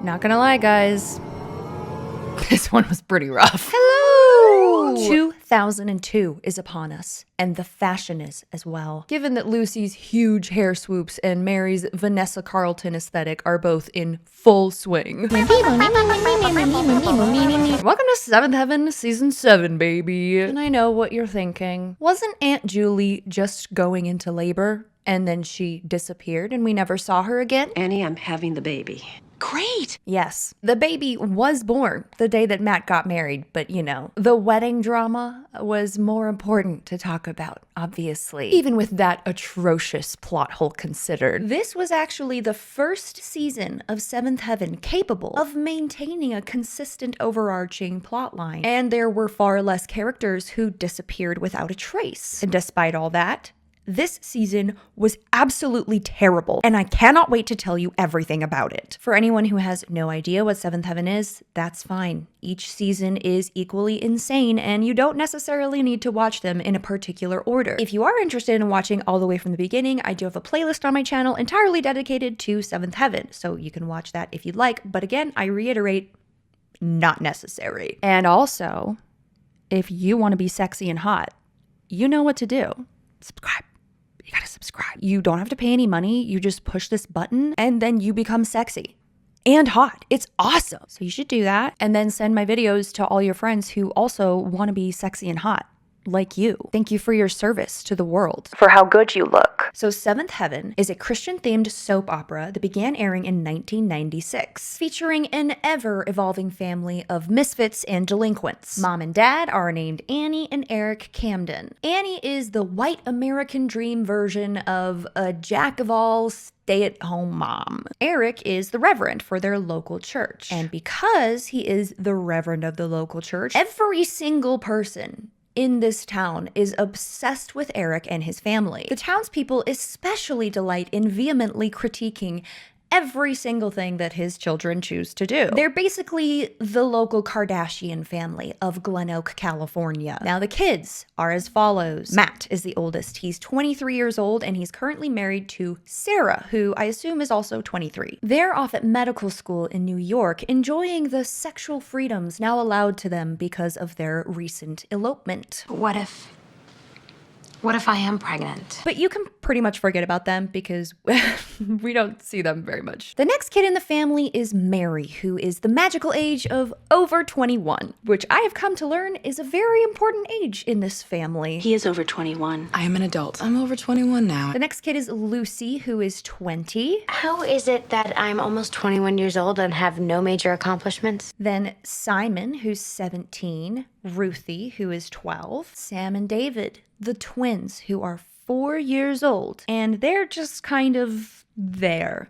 Not gonna lie, guys. This one was pretty rough. Hello! 2002 is upon us, and the fashion is as well. Given that Lucy's huge hair swoops and Mary's Vanessa Carlton aesthetic are both in full swing. Welcome to Seventh Heaven Season 7, baby. And I know what you're thinking. Wasn't Aunt Julie just going into labor, and then she disappeared and we never saw her again? Annie, I'm having the baby. Great! Yes, the baby was born the day that Matt got married, but you know, the wedding drama was more important to talk about, obviously. Even with that atrocious plot hole considered. This was actually the first season of Seventh Heaven capable of maintaining a consistent overarching plotline, and there were far less characters who disappeared without a trace. And despite all that, this season was absolutely terrible, and I cannot wait to tell you everything about it. For anyone who has no idea what Seventh Heaven is, that's fine. Each season is equally insane, and you don't necessarily need to watch them in a particular order. If you are interested in watching all the way from the beginning, I do have a playlist on my channel entirely dedicated to Seventh Heaven, so you can watch that if you'd like, but again, I reiterate, not necessary. And also, if you want to be sexy and hot, you know what to do. Subscribe. You gotta subscribe. You don't have to pay any money. You just push this button and then you become sexy and hot. It's awesome. So you should do that and then send my videos to all your friends who also want to be sexy and hot like you. Thank you for your service to the world. For how good you look. So Seventh Heaven is a Christian-themed soap opera that began airing in 1996, featuring an ever-evolving family of misfits and delinquents. Mom and Dad are named Annie and Eric Camden. Annie is the white American dream version of a jack-of-all stay-at-home mom. Eric is the reverend for their local church. And because he is the reverend of the local church, every single person in this town is obsessed with Eric and his family. The townspeople especially delight in vehemently critiquing every single thing that his children choose to do. They're basically the local Kardashian family of Glen Oak, California. Now the kids are as follows. Matt is the oldest. He's 23 years old and he's currently married to Sarah, who I assume is also 23. They're off at medical school in New York, enjoying the sexual freedoms now allowed to them because of their recent elopement. What if I am pregnant? But you can pretty much forget about them because we don't see them very much. The next kid in the family is Mary, who is the magical age of over 21, which I have come to learn is a very important age in this family. He is over 21. I am an adult. I'm over 21 now. The next kid is Lucy, who is 20. How is it that I'm almost 21 years old and have no major accomplishments? Then Simon, who's 17. Ruthie, who is 12. Sam and David, the twins, who are 4 years old. And they're just kind of there.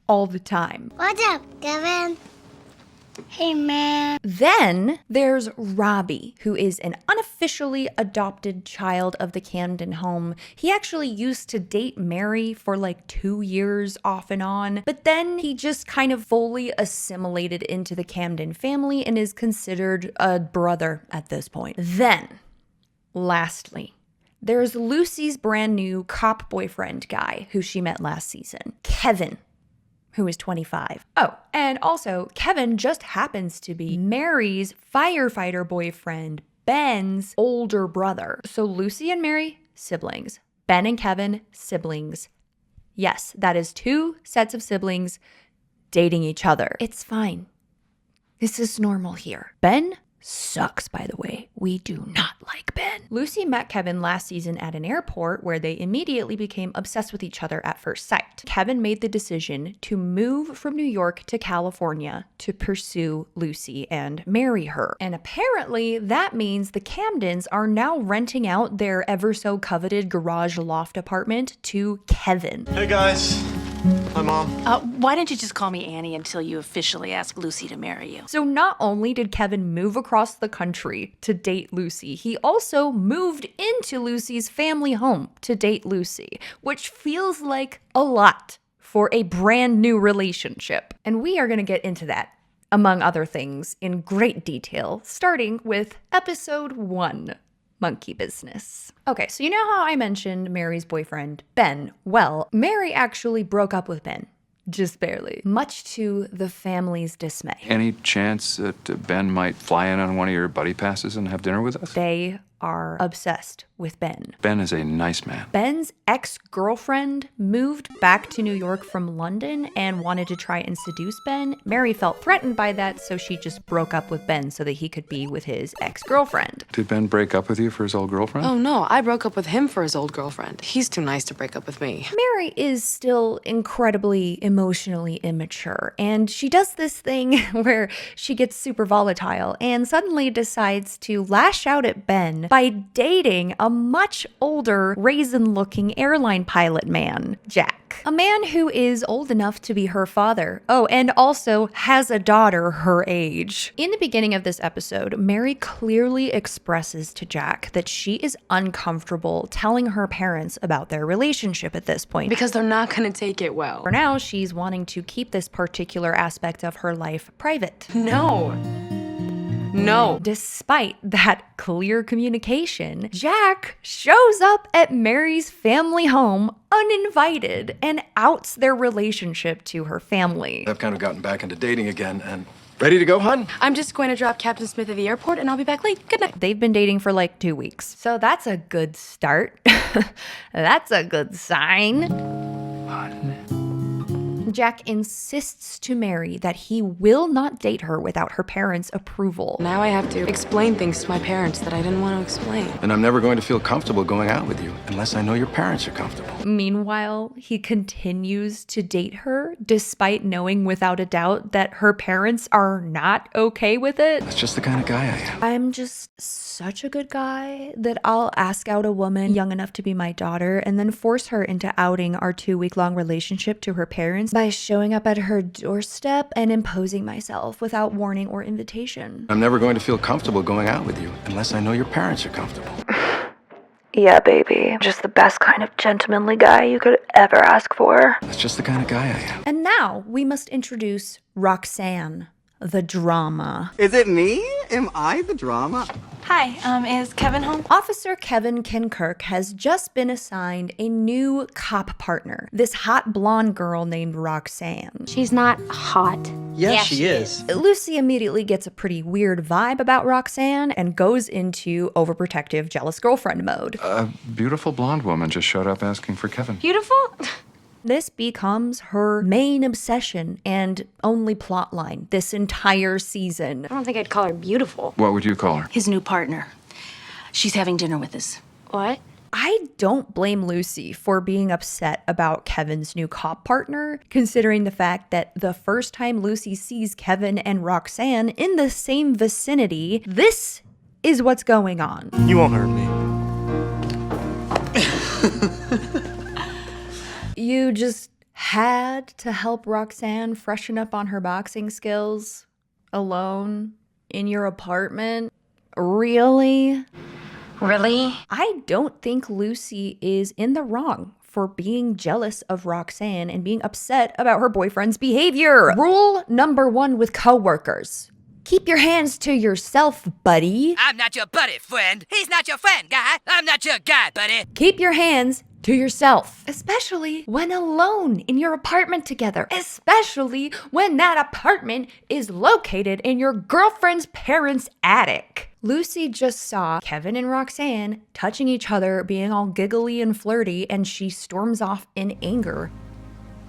All the time. What's up, Kevin? Hey, man. Then there's Robbie, who is an unofficially adopted child of the Camden home. He actually used to date Mary for like 2 years off and on, but then he just kind of fully assimilated into the Camden family and is considered a brother at this point. Then, lastly, there's Lucy's brand new cop boyfriend guy who she met last season, Kevin, who is 25. Oh, and also Kevin just happens to be Mary's firefighter boyfriend, Ben's older brother. So Lucy and Mary, siblings. Ben and Kevin, siblings. Yes, that is 2 sets of siblings dating each other. It's fine. This is normal here. Ben sucks, by the way. We do not like Ben. Lucy met Kevin last season at an airport where they immediately became obsessed with each other at first sight. Kevin made the decision to move from New York to California to pursue Lucy and marry her. And apparently that means the Camdens are now renting out their ever so coveted garage loft apartment to Kevin. Hey guys. Hi, Mom. Why didn't you just call me Annie until you officially asked Lucy to marry you? So not only did Kevin move across the country to date Lucy, he also moved into Lucy's family home to date Lucy, which feels like a lot for a brand new relationship. And we are going to get into that, among other things, in great detail, starting with episode 1. Monkey business. Okay, so you know how I mentioned Mary's boyfriend, Ben? Well, Mary actually broke up with Ben just barely, much to the family's dismay. Any chance that Ben might fly in on one of your buddy passes and have dinner with us? They are obsessed with Ben. Ben is a nice man. Ben's ex-girlfriend moved back to New York from London and wanted to try and seduce Ben. Mary felt threatened by that, so she just broke up with Ben so that he could be with his ex-girlfriend. Did Ben break up with you for his old girlfriend? Oh no, I broke up with him for his old girlfriend. He's too nice to break up with me. Mary is still incredibly emotionally immature, and she does this thing where she gets super volatile and suddenly decides to lash out at Ben by dating a much older, raisin-looking airline pilot man, Jack. A man who is old enough to be her father. Oh, and also has a daughter her age. In the beginning of this episode, Mary clearly expresses to Jack that she is uncomfortable telling her parents about their relationship at this point. Because they're not gonna take it well. For now, she's wanting to keep this particular aspect of her life private. No. No. Despite that clear communication, Jack shows up at Mary's family home uninvited and outs their relationship to her family. I've kind of gotten back into dating again and ready to go, hun? I'm just going to drop Captain Smith at the airport and I'll be back late. Good night. They've been dating for like 2 weeks. So that's a good start. That's a good sign. Jack insists to Mary that he will not date her without her parents' approval. Now I have to explain things to my parents that I didn't want to explain. And I'm never going to feel comfortable going out with you unless I know your parents are comfortable. Meanwhile, he continues to date her despite knowing without a doubt that her parents are not okay with it. That's just the kind of guy I am. I'm just such a good guy that I'll ask out a woman young enough to be my daughter and then force her into outing our 2-week-long relationship to her parents by showing up at her doorstep and imposing myself without warning or invitation. I'm never going to feel comfortable going out with you unless I know your parents are comfortable. Yeah, baby. Just the best kind of gentlemanly guy you could ever ask for. That's just the kind of guy I am. And now we must introduce Roxanne, the drama. Is it me? Am I the drama? Hi, is Kevin home? Officer Kevin Kinkirk has just been assigned a new cop partner, this hot blonde girl named Roxanne. She's not hot. Yes, she is. Lucy immediately gets a pretty weird vibe about Roxanne and goes into overprotective, jealous girlfriend mode. A beautiful blonde woman just showed up asking for Kevin. Beautiful? This becomes her main obsession and only plotline this entire season. I don't think I'd call her beautiful. What would you call her? His new partner. She's having dinner with us. What? I don't blame Lucy for being upset about Kevin's new cop partner, considering the fact that the first time Lucy sees Kevin and Roxanne in the same vicinity, this is what's going on. You won't hurt me. You just had to help Roxanne freshen up on her boxing skills alone in your apartment? Really? Really? I don't think Lucy is in the wrong for being jealous of Roxanne and being upset about her boyfriend's behavior. Rule number 1 with coworkers. Keep your hands to yourself, buddy. I'm not your buddy, friend. He's not your friend, guy. I'm not your guy, buddy. Keep your hands to yourself, especially when alone in your apartment together, especially when that apartment is located in your girlfriend's parents' attic. Lucy just saw Kevin and Roxanne touching each other, being all giggly and flirty, and she storms off in anger.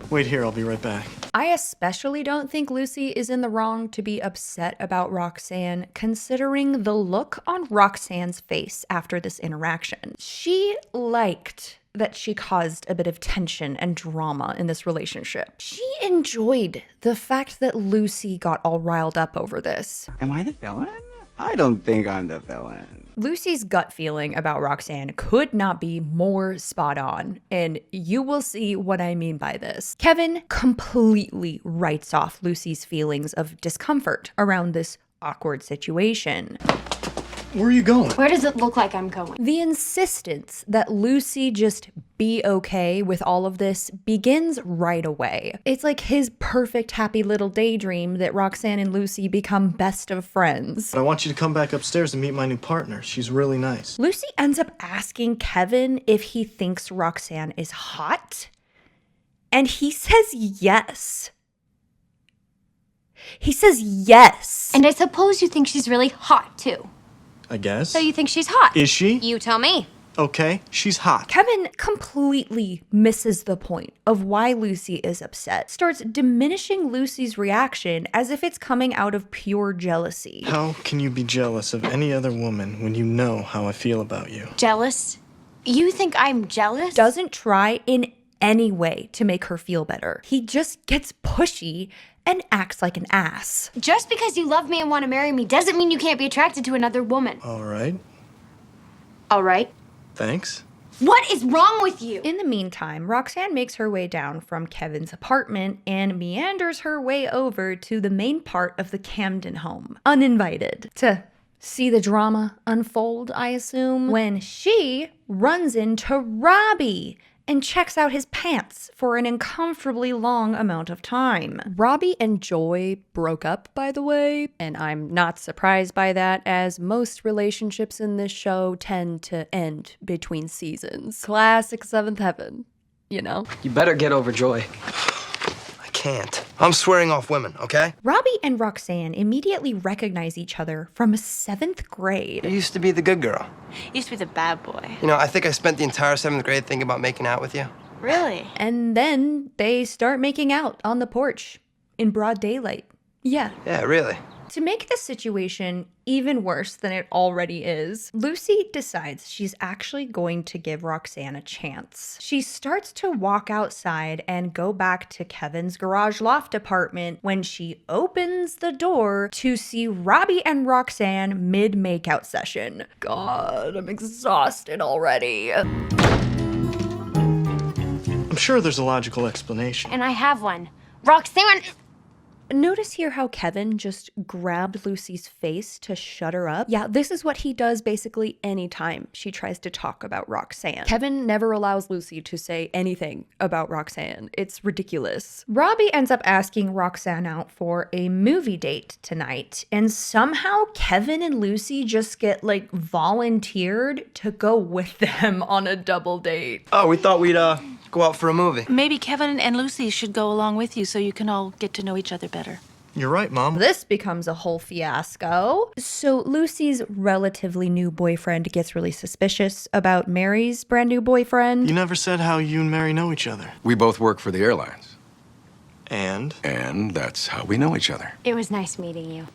Wait here, I'll be right back. I especially don't think Lucy is in the wrong to be upset about Roxanne, considering the look on Roxanne's face after this interaction. She liked that she caused a bit of tension and drama in this relationship. She enjoyed the fact that Lucy got all riled up over this. Am I the villain? I don't think I'm the villain. Lucy's gut feeling about Roxanne could not be more spot on, and you will see what I mean by this. Kevin completely writes off Lucy's feelings of discomfort around this awkward situation. Where are you going? Where does it look like I'm going? The insistence that Lucy just be okay with all of this begins right away. It's like his perfect happy little daydream that Roxanne and Lucy become best of friends. I want you to come back upstairs and meet my new partner. She's really nice. Lucy ends up asking Kevin if he thinks Roxanne is hot. And he says yes. He says yes. And I suppose you think she's really hot, too. I guess. So you think she's hot? Is she? You tell me. Okay, she's hot. Kevin completely misses the point of why Lucy is upset, starts diminishing Lucy's reaction as if it's coming out of pure jealousy. How can you be jealous of any other woman when you know how I feel about you? Jealous? You think I'm jealous? Doesn't try in any way to make her feel better. He just gets pushy and acts like an ass. Just because you love me and want to marry me doesn't mean you can't be attracted to another woman. All right, All right. thanks. What is wrong with you? In the meantime, Roxanne makes her way down from Kevin's apartment and meanders her way over to the main part of the Camden home, uninvited, to see the drama unfold, I assume, when she runs into Robbie and checks out his pants for an uncomfortably long amount of time. Robbie and Joy broke up, by the way, and I'm not surprised by that, as most relationships in this show tend to end between seasons. Classic Seventh Heaven, you know? You better get over Joy. I can't. I'm swearing off women, okay? Robbie and Roxanne immediately recognize each other from 7th grade. You used to be the good girl. Used to be the bad boy. You know, I think I spent the entire 7th grade thinking about making out with you. Really? And then they start making out on the porch in broad daylight. Yeah. Yeah, really. To make the situation even worse than it already is, Lucy decides she's actually going to give Roxanne a chance. She starts to walk outside and go back to Kevin's garage loft apartment when she opens the door to see Robbie and Roxanne mid-makeout session. God, I'm exhausted already. I'm sure there's a logical explanation. And I have one. Roxanne! Notice here how Kevin just grabbed Lucy's face to shut her up? Yeah, this is what he does basically anytime she tries to talk about Roxanne. Kevin never allows Lucy to say anything about Roxanne. It's ridiculous. Robbie ends up asking Roxanne out for a movie date tonight, and somehow Kevin and Lucy just get like volunteered to go with them on a double date. Oh, we thought we'd go out for a movie. Maybe Kevin and Lucy should go along with you so you can all get to know each other better. You're right, Mom. This becomes a whole fiasco. So Lucy's relatively new boyfriend gets really suspicious about Mary's brand new boyfriend. You never said how you and Mary know each other. We both work for the airlines. And? And that's how we know each other. It was nice meeting you.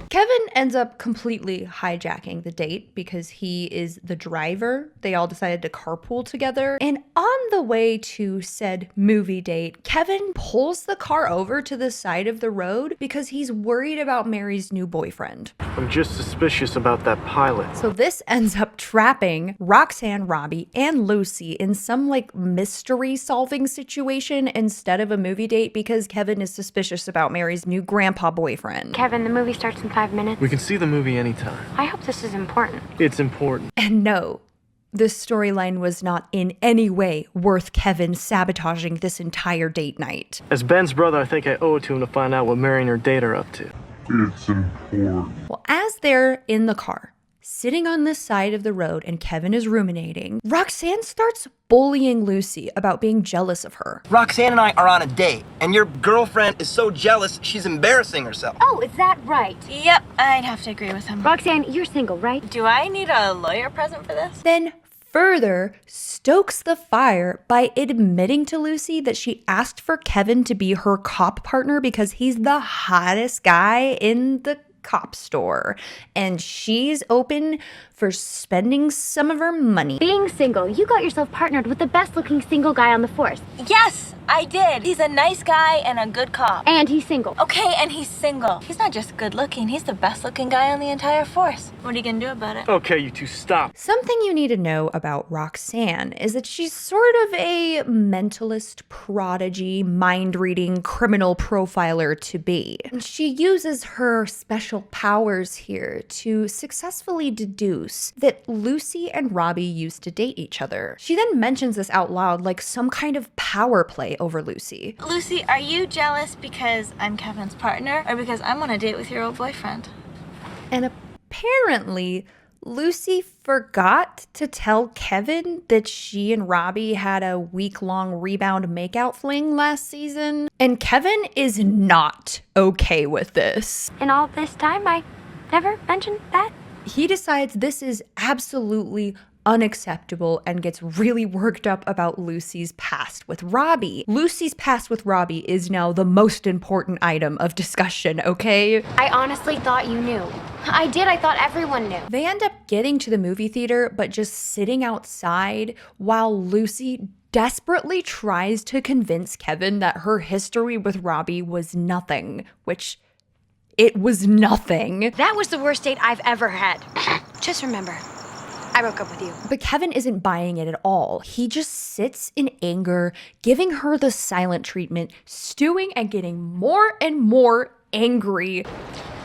Kevin ends up completely hijacking the date because he is the driver. They all decided to carpool together. And on the way to said movie date, Kevin pulls the car over to the side of the road because he's worried about Mary's new boyfriend. I'm just suspicious about that pilot. So this ends up trapping Roxanne, Robbie, and Lucy in some like mystery solving situation instead of a movie date because Kevin is suspicious about Mary's new grandpa boyfriend. Kevin, the movie starts in 5 minutes. We can see the movie anytime. I hope this is important. It's important. And no, this storyline was not in any way worth Kevin sabotaging this entire date night. As Ben's brother, I think I owe it to him to find out what Mary and her date are up to. It's important. Well, as they're in the car, sitting on this side of the road and Kevin is ruminating, Roxanne starts bullying Lucy about being jealous of her. Roxanne and I are on a date, and your girlfriend is so jealous she's embarrassing herself. Oh, is that right? Yep, I'd have to agree with him. Roxanne, you're single, right? Do I need a lawyer present for this? Then further stokes the fire by admitting to Lucy that she asked for Kevin to be her cop partner because he's the hottest guy in the cop store and she's open for spending some of her money. Being single, you got yourself partnered with the best looking single guy on the force. Yes, I did. He's a nice guy and a good cop. And he's single. Okay, and he's single. He's not just good looking, he's the best looking guy on the entire force. What are you gonna do about it? Okay, you two, stop. Something you need to know about Roxanne is that she's sort of a mentalist prodigy, mind-reading criminal profiler to be. She uses her special powers here to successfully deduce that Lucy and Robbie used to date each other. She then mentions this out loud like some kind of power play over Lucy. Lucy, are you jealous because I'm Kevin's partner or because I'm on a date with your old boyfriend? And apparently, Lucy forgot to tell Kevin that she and Robbie had a week-long rebound makeout fling last season, and Kevin is not okay with this. In all this time, I never mentioned that. He decides this is absolutely unacceptable and gets really worked up about Lucy's past with Robbie. Lucy's past with Robbie is now the most important item of discussion, okay? I honestly thought you knew. I did. I thought everyone knew. They end up getting to the movie theater, but just sitting outside while Lucy desperately tries to convince Kevin that her history with Robbie was nothing, which it was nothing. That was the worst date I've ever had. Just remember, I broke up with you. But Kevin isn't buying it at all. He just sits in anger, giving her the silent treatment, stewing and getting more and more angry.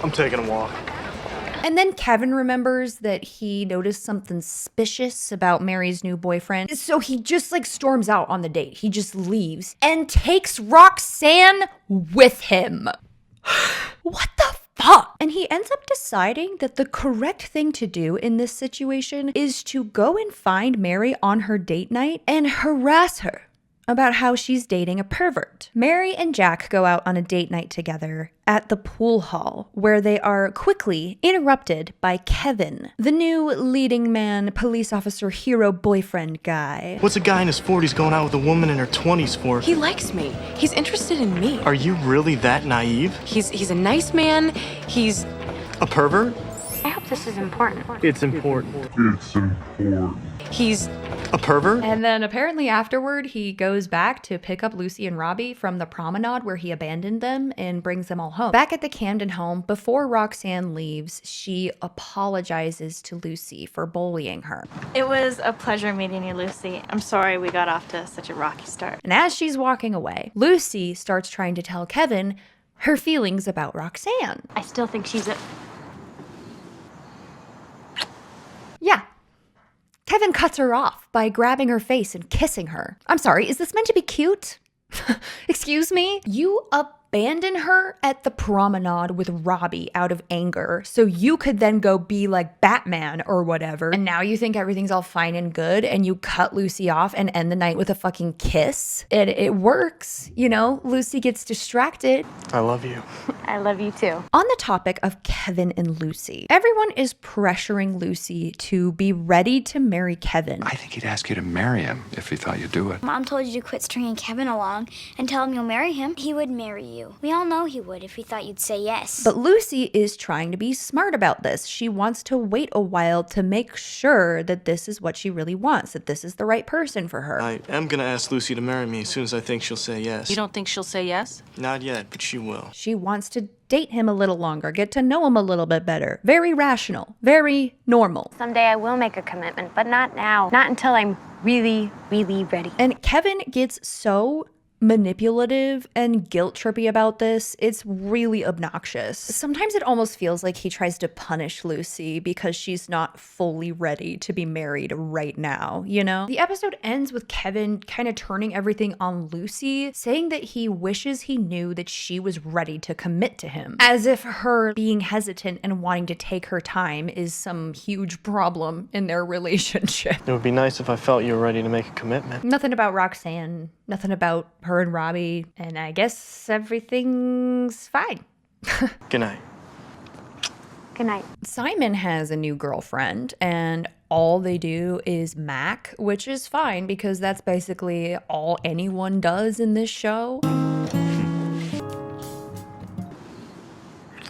I'm taking a walk. And then Kevin remembers that he noticed something suspicious about Mary's new boyfriend. So he just storms out on the date. He just leaves and takes Roxanne with him. What the fuck? And he ends up deciding that the correct thing to do in this situation is to go and find Mary on her date night and harass her about how she's dating a pervert. Mary and Jack go out on a date night together at the pool hall, where they are quickly interrupted by Kevin, the new leading man, police officer, hero boyfriend guy. What's a guy in his 40s going out with a woman in her 20s for? He likes me. He's interested in me. Are you really that naive? He's a nice man. He's a pervert? I hope this is important. It's important. It's important. He's a pervert? And then apparently afterward, he goes back to pick up Lucy and Robbie from the promenade where he abandoned them and brings them all home. Back at the Camden home, before Roxanne leaves, she apologizes to Lucy for bullying her. It was a pleasure meeting you, Lucy. I'm sorry we got off to such a rocky start. And as she's walking away, Lucy starts trying to tell Kevin her feelings about Roxanne. I still think she's a... Yeah. Kevin cuts her off by grabbing her face and kissing her. I'm sorry, is this meant to be cute? Excuse me? You abandon her at the promenade with Robbie out of anger so you could then go be like Batman or whatever. And now you think everything's all fine and good and you cut Lucy off and end the night with a fucking kiss. It works, you know? Lucy gets distracted. I love you. I love you too. On the topic of Kevin and Lucy, everyone is pressuring Lucy to be ready to marry Kevin. I think he'd ask you to marry him if he thought you'd do it. Mom told you to quit stringing Kevin along and tell him you'll marry him. He would marry you. We all know he would if he thought you'd say yes. But Lucy is trying to be smart about this. She wants to wait a while to make sure that this is what she really wants, that this is the right person for her. I am gonna ask Lucy to marry me as soon as I think she'll say yes. You don't think she'll say yes? Not yet, but she will. She wants to date him a little longer, get to know him a little bit better. Very rational, very normal. Someday I will make a commitment, but not now. Not until I'm really, really ready. And Kevin gets so manipulative and guilt trippy about this. It's really obnoxious. Sometimes it almost feels like he tries to punish Lucy because she's not fully ready to be married right now, you know? The episode ends with Kevin kind of turning everything on Lucy, saying that he wishes he knew that she was ready to commit to him, as if her being hesitant and wanting to take her time is some huge problem in their relationship. It would be nice if I felt you were ready to make a commitment. Nothing about Roxanne, nothing about her and Robbie, and I guess everything's fine. Good night. Good night. Simon has a new girlfriend, and all they do is mac, which is fine because that's basically all anyone does in this show.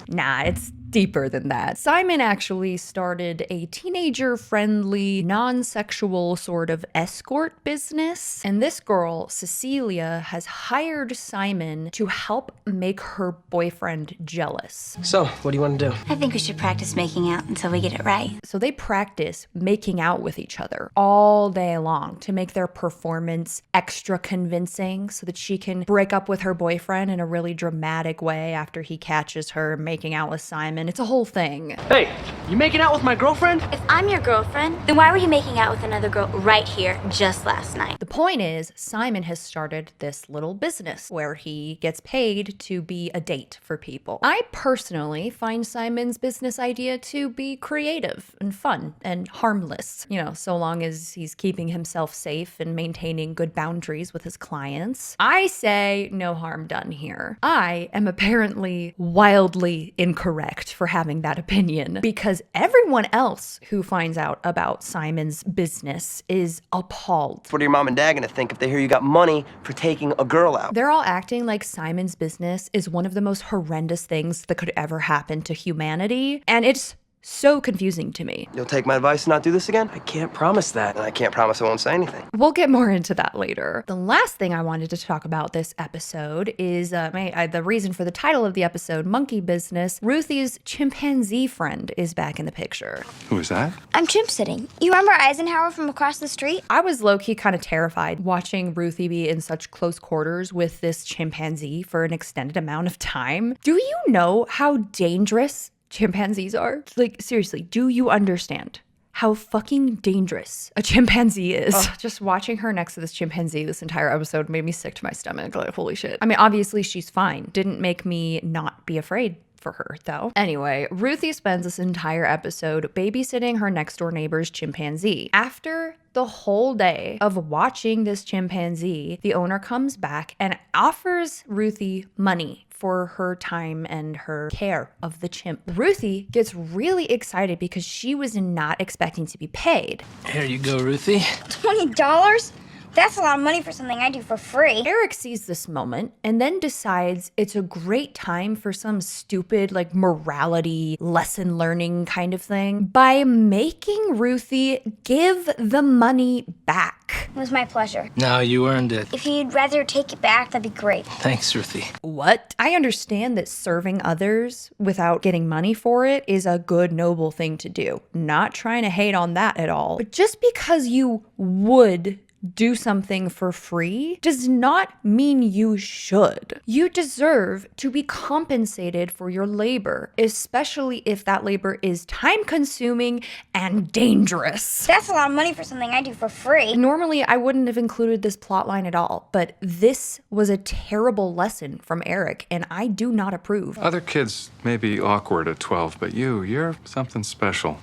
Nah, it's deeper than that. Simon actually started a teenager-friendly, non-sexual sort of escort business. And this girl, Cecilia, has hired Simon to help make her boyfriend jealous. So, what do you want to do? I think we should practice making out until we get it right. So they practice making out with each other all day long to make their performance extra convincing so that she can break up with her boyfriend in a really dramatic way after he catches her making out with Simon Simon. It's a whole thing. Hey, you making out with my girlfriend? If I'm your girlfriend, then why were you making out with another girl right here just last night? The point is, Simon has started this little business where he gets paid to be a date for people. I personally find Simon's business idea to be creative and fun and harmless, so long as he's keeping himself safe and maintaining good boundaries with his clients. I say no harm done here. I am apparently wildly incorrect for having that opinion because everyone else who finds out about Simon's business is appalled. What are your mom and dad gonna think if they hear you got money for taking a girl out? They're all acting like Simon's business is one of the most horrendous things that could ever happen to humanity, and it's so confusing to me. You'll take my advice and not do this again? I can't promise that, and I can't promise I won't say anything. We'll get more into that later. The last thing I wanted to talk about this episode is the reason for the title of the episode, Monkey Business. Ruthie's chimpanzee friend is back in the picture. Who is that? I'm chimp sitting. You remember Eisenhower from across the street? I was low-key kind of terrified watching Ruthie be in such close quarters with this chimpanzee for an extended amount of time. Do you know how dangerous chimpanzees are? Like, seriously, do you understand how fucking dangerous a chimpanzee is? Just watching her next to this chimpanzee this entire episode made me sick to my stomach. Like, holy shit. I mean, obviously she's fine. Didn't make me not be afraid for her, though. Anyway, Ruthie spends this entire episode babysitting her next door neighbor's chimpanzee. After the whole day of watching this chimpanzee, the owner comes back and offers Ruthie money for her time and her care of the chimp. Ruthie gets really excited because she was not expecting to be paid. Here you go, Ruthie. $20? That's a lot of money for something I do for free. Eric sees this moment and then decides it's a great time for some stupid, morality lesson learning kind of thing by making Ruthie give the money back. It was my pleasure. No, you earned it. If you'd rather take it back, that'd be great. Thanks, Ruthie. What? I understand that serving others without getting money for it is a good, noble thing to do. Not trying to hate on that at all. But just because you would do something for free does not mean you should. You deserve to be compensated for your labor, especially if that labor is time-consuming and dangerous. That's a lot of money for something I do for free. Normally, I wouldn't have included this plotline at all, but this was a terrible lesson from Eric, and I do not approve. Other kids may be awkward at 12, but you're something special.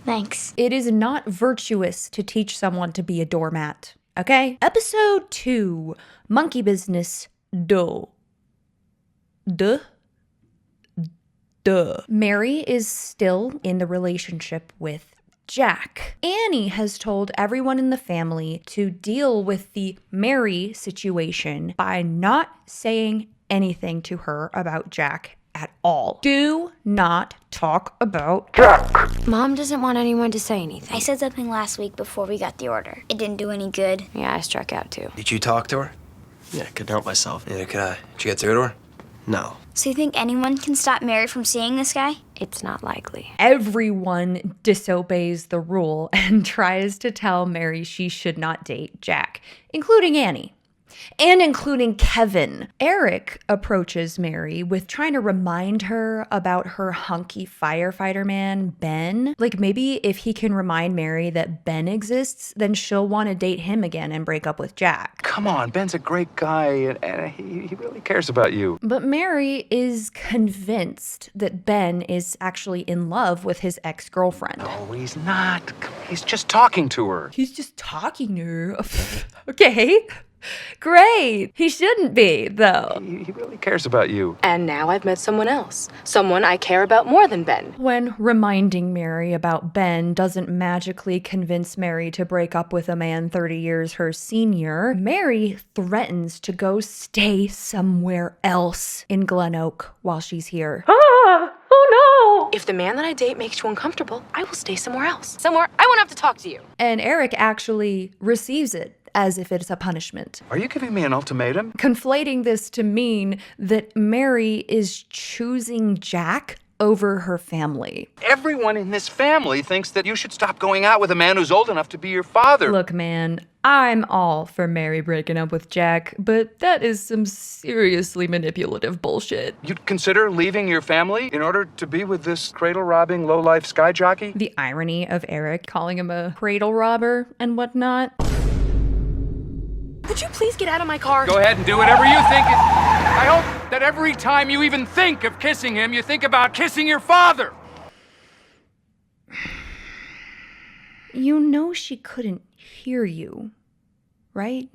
Thanks. It is not virtuous to teach someone to be a doormat, okay? Episode 2, Monkey Business, Deux. Mary is still in the relationship with Jack. Annie has told everyone in the family to deal with the Mary situation by not saying anything to her about Jack at all. Do not talk about Jack. Mom doesn't want anyone to say anything. I said something last week before we got the order. It didn't do any good. Yeah, I struck out too. Did you talk to her? Yeah, I couldn't help myself. Neither could I. Did you get through to her? No. So you think anyone can stop Mary from seeing this guy? It's not likely. Everyone disobeys the rule and tries to tell Mary she should not date Jack, including Annie. And including Kevin. Eric approaches Mary with trying to remind her about her hunky firefighter man, Ben. Like, maybe if he can remind Mary that Ben exists, then she'll want to date him again and break up with Jack. Come on, Ben's a great guy, and he really cares about you. But Mary is convinced that Ben is actually in love with his ex-girlfriend. No, he's not. He's just talking to her. He's just talking to her. Okay. Great. He shouldn't be, though. He really cares about you. And now I've met someone else. Someone I care about more than Ben. When reminding Mary about Ben doesn't magically convince Mary to break up with a man 30 years her senior, Mary threatens to go stay somewhere else in Glen Oak while she's here. Oh no! If the man that I date makes you uncomfortable, I will stay somewhere else. Somewhere I won't have to talk to you. And Eric actually receives it as if it's a punishment. Are you giving me an ultimatum? Conflating this to mean that Mary is choosing Jack over her family. Everyone in this family thinks that you should stop going out with a man who's old enough to be your father. Look, man, I'm all for Mary breaking up with Jack, but that is some seriously manipulative bullshit. You'd consider leaving your family in order to be with this cradle-robbing, low-life sky jockey? The irony of Eric calling him a cradle robber and whatnot. Would you please get out of my car? Go ahead and do whatever you think. I hope that every time you even think of kissing him, you think about kissing your father. You know she couldn't hear you, right?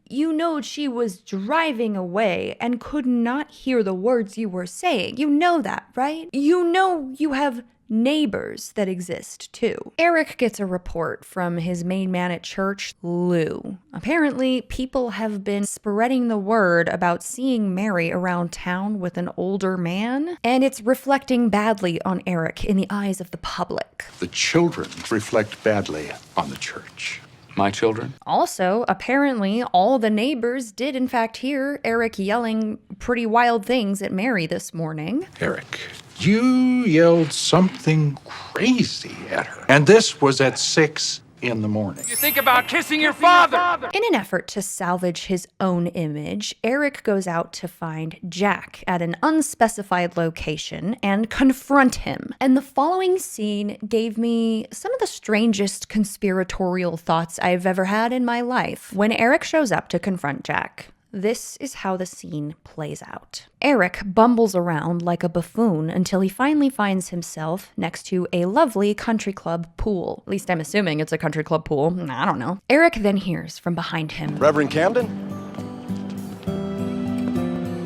You know she was driving away and could not hear the words you were saying. You know that, right? You know you have neighbors that exist too. Eric gets a report from his main man at church, Lou. Apparently, people have been spreading the word about seeing Mary around town with an older man, and it's reflecting badly on Eric in the eyes of the public. The children reflect badly on the church. My children? Also, apparently, all the neighbors did in fact hear Eric yelling pretty wild things at Mary this morning. Eric, you yelled something crazy at her. And this was at 6 in the morning. You think about kissing your father! In an effort to salvage his own image, Eric goes out to find Jack at an unspecified location and confront him. And the following scene gave me some of the strangest conspiratorial thoughts I've ever had in my life. When Eric shows up to confront Jack, this is how the scene plays out. Eric bumbles around like a buffoon until he finally finds himself next to a lovely country club pool. At least I'm assuming it's a country club pool. I don't know. Eric then hears from behind him, Reverend Camden?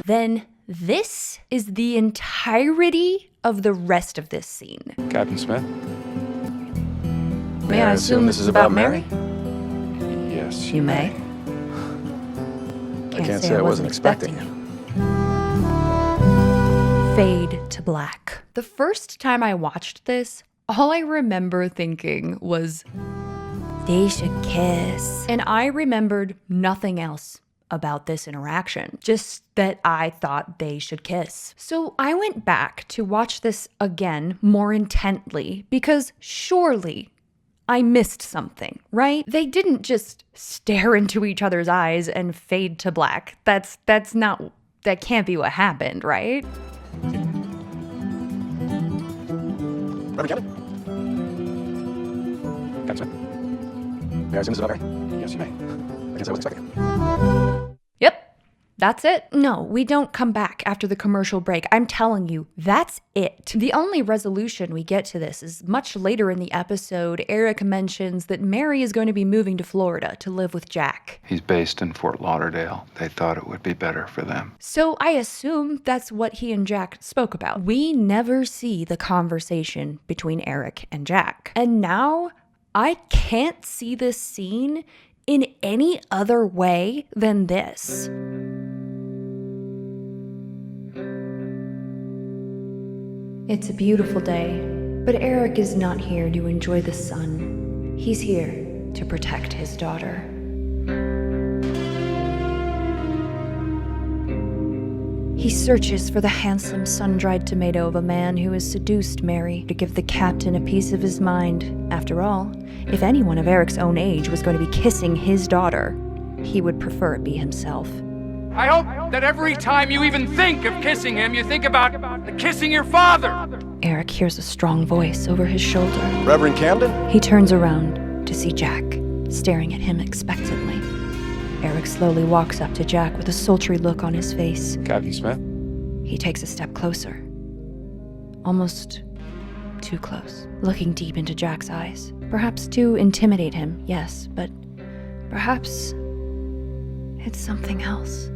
Then this is the entirety of the rest of this scene. Captain Smith? May I assume this is about Mary? Yes. You may. I can't say I wasn't expecting it. Fade to black. The first time I watched this, all I remember thinking was, they should kiss. And I remembered nothing else about this interaction, just that I thought they should kiss. So I went back to watch this again more intently because surely I missed something, right? They didn't just stare into each other's eyes and fade to black. That can't be what happened, right? Reverend Camden? Captain Smith. May I assume this is about Mary? Yes, you may. I guess I wasn't expecting it. Yep. That's it? No, we don't come back after the commercial break. I'm telling you, that's it. The only resolution we get to this is much later in the episode. Eric mentions that Mary is going to be moving to Florida to live with Jack. He's based in Fort Lauderdale. They thought it would be better for them. So I assume that's what he and Jack spoke about. We never see the conversation between Eric and Jack. And now I can't see this scene in any other way than this. It's a beautiful day, but Eric is not here to enjoy the sun. He's here to protect his daughter. He searches for the handsome sun-dried tomato of a man who has seduced Mary to give the captain a piece of his mind. After all, if anyone of Eric's own age was going to be kissing his daughter, he would prefer it be himself. I hope that every time you even think of kissing him, you think about kissing your father. Eric hears a strong voice over his shoulder. Reverend Camden? He turns around to see Jack, staring at him expectantly. Eric slowly walks up to Jack with a sultry look on his face. Captain Smith? He takes a step closer. Almost too close, looking deep into Jack's eyes. Perhaps to intimidate him, yes, but perhaps it's something else.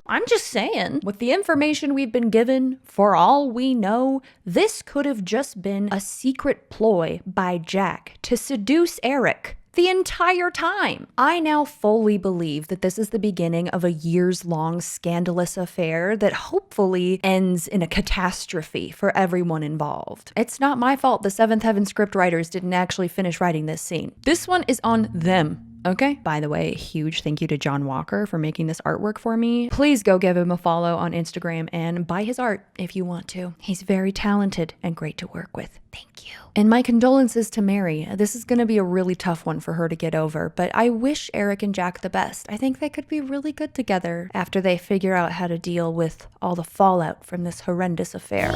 I'm just saying, with the information we've been given, for all we know, this could have just been a secret ploy by Jack to seduce Eric the entire time. I now fully believe that this is the beginning of a years-long scandalous affair that hopefully ends in a catastrophe for everyone involved. It's not my fault the Seventh Heaven scriptwriters didn't actually finish writing this scene. This one is on them. Okay. By the way, huge thank you to John Walker for making this artwork for me. Please go give him a follow on Instagram and buy his art if you want to. He's very talented and great to work with. Thank you. And my condolences to Mary. This is going to be a really tough one for her to get over, but I wish Eric and Jack the best. I think they could be really good together after they figure out how to deal with all the fallout from this horrendous affair.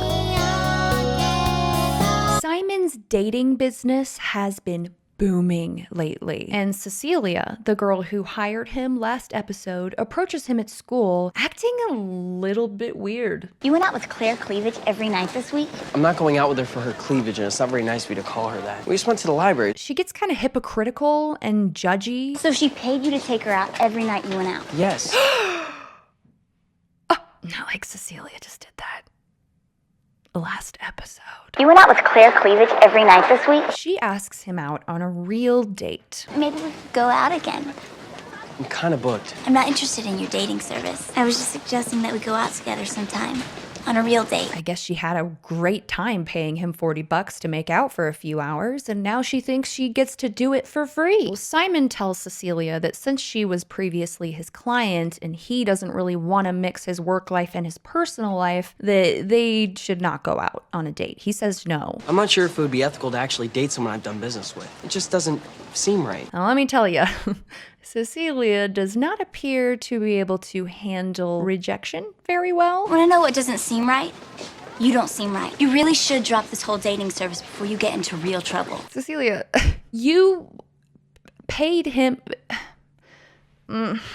Simon's dating business has been booming lately. And Cecilia, the girl who hired him last episode, approaches him at school acting a little bit weird. You went out with Claire Cleavage every night this week? I'm not going out with her for her cleavage, and it's not very nice of you to call her that. We just went to the library. She gets kind of hypocritical and judgy. So she paid you to take her out every night you went out? Yes. Oh, not like Cecilia just did that last episode. You went out with Claire Cleavage every night this week? She asks him out on a real date. Maybe we could go out again. I'm kind of booked. I'm not interested in your dating service. I was just suggesting that we go out together sometime. On a real date. I guess she had a great time paying him $40 to make out for a few hours, and now she thinks she gets to do it for free. Well, Simon tells Cecilia that since she was previously his client and he doesn't really want to mix his work life and his personal life, that they should not go out on a date. He says no. I'm not sure if it would be ethical to actually date someone I've done business with. It just doesn't seem right. Now, let me tell you, Cecilia does not appear to be able to handle rejection very well. Want to know what doesn't seem right? You don't seem right. You really should drop this whole dating service before you get into real trouble. Cecilia, you paid him...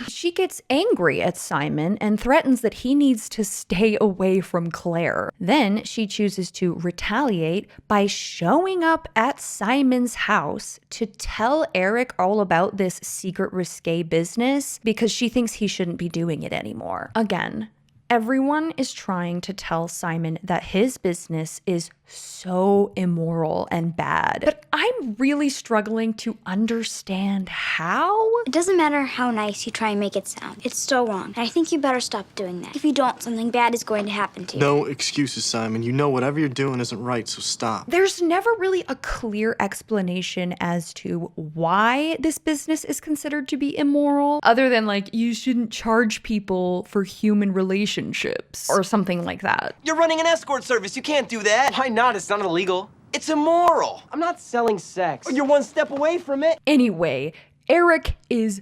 She gets angry at Simon and threatens that he needs to stay away from Claire. Then she chooses to retaliate by showing up at Simon's house to tell Eric all about this secret risque business because she thinks he shouldn't be doing it anymore. Again, everyone is trying to tell Simon that his business is so immoral and bad. But I'm really struggling to understand how. It doesn't matter how nice you try and make it sound. It's still wrong. And I think you better stop doing that. If you don't, something bad is going to happen to you. No excuses, Simon. You know whatever you're doing isn't right, so stop. There's never really a clear explanation as to why this business is considered to be immoral, other than like, you shouldn't charge people for human relationships or something like that. You're running an escort service. You can't do that. Why not? It's not illegal. It's immoral. I'm not selling sex. You're one step away from it. Anyway, Eric is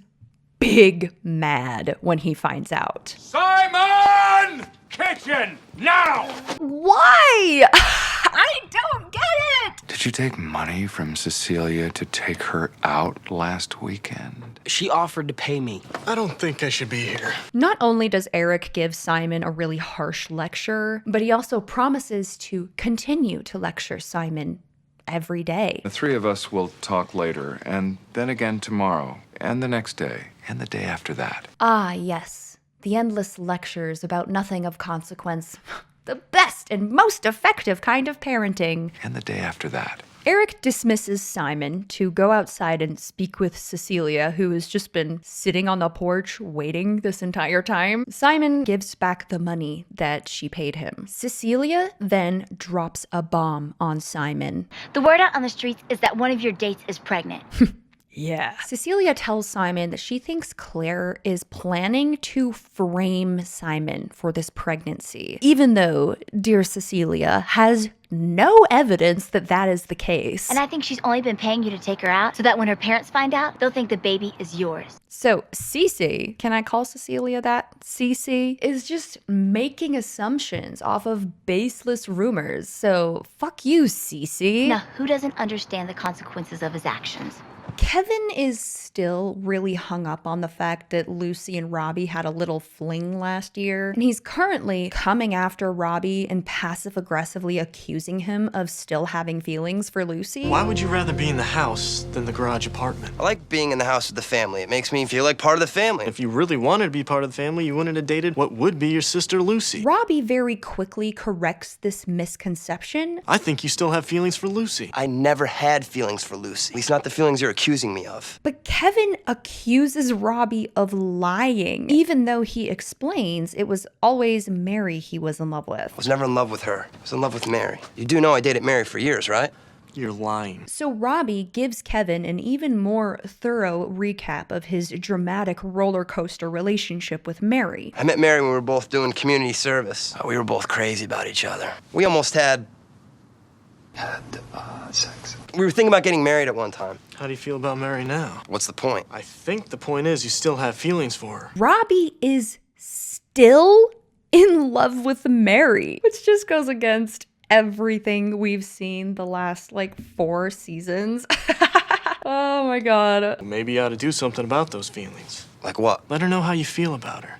big mad when he finds out. Simon! Kitchen, now! Why? I don't get it! Did you take money from Cecilia to take her out last weekend? She offered to pay me. I don't think I should be here. Not only does Eric give Simon a really harsh lecture, but he also promises to continue to lecture Simon every day. The three of us will talk later, and then again tomorrow, and the next day, and the day after that. Ah, yes. The endless lectures about nothing of consequence. The best and most effective kind of parenting. And the day after that. Eric dismisses Simon to go outside and speak with Cecilia, who has just been sitting on the porch waiting this entire time. Simon gives back the money that she paid him. Cecilia then drops a bomb on Simon. The word out on the streets is that one of your dates is pregnant. Yeah. Cecilia tells Simon that she thinks Claire is planning to frame Simon for this pregnancy, even though dear Cecilia has no evidence that that is the case. And I think she's only been paying you to take her out so that when her parents find out, they'll think the baby is yours. So Cece, can I call Cecilia that? Cece is just making assumptions off of baseless rumors. So fuck you, Cece. Now, who doesn't understand the consequences of his actions? Kevin is still really hung up on the fact that Lucy and Robbie had a little fling last year, and he's currently coming after Robbie and passive-aggressively accusing him of still having feelings for Lucy. Why would you rather be in the house than the garage apartment? I like being in the house with the family. It makes me feel like part of the family. If you really wanted to be part of the family, you wouldn't have dated what would be your sister Lucy. Robbie very quickly corrects this misconception. I think you still have feelings for Lucy. I never had feelings for Lucy. At least not the feelings you're accusing me of. But Kevin accuses Robbie of lying, even though he explains it was always Mary he was in love with. I was never in love with her. I was in love with Mary. You do know I dated Mary for years, right? You're lying. So Robbie gives Kevin an even more thorough recap of his dramatic roller coaster relationship with Mary. I met Mary when we were both doing community service. We were both crazy about each other. We almost had sex. We were thinking about getting married at one time. How do you feel about Mary now? What's the point? I think the point is you still have feelings for her. Robbie is still in love with Mary, which just goes against everything we've seen the last, 4 seasons. Oh my god. Maybe you ought to do something about those feelings. Like what? Let her know how you feel about her.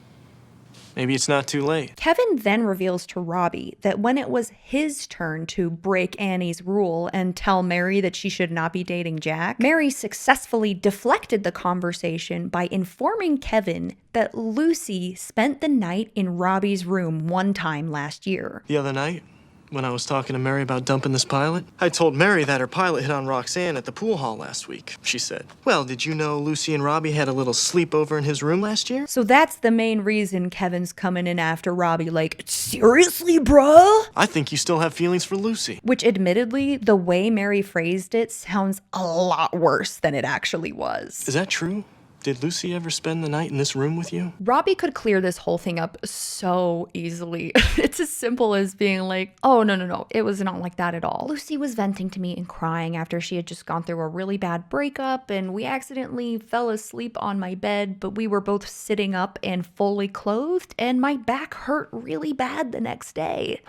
Maybe it's not too late. Kevin then reveals to Robbie that when it was his turn to break Annie's rule and tell Mary that she should not be dating Jack, Mary successfully deflected the conversation by informing Kevin that Lucy spent the night in Robbie's room one time last year. The other night, when I was talking to Mary about dumping this pilot, I told Mary that her pilot hit on Roxanne at the pool hall last week. She said, well, did you know Lucy and Robbie had a little sleepover in his room last year? So that's the main reason Kevin's coming in after Robbie, seriously, bruh? I think you still have feelings for Lucy. Which admittedly, the way Mary phrased it sounds a lot worse than it actually was. Is that true? Did Lucy ever spend the night in this room with you? Robbie could clear this whole thing up so easily. It's as simple as being like, oh, no, it was not like that at all. Lucy was venting to me and crying after she had just gone through a really bad breakup, and we accidentally fell asleep on my bed, but we were both sitting up and fully clothed, and my back hurt really bad the next day.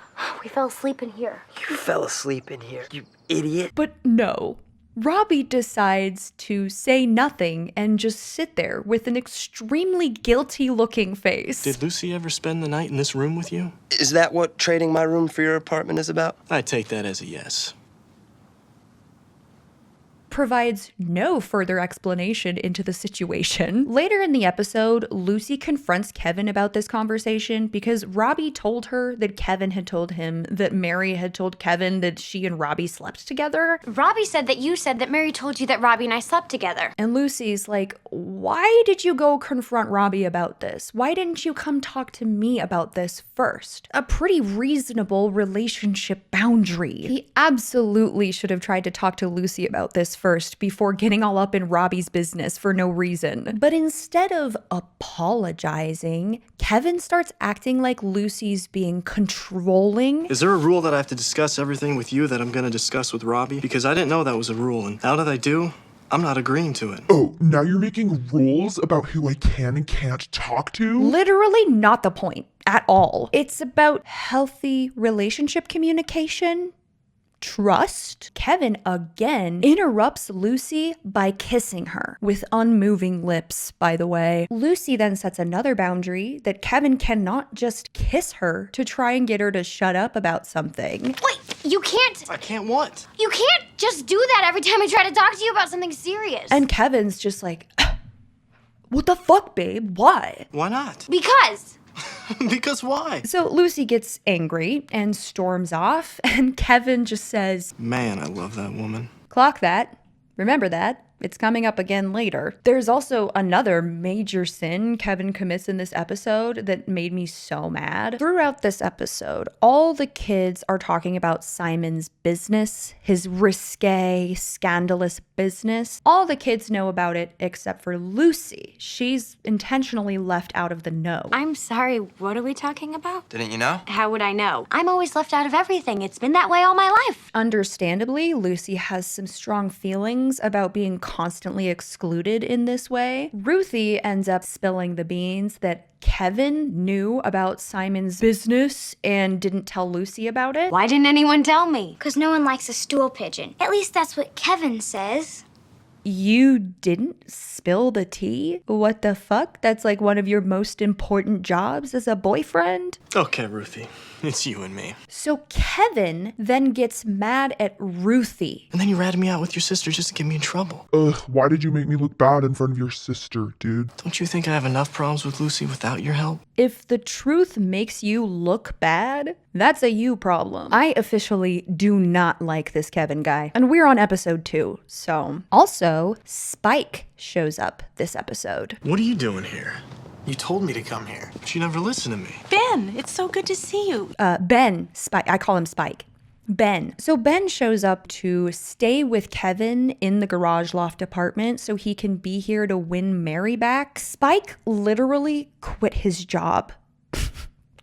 We fell asleep in here. You fell asleep in here, you idiot. But no. Robbie decides to say nothing and just sit there with an extremely guilty-looking face. Did Lucy ever spend the night in this room with you? Is that what trading my room for your apartment is about? I take that as a yes. Provides no further explanation into the situation. Later in the episode, Lucy confronts Kevin about this conversation because Robbie told her that Kevin had told him that Mary had told Kevin that she and Robbie slept together. Robbie said that you said that Mary told you that Robbie and I slept together. And Lucy's like, why did you go confront Robbie about this? Why didn't you come talk to me about this first? A pretty reasonable relationship boundary. He absolutely should have tried to talk to Lucy about this first before getting all up in Robbie's business for no reason. But instead of apologizing, Kevin starts acting like Lucy's being controlling. Is there a rule that I have to discuss everything with you that I'm going to discuss with Robbie? Because I didn't know that was a rule, and now that I do, I'm not agreeing to it. Oh, now you're making rules about who I can and can't talk to? Literally not the point at all. It's about healthy relationship communication. Trust. Kevin again interrupts Lucy by kissing her with unmoving lips, by the way. Lucy then sets another boundary that Kevin cannot just kiss her to try and get her to shut up about something. Wait, you can't. I can't what? You can't just do that every time I try to talk to you about something serious. And Kevin's just like, what the fuck, babe? Why? Why not? Because. Because why? So Lucy gets angry and storms off, and Kevin just says, man, I love that woman. Clock that. Remember that. It's coming up again later. There's also another major sin Kevin commits in this episode that made me so mad. Throughout this episode, all the kids are talking about Simon's business, his risque, scandalous business. All the kids know about it except for Lucy. She's intentionally left out of the know. I'm sorry, what are we talking about? Didn't you know? How would I know? I'm always left out of everything. It's been that way all my life. Understandably, Lucy has some strong feelings about being constantly excluded in this way. Ruthie ends up spilling the beans that Kevin knew about Simon's business and didn't tell Lucy about it. Why didn't anyone tell me? Because no one likes a stool pigeon. At least that's what Kevin says. You didn't spill the tea? What the fuck? That's like one of your most important jobs as a boyfriend? Okay, Ruthie. It's you and me. So Kevin then gets mad at Ruthie. And then you ratted me out with your sister just to get me in trouble. Ugh, why did you make me look bad in front of your sister, dude? Don't you think I have enough problems with Lucy without your help? If the truth makes you look bad, that's a you problem. I officially do not like this Kevin guy. And we're on episode 2, so. Also, Spike shows up this episode. What are you doing here? You told me to come here, but you never listened to me. Ben, it's so good to see you. Ben, Spike, I call him Spike. Ben. So Ben shows up to stay with Kevin in the garage loft apartment so he can be here to win Mary back. Spike literally quit his job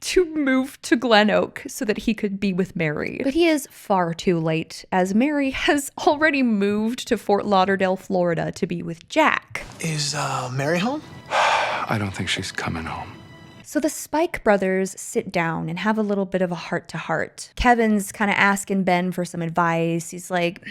to move to Glen Oak so that he could be with Mary. But he is far too late, as Mary has already moved to Fort Lauderdale, Florida to be with Jack. Is, Mary home? I don't think she's coming home. So the Spike brothers sit down and have a little bit of a heart-to-heart. Kevin's kind of asking Ben for some advice. He's like,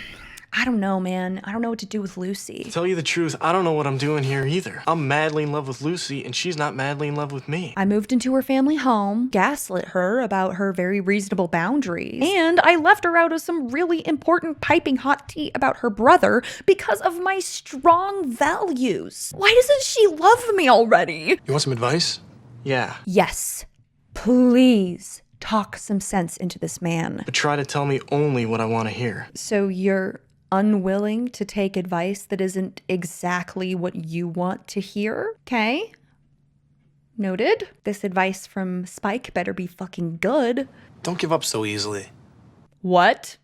I don't know, man. I don't know what to do with Lucy. To tell you the truth, I don't know what I'm doing here either. I'm madly in love with Lucy, and she's not madly in love with me. I moved into her family home, gaslit her about her very reasonable boundaries, and I left her out of some really important piping hot tea about her brother because of my strong values. Why doesn't she love me already? You want some advice? Yeah. Yes. Please talk some sense into this man. But try to tell me only what I want to hear. So you're unwilling to take advice that isn't exactly what you want to hear? Okay. Noted. This advice from Spike better be fucking good. Don't give up so easily. What?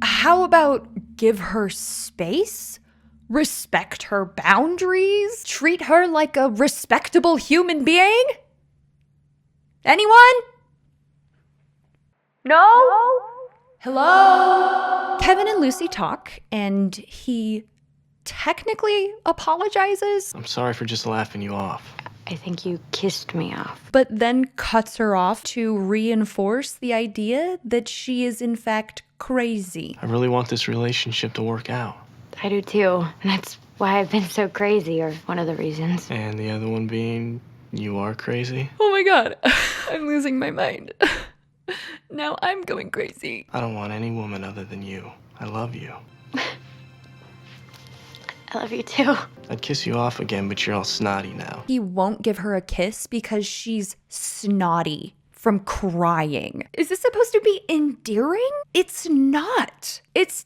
How about give her space? Respect her boundaries? Treat her like a respectable human being? Anyone? No? Hello? Kevin and Lucy talk, and he technically apologizes. I'm sorry for just laughing you off. I think you kissed me off. But then cuts her off to reinforce the idea that she is in fact crazy. I really want this relationship to work out. I do too. And that's why I've been so crazy, or one of the reasons. And the other one being, you are crazy? Oh my god, I'm losing my mind. Now I'm going crazy. I don't want any woman other than you. I love you. I love you too. I'd kiss you off again, but you're all snotty now. He won't give her a kiss because she's snotty from crying. Is this supposed to be endearing? It's not. It's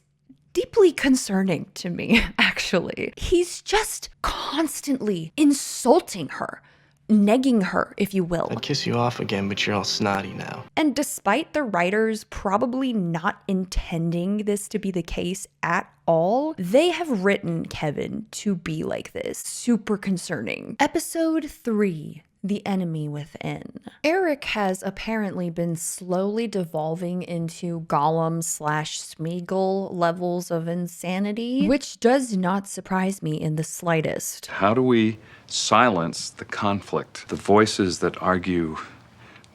deeply concerning to me, actually. He's just constantly insulting her. Negging her, if you will. I'd kiss you off again, but you're all snotty now. And despite the writers probably not intending this to be the case at all, they have written Kevin to be like this. Super concerning. Episode 3. The Enemy Within. Eric has apparently been slowly devolving into Gollum/Smeagol levels of insanity, which does not surprise me in the slightest. How do we silence the conflict, the voices that argue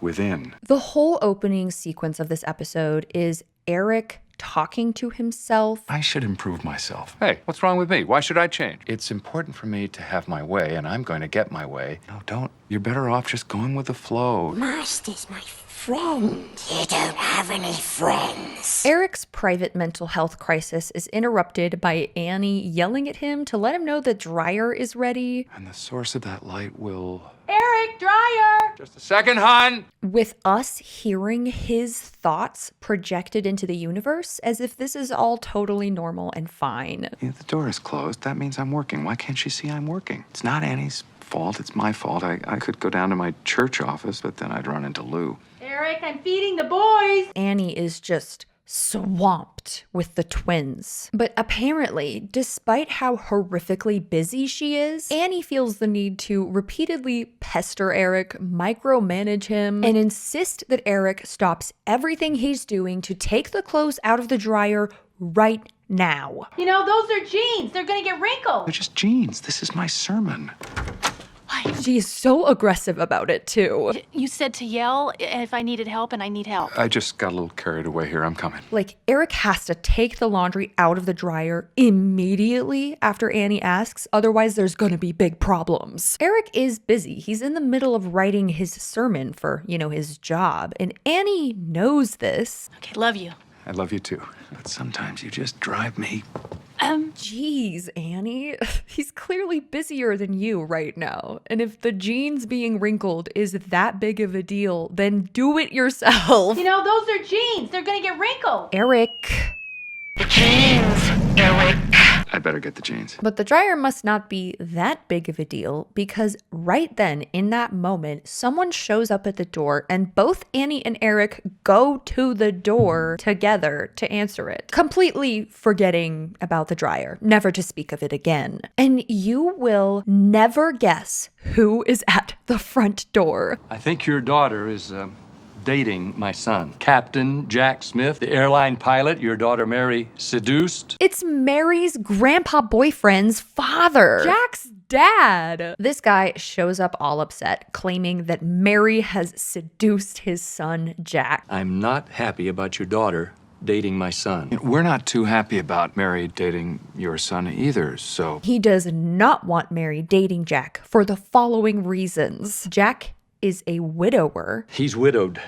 within? The whole opening sequence of this episode is Eric talking to himself. I should improve myself. Hey, what's wrong with me? Why should I change? It's important for me to have my way, and I'm going to get my way. No, don't. You're better off just going with the flow. Master's my friend. You don't have any friends. Eric's private mental health crisis is interrupted by Annie yelling at him to let him know the dryer is ready. And the source of that light will... Eric, dryer! Just a second, hon. With us hearing his thoughts projected into the universe as if this is all totally normal and fine. Yeah, the door is closed. That means I'm working. Why can't she see I'm working? It's not Annie's fault. It's my fault. I could go down to my church office, but then I'd run into Lou. Eric, I'm feeding the boys. Annie is just swamped with the twins. But apparently, despite how horrifically busy she is, Annie feels the need to repeatedly pester Eric, micromanage him, and insist that Eric stops everything he's doing to take the clothes out of the dryer right now. You know, those are jeans. They're gonna get wrinkled. They're just jeans. This is my sermon. She is so aggressive about it, too. You said to yell if I needed help, and I need help. I just got a little carried away here. I'm coming. Like, Eric has to take the laundry out of the dryer immediately after Annie asks, otherwise there's gonna be big problems. Eric is busy. He's in the middle of writing his sermon for, his job, and Annie knows this. Okay, love you. I love you too. But sometimes you just drive me. Jeez, Annie. He's clearly busier than you right now. And if the jeans being wrinkled is that big of a deal, then do it yourself. You know, those are jeans. They're gonna get wrinkled. Eric. The jeans, Eric. I'd better get the jeans. But the dryer must not be that big of a deal because right then, in that moment, someone shows up at the door and both Annie and Eric go to the door together to answer it, completely forgetting about the dryer, never to speak of it again. And you will never guess who is at the front door. I think your daughter is dating my son, Captain Jack Smith, the airline pilot your daughter Mary seduced. It's Mary's grandpa boyfriend's father, Jack's dad. This guy shows up all upset, claiming that Mary has seduced his son, Jack. I'm not happy about your daughter dating my son. We're not too happy about Mary dating your son either, so... He does not want Mary dating Jack for the following reasons. Jack is a widower. He's widowed.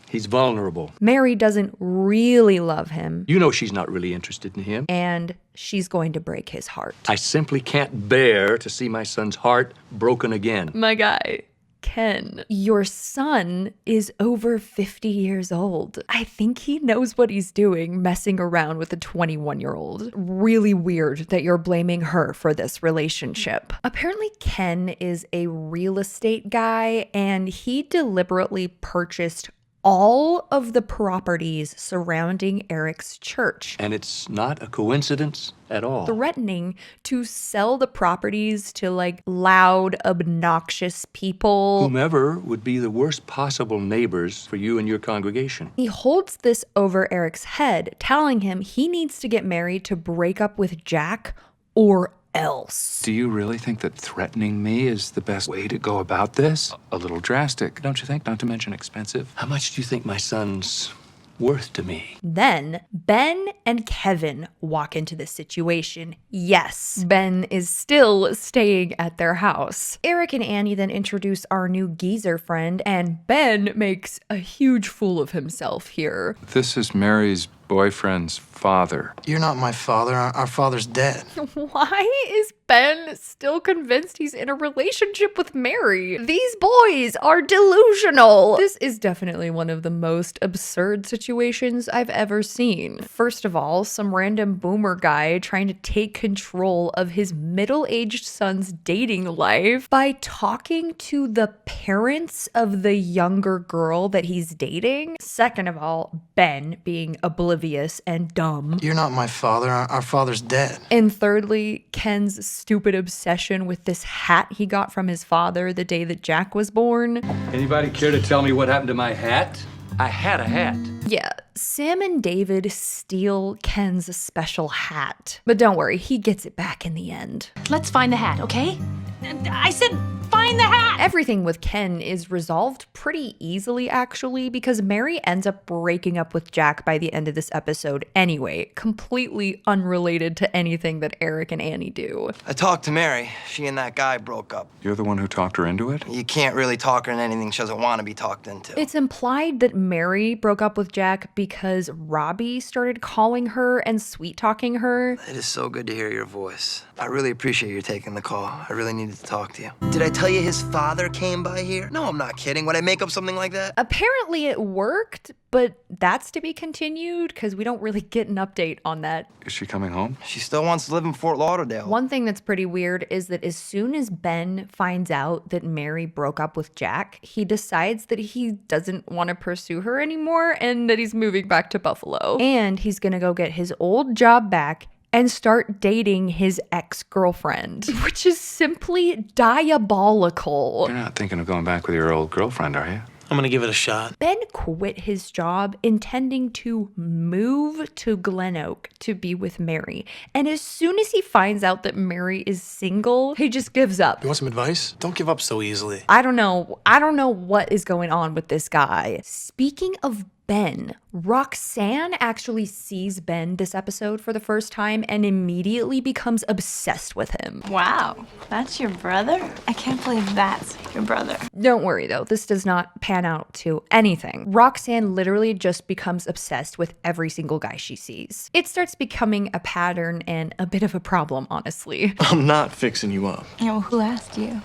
He's vulnerable. Mary doesn't really love him. You know she's not really interested in him. And she's going to break his heart. I simply can't bear to see my son's heart broken again. My guy, Ken, your son is over 50 years old. I think he knows what he's doing, messing around with a 21-year-old. Really weird that you're blaming her for this relationship. Apparently, Ken is a real estate guy, and he deliberately purchased all of the properties surrounding Eric's church. And it's not a coincidence at all. Threatening to sell the properties to like loud, obnoxious people. Whomever would be the worst possible neighbors for you and your congregation. He holds this over Eric's head, telling him he needs to get married to break up with Jack or else. Do you really think that threatening me is the best way to go about this? A little drastic, don't you think? Not to mention expensive. How much do you think my son's worth to me? Then Ben and Kevin walk into this situation. Yes, Ben is still staying at their house. Eric and Annie then introduce our new geezer friend, and Ben makes a huge fool of himself here. This is Mary's boyfriend's father. You're not my father. Our father's dead. Why is Ben still convinced he's in a relationship with Mary? These boys are delusional. This is definitely one of the most absurd situations I've ever seen. First of all, some random boomer guy trying to take control of his middle-aged son's dating life by talking to the parents of the younger girl that he's dating. Second of all, Ben being oblivious and dumb. You're not my father. Our father's dead. And thirdly, Ken's stupid obsession with this hat he got from his father the day that Jack was born. Anybody care to tell me what happened to my hat? I had a hat. Yeah, Sam and David steal Ken's special hat. But don't worry, he gets it back in the end. Let's find the hat, okay? I said find the hat! Everything with Ken is resolved pretty easily, actually, because Mary ends up breaking up with Jack by the end of this episode anyway, completely unrelated to anything that Eric and Annie do. I talked to Mary. She and that guy broke up. You're the one who talked her into it? You can't really talk her into anything she doesn't want to be talked into. It's implied that Mary broke up with Jack because Robbie started calling her and sweet-talking her. It is so good to hear your voice. I really appreciate you taking the call. I really needed to talk to you. Did I tell you his father came by here? No, I'm not kidding. Would I make up something like that? Apparently it worked, but that's to be continued because we don't really get an update on that. Is she coming home? She still wants to live in Fort Lauderdale. One thing that's pretty weird is that as soon as Ben finds out that Mary broke up with Jack, he decides that he doesn't want to pursue her anymore and that he's moving back to Buffalo. And he's gonna go get his old job back and start dating his ex-girlfriend, which is simply diabolical. You're not thinking of going back with your old girlfriend, are you? I'm gonna give it a shot. Ben quit his job intending to move to Glen Oak to be with Mary. And as soon as he finds out that Mary is single, he just gives up. You want some advice? Don't give up so easily. I don't know what is going on with this guy. Speaking of Ben, Roxanne actually sees Ben this episode for the first time and immediately becomes obsessed with him. Wow, that's your brother? I can't believe that's your brother. Don't worry though, this does not pan out to anything. Roxanne literally just becomes obsessed with every single guy she sees. It starts becoming a pattern and a bit of a problem, honestly. I'm not fixing you up. Oh, who asked you?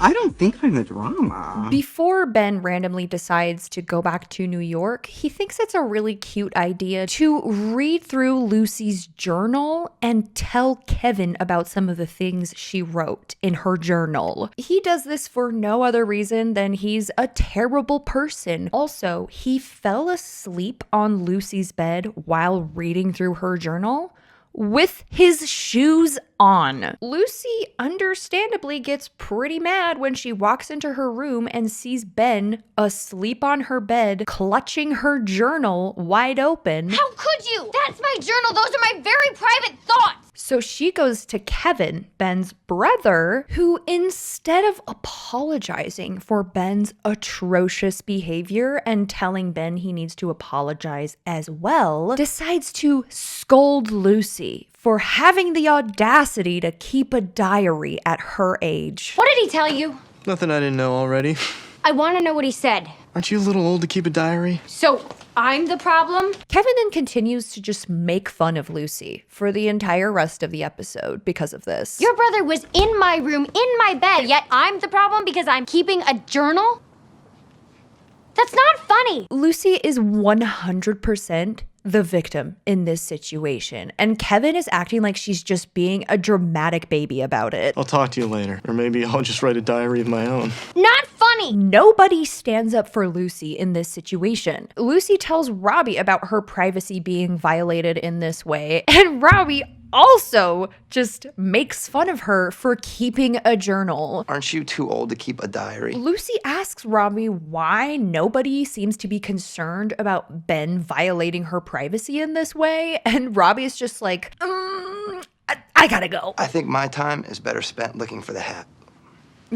I don't think I'm the drama. Before Ben randomly decides to go back to New York, he thinks it's a really cute idea to read through Lucy's journal and tell Kevin about some of the things she wrote in her journal. He does this for no other reason than he's a terrible person. Also, he fell asleep on Lucy's bed while reading through her journal with his shoes on. Lucy understandably gets pretty mad when she walks into her room and sees Ben asleep on her bed, clutching her journal wide open. How could you? That's my journal. Those are my very private thoughts. So she goes to Kevin, Ben's brother, who instead of apologizing for Ben's atrocious behavior and telling Ben he needs to apologize as well, decides to scold Lucy for having the audacity to keep a diary at her age. What did he tell you? Nothing I didn't know already. I want to know what he said. Aren't you a little old to keep a diary? So, I'm the problem? Kevin then continues to just make fun of Lucy for the entire rest of the episode because of this. Your brother was in my room, in my bed, yet I'm the problem because I'm keeping a journal? That's not funny. Lucy is 100% the victim in this situation, and Kevin is acting like she's just being a dramatic baby about it. I'll talk to you later, or maybe I'll just write a diary of my own. Not funny! Nobody stands up for Lucy in this situation. Lucy tells Robbie about her privacy being violated in this way, and Robbie also just makes fun of her for keeping a journal. Aren't you too old to keep a diary? Lucy asks Robbie why nobody seems to be concerned about Ben violating her privacy in this way, and Robbie is just like, I gotta go. I think my time is better spent looking for the hat.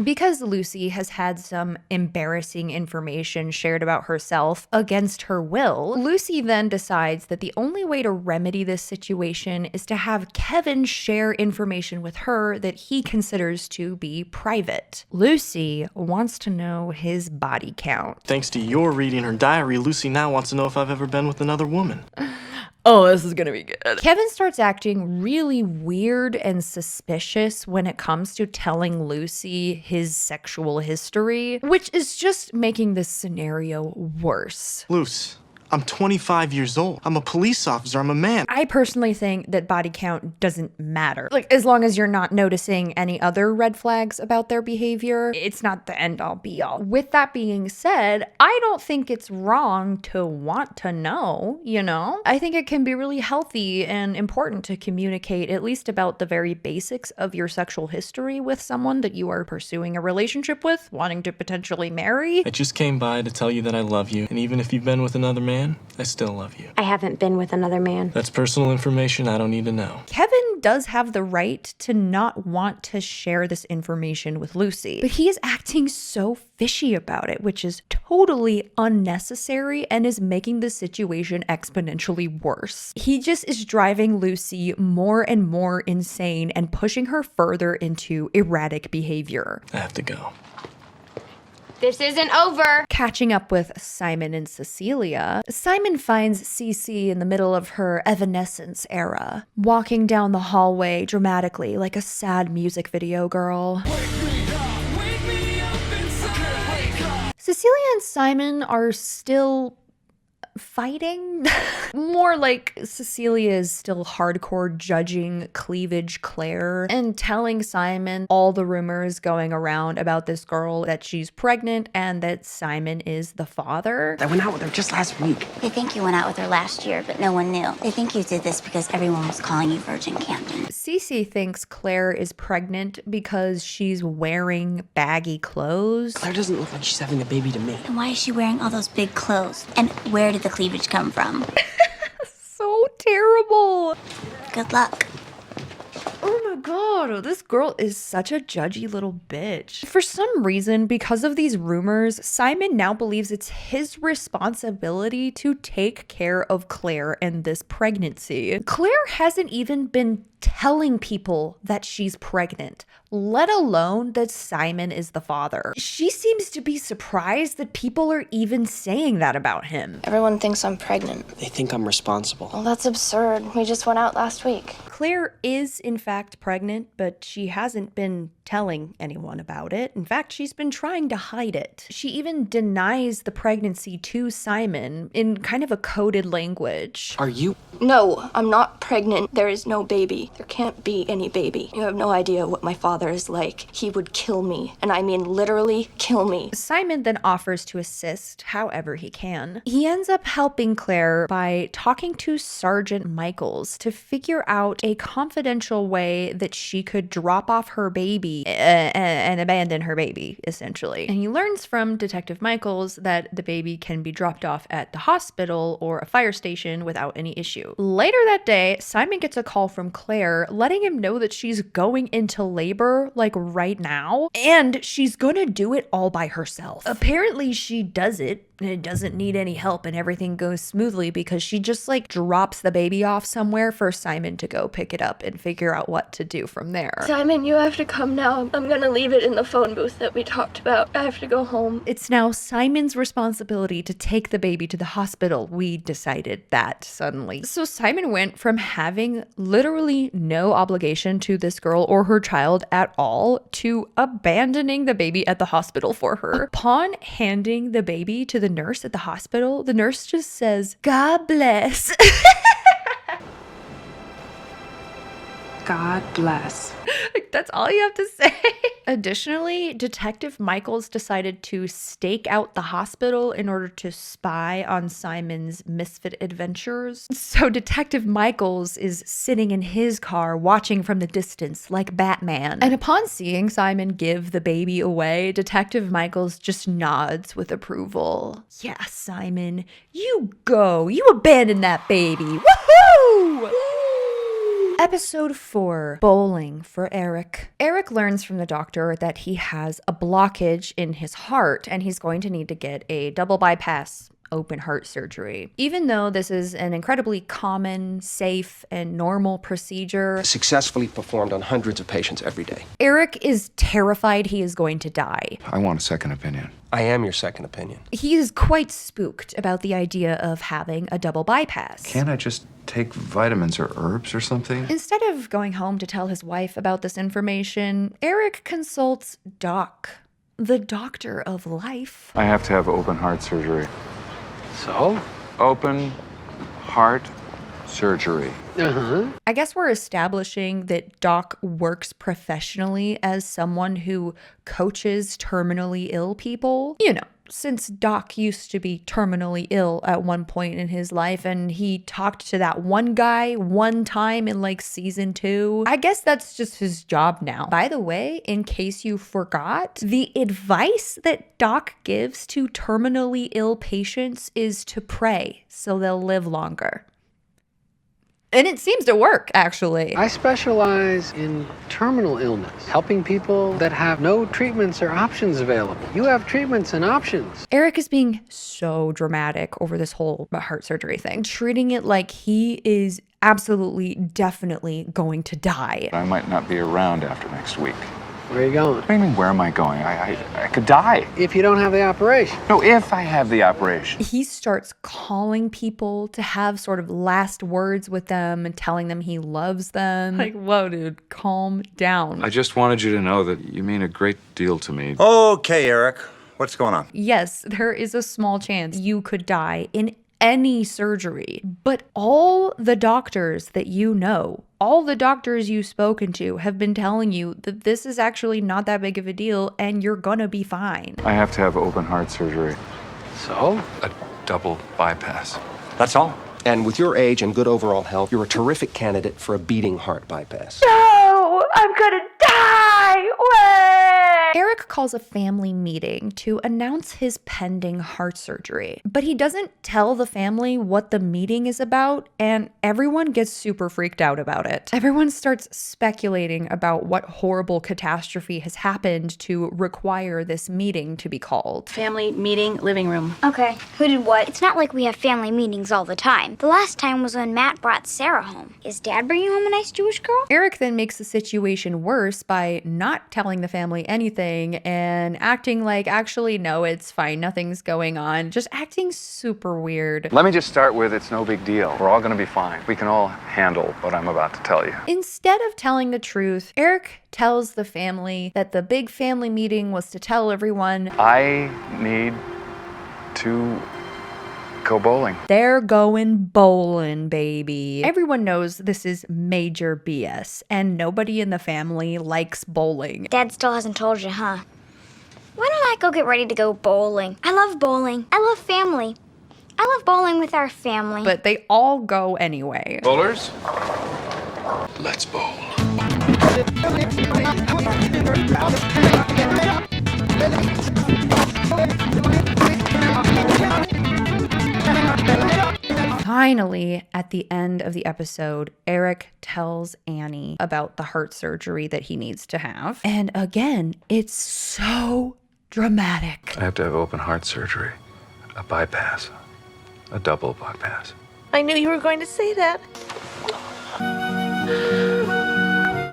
Because Lucy has had some embarrassing information shared about herself against her will, Lucy then decides that the only way to remedy this situation is to have Kevin share information with her that he considers to be private. Lucy wants to know his body count. Thanks to your reading her diary, Lucy now wants to know if I've ever been with another woman. Oh, this is gonna be good. Kevin starts acting really weird and suspicious when it comes to telling Lucy his sexual history, which is just making this scenario worse. Luce, I'm 25 years old. I'm a police officer. I'm a man. I personally think that body count doesn't matter. Like, as long as you're not noticing any other red flags about their behavior, it's not the end all be all. With that being said, I don't think it's wrong to want to know, you know? I think it can be really healthy and important to communicate at least about the very basics of your sexual history with someone that you are pursuing a relationship with, wanting to potentially marry. I just came by to tell you that I love you, and even if you've been with another man, I still love you. I haven't been with another man. That's personal information I don't need to know. Kevin does have the right to not want to share this information with Lucy, but he is acting so fishy about it, which is totally unnecessary and is making the situation exponentially worse. He just is driving Lucy more and more insane and pushing her further into erratic behavior. I have to go. This isn't over. Catching up with Simon and Cecilia, Simon finds Cece in the middle of her Evanescence era, walking down the hallway dramatically like a sad music video girl. Cecilia and Simon are still fighting. More like Cecilia is still hardcore judging cleavage Claire and telling Simon all the rumors going around about this girl, that she's pregnant and that Simon is the father. I went out with her just last week. They think you went out with her last year, but no one knew. They think you did this because everyone was calling you Virgin Camden. Cece thinks Claire is pregnant because she's wearing baggy clothes. Claire doesn't look like she's having a baby to me. And why is she wearing all those big clothes? And where did the cleavage come from? So terrible. Good luck. Oh my god, this girl is such a judgy little bitch. For some reason, because of these rumors, Simon now believes it's his responsibility to take care of Claire and this pregnancy. Claire hasn't even been telling people that she's pregnant. let alone that Simon is the father. She seems to be surprised that people are even saying that about him. Everyone thinks I'm pregnant. They think I'm responsible. Well, that's absurd. We just went out last week. Claire is in fact pregnant, but she hasn't been telling anyone about it. In fact, she's been trying to hide it. She even denies the pregnancy to Simon in kind of a coded language. Are you? No, I'm not pregnant. There is no baby. There can't be any baby. You have no idea what my father is like. He would kill me. And I mean literally kill me. Simon then offers to assist however he can. He ends up helping Claire by talking to Sergeant Michaels to figure out a confidential way that she could drop off her baby and abandon her baby, essentially. And he learns from Detective Michaels that the baby can be dropped off at the hospital or a fire station without any issue. Later that day, Simon gets a call from Claire letting him know that she's going into labor, like right now, and she's gonna do it all by herself. Apparently she does it and it doesn't need any help and everything goes smoothly because she just like drops the baby off somewhere for Simon to go pick it up and figure out what to do from there. Simon, you have to come now. I'm gonna leave it in the phone booth that we talked about. I have to go home. It's now Simon's responsibility to take the baby to the hospital. We decided that suddenly. So Simon went from having literally no obligation to this girl or her child at all to abandoning the baby at the hospital for her. Upon handing the baby to the nurse at the hospital, the nurse just says, "God bless." God bless. That's all you have to say. Additionally, Detective Michaels decided to stake out the hospital in order to spy on Simon's misfit adventures. So Detective Michaels is sitting in his car watching from the distance like Batman. And upon seeing Simon give the baby away, Detective Michaels just nods with approval. Yeah, Simon, you go. You abandon that baby. Woohoo! Episode 4, Bowling for Eric. Eric learns from the doctor that he has a blockage in his heart and he's going to need to get a double bypass open heart surgery. Even though this is an incredibly common, safe, and normal procedure, Successfully performed on hundreds of patients every day. Eric is terrified he is going to die. I want a second opinion. I am your second opinion. He is quite spooked about the idea of having a double bypass. Can't I just take vitamins or herbs or something? Instead of going home to tell his wife about this information, Eric consults Doc, the doctor of life. I have to have open heart surgery. So? Open heart surgery. I guess we're establishing that Doc works professionally as someone who coaches terminally ill people. You know, since Doc used to be terminally ill at one point in his life and he talked to that one guy one time in like season 2. I guess that's just his job now. By the way, in case you forgot, the advice that Doc gives to terminally ill patients is to pray so they'll live longer. And it seems to work, actually. I specialize in terminal illness, helping people that have no treatments or options available. You have treatments and options. Eric is being so dramatic over this whole heart surgery thing, treating it like he is absolutely, definitely going to die. I might not be around after next week. Where are you going? What do you mean, where am I going? I could die. If you don't have the operation. No, if I have the operation. He starts calling people to have sort of last words with them and telling them he loves them. Like, whoa, dude, calm down. I just wanted you to know that you mean a great deal to me. Okay, Eric. What's going on? Yes, there is a small chance you could die in any surgery, but all the doctors that you know, all the doctors you've spoken to have been telling you that this is actually not that big of a deal and you're gonna be fine. I have to have open heart surgery. So? A double bypass. That's all. And with your age and good overall health, you're a terrific candidate for a beating heart bypass. No, I'm gonna die! Way! Eric calls a family meeting to announce his pending heart surgery. But he doesn't tell the family what the meeting is about, and everyone gets super freaked out about it. Everyone starts speculating about what horrible catastrophe has happened to require this meeting to be called. Family meeting, living room. Okay, who did what? It's not like we have family meetings all the time. The last time was when Matt brought Sarah home. Is Dad bringing home a nice Jewish girl? Eric then makes the situation worse by not telling the family anything and acting like, actually, no, it's fine, nothing's going on. Just acting super weird. Let me just start with it's no big deal. We're all going to be fine. We can all handle what I'm about to tell you. Instead of telling the truth, Eric tells the family that the big family meeting was to tell everyone, I need to go bowling. They're going bowling, baby. Everyone knows this is major BS, and nobody in the family likes bowling. Dad still hasn't told you, huh? Why don't I go get ready to go bowling? I love bowling. I love family. I love bowling with our family. But they all go anyway. Bowlers, let's bowl. Finally, at the end of the episode, Eric tells Annie about the heart surgery that he needs to have. And again, it's so dramatic. I have to have open heart surgery, a bypass, a double bypass. I knew you were going to say that.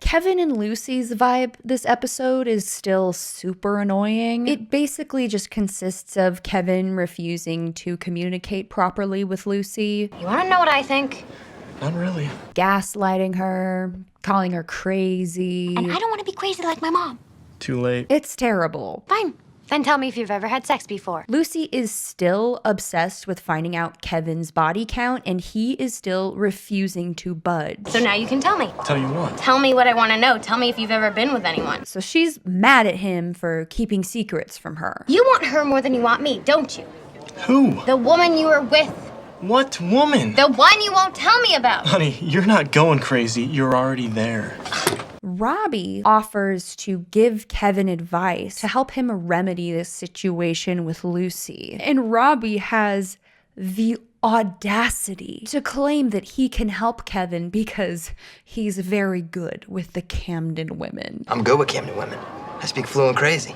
Kevin and Lucy's vibe this episode is still super annoying. It basically just consists of Kevin refusing to communicate properly with Lucy. You want to know what I think? Not really. Gaslighting her, calling her crazy. And I don't want to be crazy like my mom. Too late. It's terrible. Fine. Then tell me if you've ever had sex before. Lucy is still obsessed with finding out Kevin's body count, and he is still refusing to budge. So now you can tell me. Tell you what? Tell me what I want to know. Tell me if you've ever been with anyone. So she's mad at him for keeping secrets from her. You want her more than you want me, don't you? Who? The woman you were with. What woman? The one you won't tell me about. Honey, you're not going crazy. You're already there. Robbie offers to give Kevin advice to help him remedy this situation with Lucy. And Robbie has the audacity to claim that he can help Kevin because he's very good with the Camden women. I'm good with Camden women. I speak fluent crazy.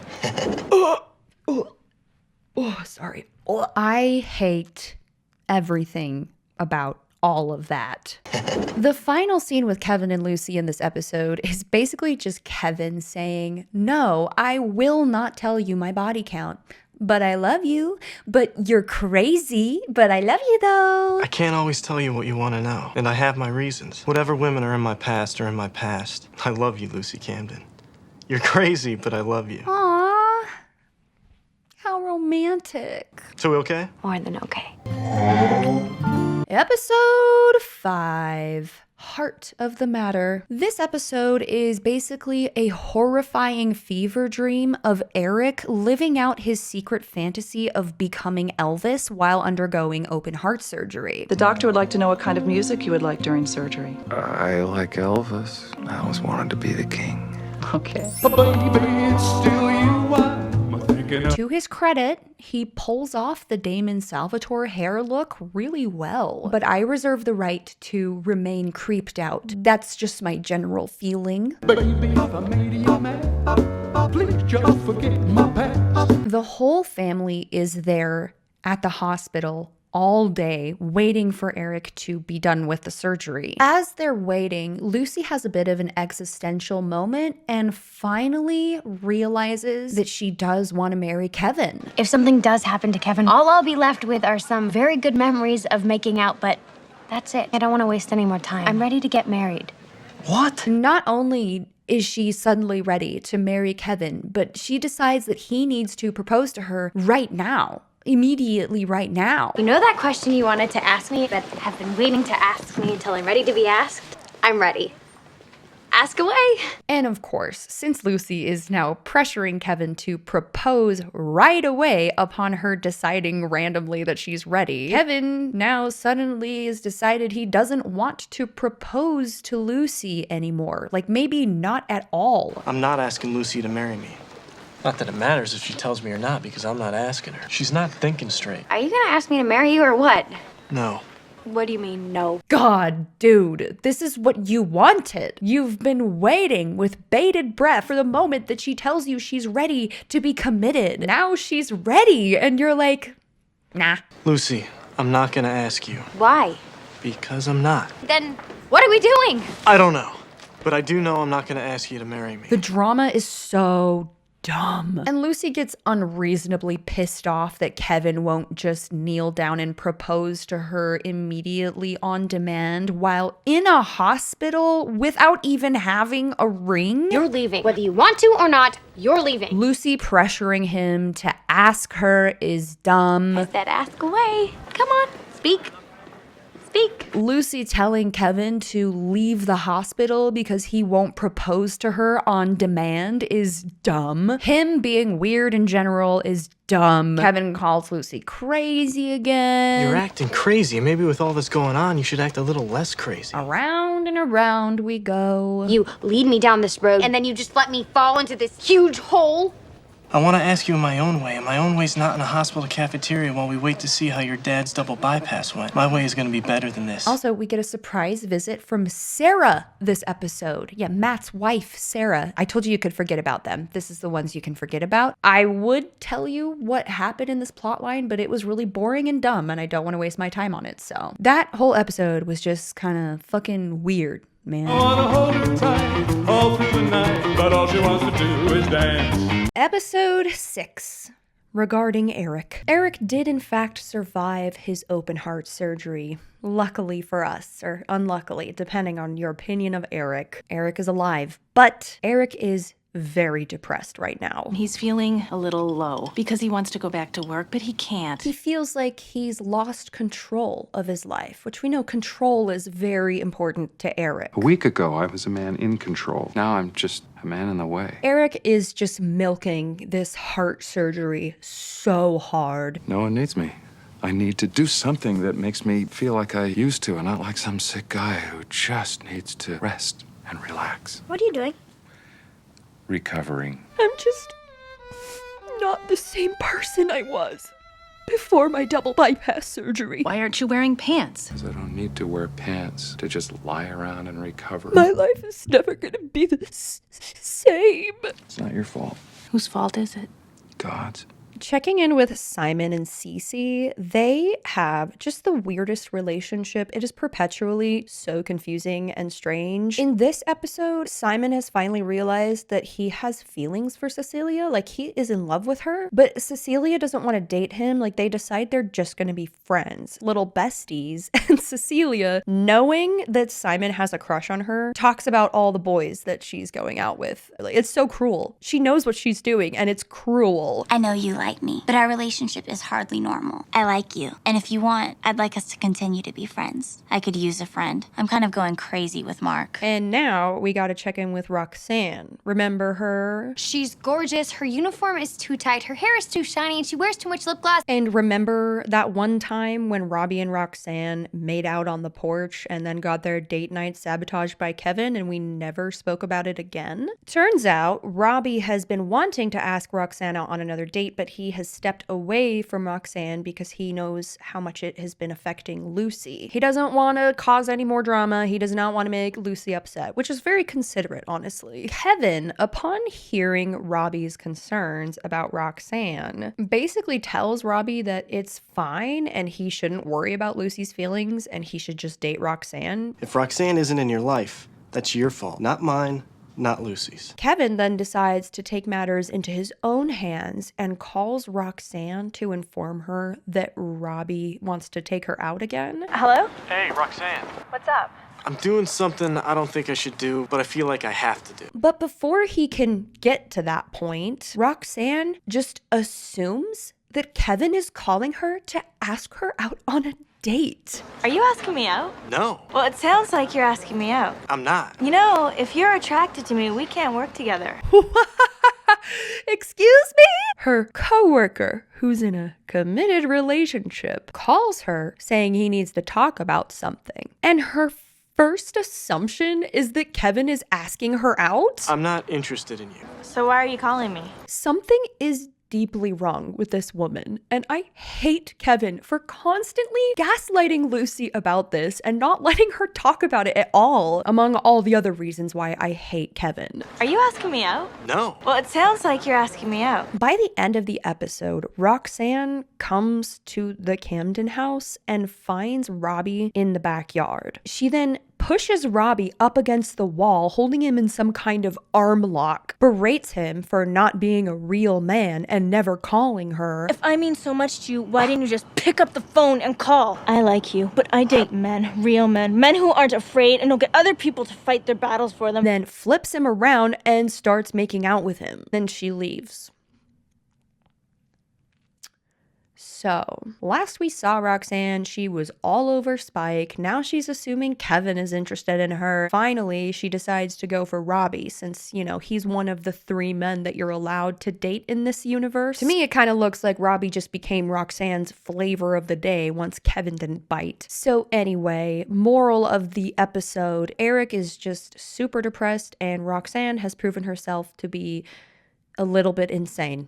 Sorry. I hate everything about all of that. The final scene with Kevin and Lucy in this episode is basically just Kevin saying, no, I will not tell you my body count, but I love you, but you're crazy, but I love you though. I can't always tell you what you want to know, and I have my reasons. Whatever women are in my past are in my past. I love you, Lucy Camden. You're crazy, but I love you. Aww, how romantic. So we okay? More than okay. Episode 5, Heart of the Matter. This episode is basically a horrifying fever dream of Eric living out his secret fantasy of becoming Elvis while undergoing open heart surgery. The doctor would like to know what kind of music you would like during surgery. I like Elvis. I always wanted to be the king. Okay. To his credit, he pulls off the Damon Salvatore hair look really well, but I reserve the right to remain creeped out. That's just my general feeling. The whole family is there at the hospital all day waiting for Eric to be done with the surgery. As they're waiting, Lucy has a bit of an existential moment and finally realizes that she does want to marry Kevin. If something does happen to Kevin, all I'll be left with are some very good memories of making out, but that's it. I don't want to waste any more time. I'm ready to get married. What? Not only is she suddenly ready to marry Kevin, but she decides that he needs to propose to her right now. Immediately right now. You know that question you wanted to ask me but have been waiting to ask me until I'm ready to be asked? I'm ready. Ask away. And of course, since Lucy is now pressuring Kevin to propose right away upon her deciding randomly that she's ready, Kevin now suddenly has decided he doesn't want to propose to Lucy anymore. Like, maybe not at all. I'm not asking Lucy to marry me. Not that it matters if she tells me or not, because I'm not asking her. She's not thinking straight. Are you gonna ask me to marry you or what? No. What do you mean, no? God, dude, this is what you wanted. You've been waiting with bated breath for the moment that she tells you she's ready to be committed. Now she's ready, and you're like, nah. Lucy, I'm not gonna ask you. Why? Because I'm not. Then what are we doing? I don't know. But I do know I'm not gonna ask you to marry me. The drama is so dumb. And Lucy gets unreasonably pissed off that Kevin won't just kneel down and propose to her immediately on demand while in a hospital without even having a ring. You're leaving. Whether you want to or not, you're leaving. Lucy pressuring him to ask her is dumb. I said ask away. Come on, speak. Speak. Lucy telling Kevin to leave the hospital because he won't propose to her on demand is dumb. Him being weird in general is dumb. Kevin calls Lucy crazy again. You're acting crazy. Maybe with all this going on, you should act a little less crazy. Around and around we go. You lead me down this road and then you just let me fall into this huge hole. I want to ask you in my own way, and my own way's not in a hospital cafeteria while we wait to see how your dad's double bypass went. My way is going to be better than this. Also, we get a surprise visit from Sarah this episode. Yeah, Matt's wife, Sarah. I told you could forget about them. This is the ones you can forget about. I would tell you what happened in this plot line, but it was really boring and dumb, and I don't want to waste my time on it, so. That whole episode was just kind of fucking weird, man. I wanna hold her tight all through the night, but all she wants to do is dance. Episode 6, regarding Eric. Eric did in fact survive his open heart surgery. Luckily for us, or unluckily, depending on your opinion of Eric. Eric is alive, but Eric is very depressed right now. He's feeling a little low because he wants to go back to work, but he can't. He feels like he's lost control of his life, which we know control is very important to Eric. A week ago, I was a man in control. Now I'm just a man in the way. Eric is just milking this heart surgery so hard. No one needs me. I need to do something that makes me feel like I used to and not like some sick guy who just needs to rest and relax. What are you doing? Recovering. I'm just not the same person I was before my double bypass surgery. Why aren't you wearing pants? Because I don't need to wear pants to just lie around and recover. My life is never gonna be the same. It's not your fault. Whose fault is it? God's. Checking in with Simon and Cece, they have just the weirdest relationship. It is perpetually so confusing and strange. In this episode, Simon has finally realized that he has feelings for Cecilia, like he is in love with her, but Cecilia doesn't want to date him. Like they decide they're just going to be friends, little besties. And Cecilia, knowing that Simon has a crush on her, talks about all the boys that she's going out with. Like, it's so cruel. She knows what she's doing and it's cruel. I know you like me, but our relationship is hardly normal. I like you, and if you want, I'd like us to continue to be friends. I could use a friend. I'm kind of going crazy with Mark. And now we gotta check in with Roxanne. Remember her? She's gorgeous. Her uniform is too tight. Her hair is too shiny, and she wears too much lip gloss. And remember that one time when Robbie and Roxanne made out on the porch and then got their date night sabotaged by Kevin and we never spoke about it again? Turns out Robbie has been wanting to ask Roxanne out on another date, but he has stepped away from Roxanne because he knows how much it has been affecting Lucy. He doesn't want to cause any more drama. He does not want to make Lucy upset, which is very considerate, honestly. Kevin, upon hearing Robbie's concerns about Roxanne, basically tells Robbie that it's fine and he shouldn't worry about Lucy's feelings and he should just date Roxanne. If Roxanne isn't in your life, that's your fault, not mine. Not Lucy's. Kevin then decides to take matters into his own hands and calls Roxanne to inform her that Robbie wants to take her out again. Hello? Hey, Roxanne. What's up? I'm doing something I don't think I should do, but I feel like I have to do. But before he can get to that point, Roxanne just assumes that Kevin is calling her to ask her out on a date. Are you asking me out? No. Well, it sounds like you're asking me out. I'm not. You know, if you're attracted to me, we can't work together. Excuse me? Her coworker, who's in a committed relationship, calls her saying he needs to talk about something. And her first assumption is that Kevin is asking her out? I'm not interested in you. So why are you calling me? Something is deeply wrong with this woman, and I hate Kevin for constantly gaslighting Lucy about this and not letting her talk about it at all, among all the other reasons why I hate Kevin. Are you asking me out? No. Well, it sounds like you're asking me out. By the end of the episode, Roxanne comes to the Camden house and finds Robbie in the backyard. She then pushes Robbie up against the wall, holding him in some kind of arm lock, berates him for not being a real man and never calling her. If I mean so much to you, why didn't you just pick up the phone and call? I like you, but I date men, real men who aren't afraid and don't get other people to fight their battles for them. Then flips him around and starts making out with him. Then she leaves. So, last we saw Roxanne, she was all over Spike. Now she's assuming Kevin is interested in her. Finally, she decides to go for Robbie since, you know, he's one of the 3 men that you're allowed to date in this universe. To me, it kind of looks like Robbie just became Roxanne's flavor of the day once Kevin didn't bite. So anyway, moral of the episode, Eric is just super depressed and Roxanne has proven herself to be a little bit insane.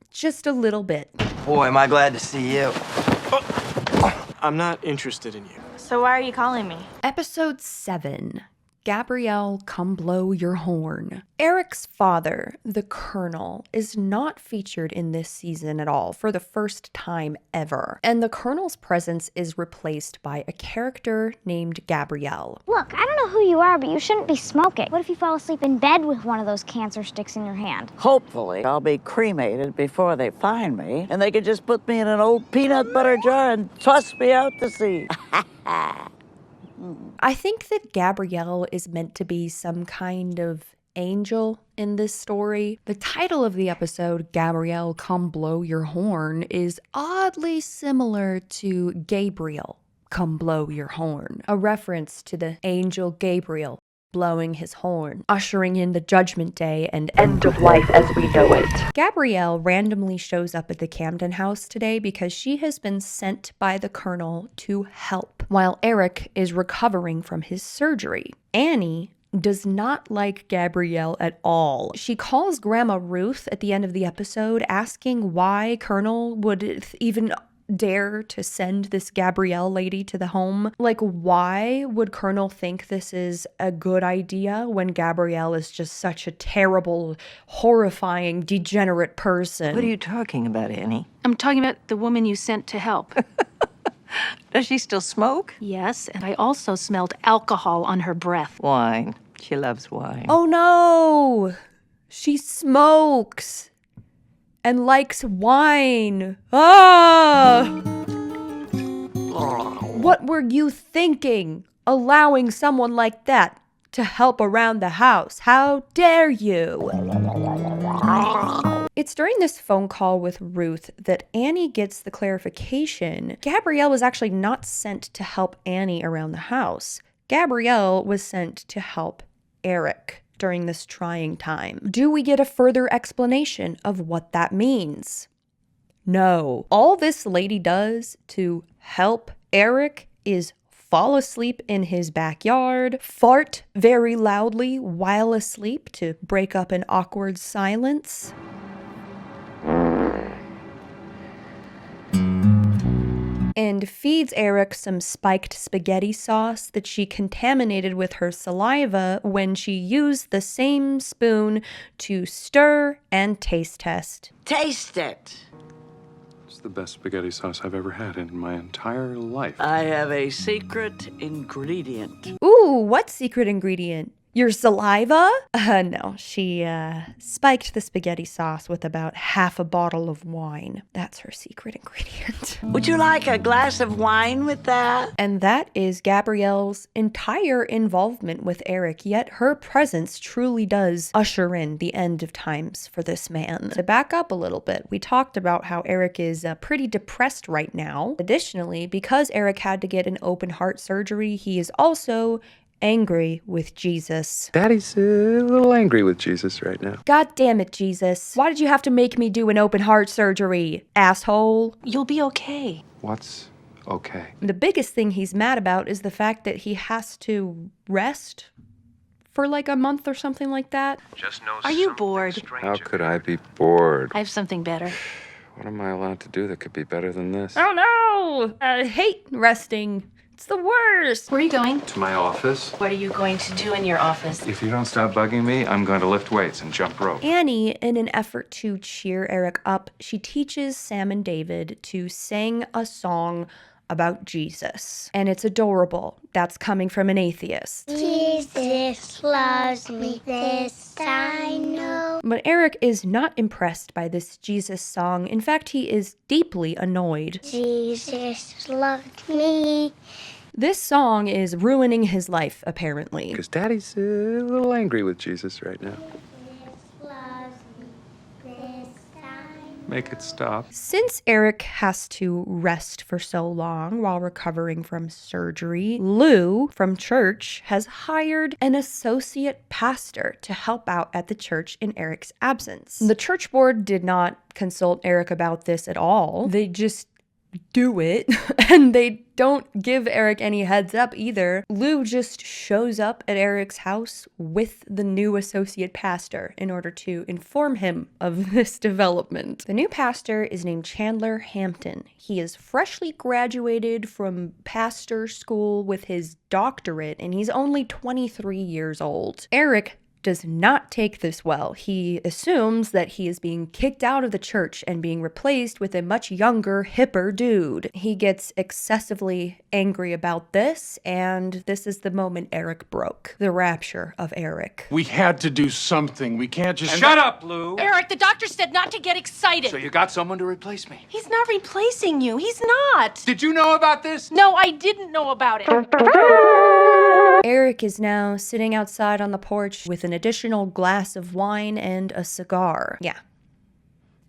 Just a little bit. Boy, am I glad to see you. I'm not interested in you. So why are you calling me? Episode 7. Gabrielle, come blow your horn. Eric's father, the Colonel, is not featured in this season at all for the first time ever. And the Colonel's presence is replaced by a character named Gabrielle. Look, I don't know who you are, but you shouldn't be smoking. What if you fall asleep in bed with one of those cancer sticks in your hand? Hopefully, I'll be cremated before they find me, and they can just put me in an old peanut butter jar and toss me out to sea. I think that Gabrielle is meant to be some kind of angel in this story. The title of the episode, Gabrielle, Come Blow Your Horn, is oddly similar to Gabriel, Come Blow Your Horn, a reference to the angel Gabriel blowing his horn, ushering in the judgment day and end of life as we know it. Gabrielle randomly shows up at the Camden house today because she has been sent by the Colonel to help while Eric is recovering from his surgery. Annie does not like Gabrielle at all. She calls Grandma Ruth at the end of the episode asking why Colonel would even dare to send this Gabrielle lady to the home. Like, why would Colonel think this is a good idea when Gabrielle is just such a terrible, horrifying, degenerate person? What are you talking about, Annie? I'm talking about the woman you sent to help. Does she still smoke? Yes, and I also smelled alcohol on her breath. Wine. She loves wine. Oh no! She smokes! And likes wine. Ah! What were you thinking? Allowing someone like that to help around the house? How dare you? It's during this phone call with Ruth that Annie gets the clarification. Gabrielle was actually not sent to help Annie around the house. Gabrielle was sent to help Eric during this trying time. Do we get a further explanation of what that means? No. All this lady does to help Eric is fall asleep in his backyard, fart very loudly while asleep to break up an awkward silence, and feeds Eric some spiked spaghetti sauce that she contaminated with her saliva when she used the same spoon to stir and taste test. Taste it. It's the best spaghetti sauce I've ever had in my entire life. I have a secret ingredient. Ooh, what secret ingredient? Your saliva? No, she spiked the spaghetti sauce with about half a bottle of wine. That's her secret ingredient. Would you like a glass of wine with that? And that is Gabrielle's entire involvement with Eric, yet her presence truly does usher in the end of times for this man. To back up a little bit, we talked about how Eric is pretty depressed right now. Additionally, because Eric had to get an open heart surgery, he is also angry with Jesus. Daddy's a little angry with Jesus right now. God damn it, Jesus. Why did you have to make me do an open heart surgery, asshole? You'll be okay. What's okay. The biggest thing he's mad about is the fact that he has to rest for like a month or something like that. Are you bored? How could I be bored? I have something better. What am I allowed to do that could be better than this? Oh no! I hate resting. It's the worst. Where are you going? To my office. What are you going to do in your office? If you don't stop bugging me, I'm going to lift weights and jump rope. Annie, in an effort to cheer Eric up, she teaches Sam and David to sing a song about Jesus. And it's adorable. That's coming from an atheist. Jesus loves me, this I know. But Eric is not impressed by this Jesus song. In fact, he is deeply annoyed. Jesus loved me. This song is ruining his life, apparently. Because Daddy's a little angry with Jesus right now. Make it stop. Since Eric has to rest for so long while recovering from surgery, Lou from church has hired an associate pastor to help out at the church in Eric's absence. The church board did not consult Eric about this at all. They just do it, and they don't give Eric any heads up either. Lou just shows up at Eric's house with the new associate pastor in order to inform him of this development. The new pastor is named Chandler Hampton. He is freshly graduated from pastor school with his doctorate, and he's only 23 years old. Eric does not take this well. He assumes that he is being kicked out of the church and being replaced with a much younger, hipper dude. He gets excessively angry about this, and this is the moment Eric broke. The rapture of Eric. We had to do something. We can't just... Shut up, Lou! Eric, the doctor said not to get excited. So you got someone to replace me? He's not replacing you. He's not. Did you know about this? No, I didn't know about it. Eric is now sitting outside on the porch with an additional glass of wine and a cigar. Yeah.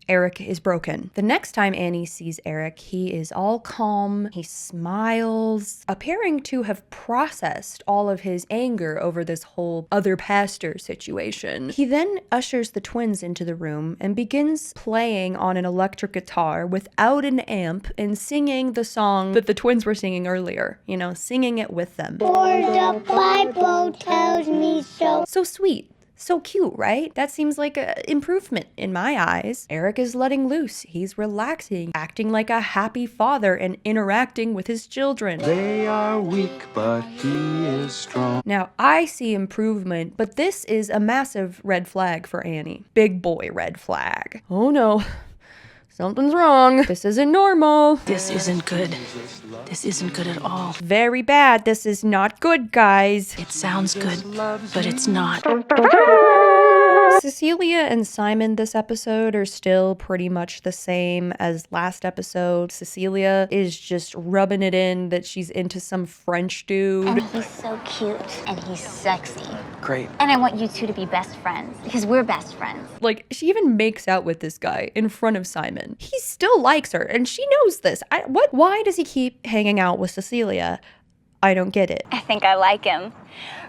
Eric is broken. The next time Annie sees Eric, he is all calm, he smiles, appearing to have processed all of his anger over this whole other pastor situation. He then ushers the twins into the room and begins playing on an electric guitar without an amp and singing the song that the twins were singing earlier, you know, singing it with them. For the Bible tells me so. So sweet. So cute, right? That seems like an improvement in my eyes. Eric is letting loose. He's relaxing, acting like a happy father and interacting with his children. They are weak, but he is strong. Now, I see improvement, but this is a massive red flag for Annie. Big boy red flag. Oh no. Something's wrong. This isn't normal. This isn't good. This isn't good at all. Very bad. This is not good, guys. It sounds good, but it's not. Cecilia and Simon this episode are still pretty much the same as last episode. Cecilia is just rubbing it in that she's into some French dude. And he's so cute. And he's sexy. Great. And I want you two to be best friends. Because we're best friends. Like, she even makes out with this guy in front of Simon. He still likes her, and she knows this. Why does he keep hanging out with Cecilia? I don't get it. I think I like him.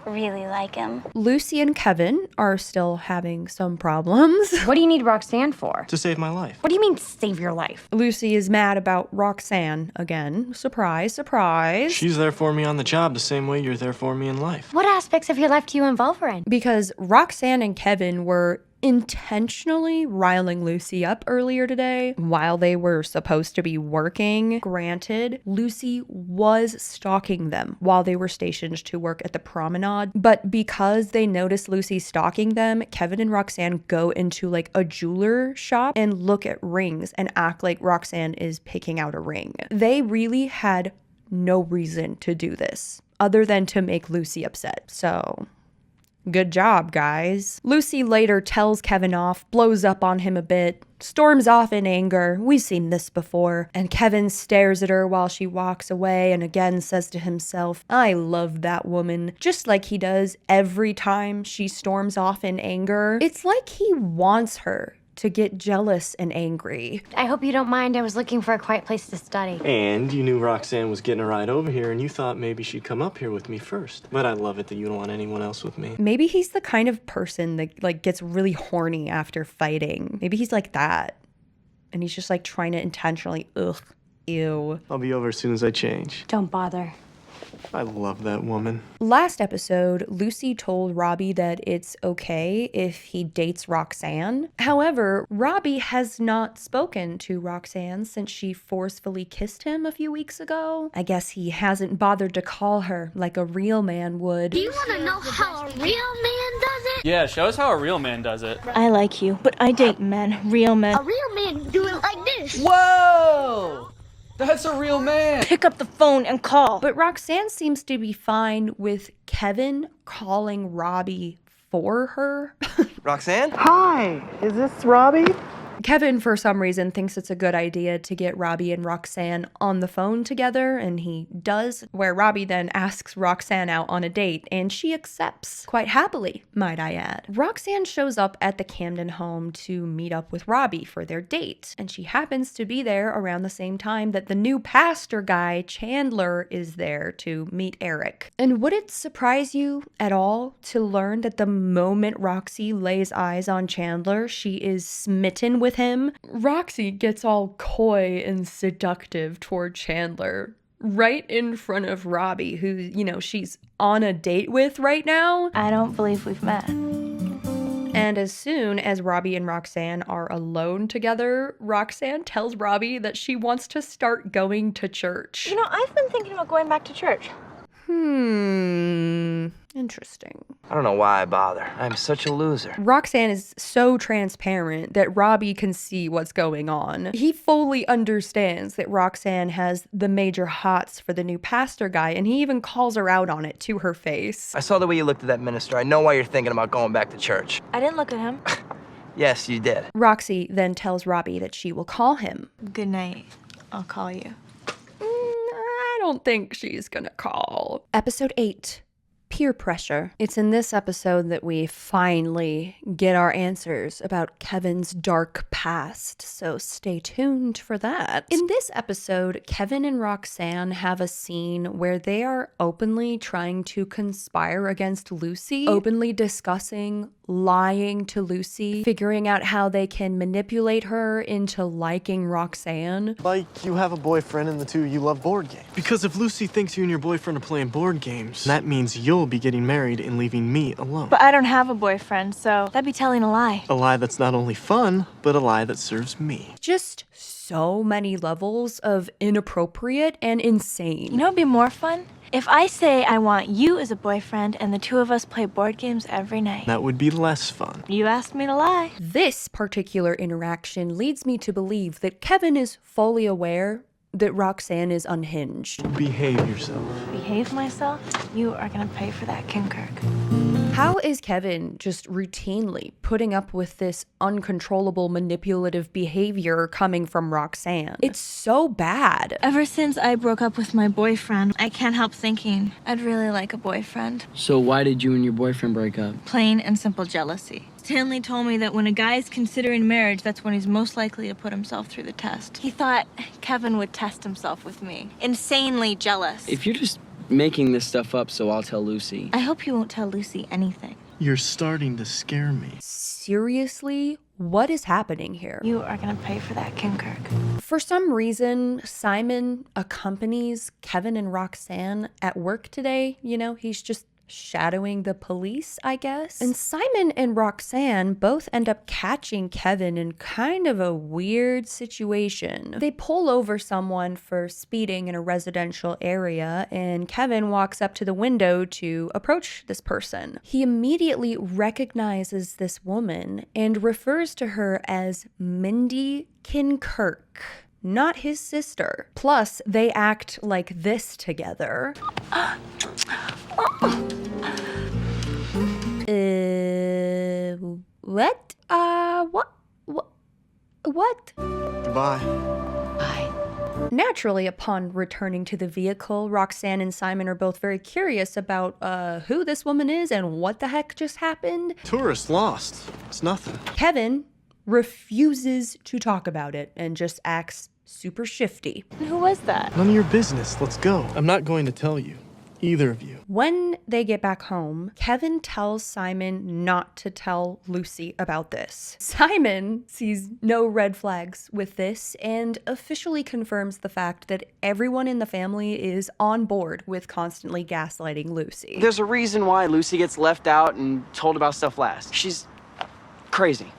Really like him. Lucy and Kevin are still having some problems. What do you need Roxanne for? To save my life. What do you mean, save your life? Lucy is mad about Roxanne again. Surprise, surprise. She's there for me on the job the same way you're there for me in life. What aspects of your life do you involve her in? Because Roxanne and Kevin were intentionally riling Lucy up earlier today while they were supposed to be working. Granted, Lucy was stalking them while they were stationed to work at the promenade, but because they noticed Lucy stalking them, Kevin and Roxanne go into like a jeweler shop and look at rings and act like Roxanne is picking out a ring. They really had no reason to do this other than to make Lucy upset. So good job, guys. Lucy later tells Kevin off, blows up on him a bit, storms off in anger. We've seen this before. And Kevin stares at her while she walks away and again says to himself, I love that woman, just like he does every time she storms off in anger. It's like he wants her to get jealous and angry. I hope you don't mind. I was looking for a quiet place to study. And you knew Roxanne was getting a ride over here, and you thought maybe she'd come up here with me first. But I love it that you don't want anyone else with me. Maybe he's the kind of person that like gets really horny after fighting. Maybe he's like that. And he's just like trying to intentionally, Ew. I'll be over as soon as I change. Don't bother. I love that woman. Last episode, Lucy told Robbie that it's okay if he dates Roxanne. However, Robbie has not spoken to Roxanne since she forcefully kissed him a few weeks ago. I guess he hasn't bothered to call her like a real man would. Do you want to know how a real man does it? Yeah, show us how a real man does it. I like you, but I date men, real men. A real man do it like this. Whoa! That's a real man! Pick up the phone and call. But Roxanne seems to be fine with Kevin calling Robbie for her. Roxanne? Hi, is this Robbie? Kevin, for some reason, thinks it's a good idea to get Robbie and Roxanne on the phone together, and he does, where Robbie then asks Roxanne out on a date, and she accepts, quite happily, might I add. Roxanne shows up at the Camden home to meet up with Robbie for their date, and she happens to be there around the same time that the new pastor guy, Chandler, is there to meet Eric. And would it surprise you at all to learn that the moment Roxy lays eyes on Chandler, she is smitten with him? Roxy gets all coy and seductive toward Chandler right in front of Robbie, who, you know, she's on a date with right now. I don't believe we've met. And as soon as Robbie and Roxanne are alone together, Roxanne tells Robbie that she wants to start going to church. You know, I've been thinking about going back to church. Interesting. I don't know why I bother. I'm such a loser. Roxanne is so transparent that Robbie can see what's going on. He fully understands that Roxanne has the major hots for the new pastor guy, and he even calls her out on it to her face. I saw the way you looked at that minister. I know why you're thinking about going back to church. I didn't look at him. Yes, you did. Roxy then tells Robbie that she will call him. Good night. I'll call you. I don't think she's gonna call. Episode 8. Peer pressure. It's in this episode that we finally get our answers about Kevin's dark past, so stay tuned for that. In this episode, Kevin and Roxanne have a scene where they are openly trying to conspire against Lucy, openly discussing lying to Lucy, figuring out how they can manipulate her into liking Roxanne. Like you have a boyfriend and the two of you love board games. Because if Lucy thinks you and your boyfriend are playing board games, that means you'll be getting married and leaving me alone. But I don't have a boyfriend, so that'd be telling a lie. A lie that's not only fun, but a lie that serves me. Just so many levels of inappropriate and insane. You know what'd be more fun? If I say I want you as a boyfriend and the two of us play board games every night. That would be less fun. You asked me to lie. This particular interaction leads me to believe that Kevin is fully aware that Roxanne is unhinged. Behave yourself. Behave myself? You are gonna pay for that, Kirk. How is Kevin just routinely putting up with this uncontrollable manipulative behavior coming from Roxanne? It's so bad. Ever since I broke up with my boyfriend, I can't help thinking I'd really like a boyfriend. So why did you and your boyfriend break up? Plain and simple jealousy. Stanley told me that when a guy's considering marriage, that's when he's most likely to put himself through the test. He thought Kevin would test himself with me. Insanely jealous. If you're just making this stuff up, so I'll tell Lucy. I hope you won't tell Lucy anything. You're starting to scare me. Seriously? What is happening here? You are gonna pay for that, Kirk. For some reason, Simon accompanies Kevin and Roxanne at work today. You know, he's just shadowing the police, I guess. And Simon and Roxanne both end up catching Kevin in kind of a weird situation. They pull over someone for speeding in a residential area, and Kevin walks up to the window to approach this person. He immediately recognizes this woman and refers to her as Mindy Kirk, not his sister. Plus, they act like this together. What? What? Goodbye. Bye. Naturally, upon returning to the vehicle, Roxanne and Simon are both very curious about who this woman is and what the heck just happened. Tourist lost. It's nothing. Kevin refuses to talk about it and just acts super shifty. Who was that? None of your business. Let's go. I'm not going to tell you. Either of you. When they get back home, Kevin tells Simon not to tell Lucy about this. Simon sees no red flags with this and officially confirms the fact that everyone in the family is on board with constantly gaslighting Lucy. There's a reason why Lucy gets left out and told about stuff last. She's crazy.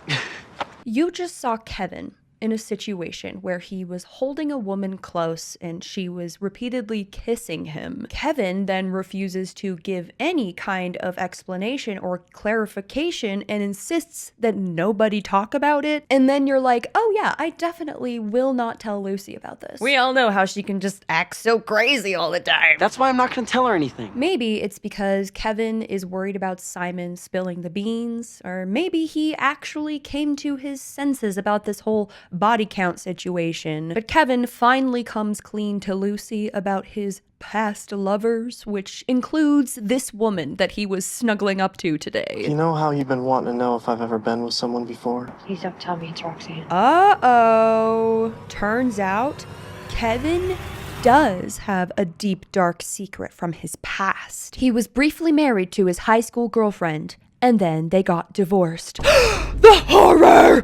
You just saw Kevin in a situation where he was holding a woman close and she was repeatedly kissing him. Kevin then refuses to give any kind of explanation or clarification and insists that nobody talk about it. And then you're like, oh yeah, I definitely will not tell Lucy about this. We all know how she can just act so crazy all the time. That's why I'm not gonna tell her anything. Maybe it's because Kevin is worried about Simon spilling the beans, or maybe he actually came to his senses about this whole body count situation. But Kevin finally comes clean to Lucy about his past lovers, which includes this woman that he was snuggling up to today. You know how you've been wanting to know if I've ever been with someone before? Please don't tell me it's Roxanne. Uh-oh. Turns out Kevin does have a deep, dark secret from his past. He was briefly married to his high school girlfriend, and then they got divorced. The horror!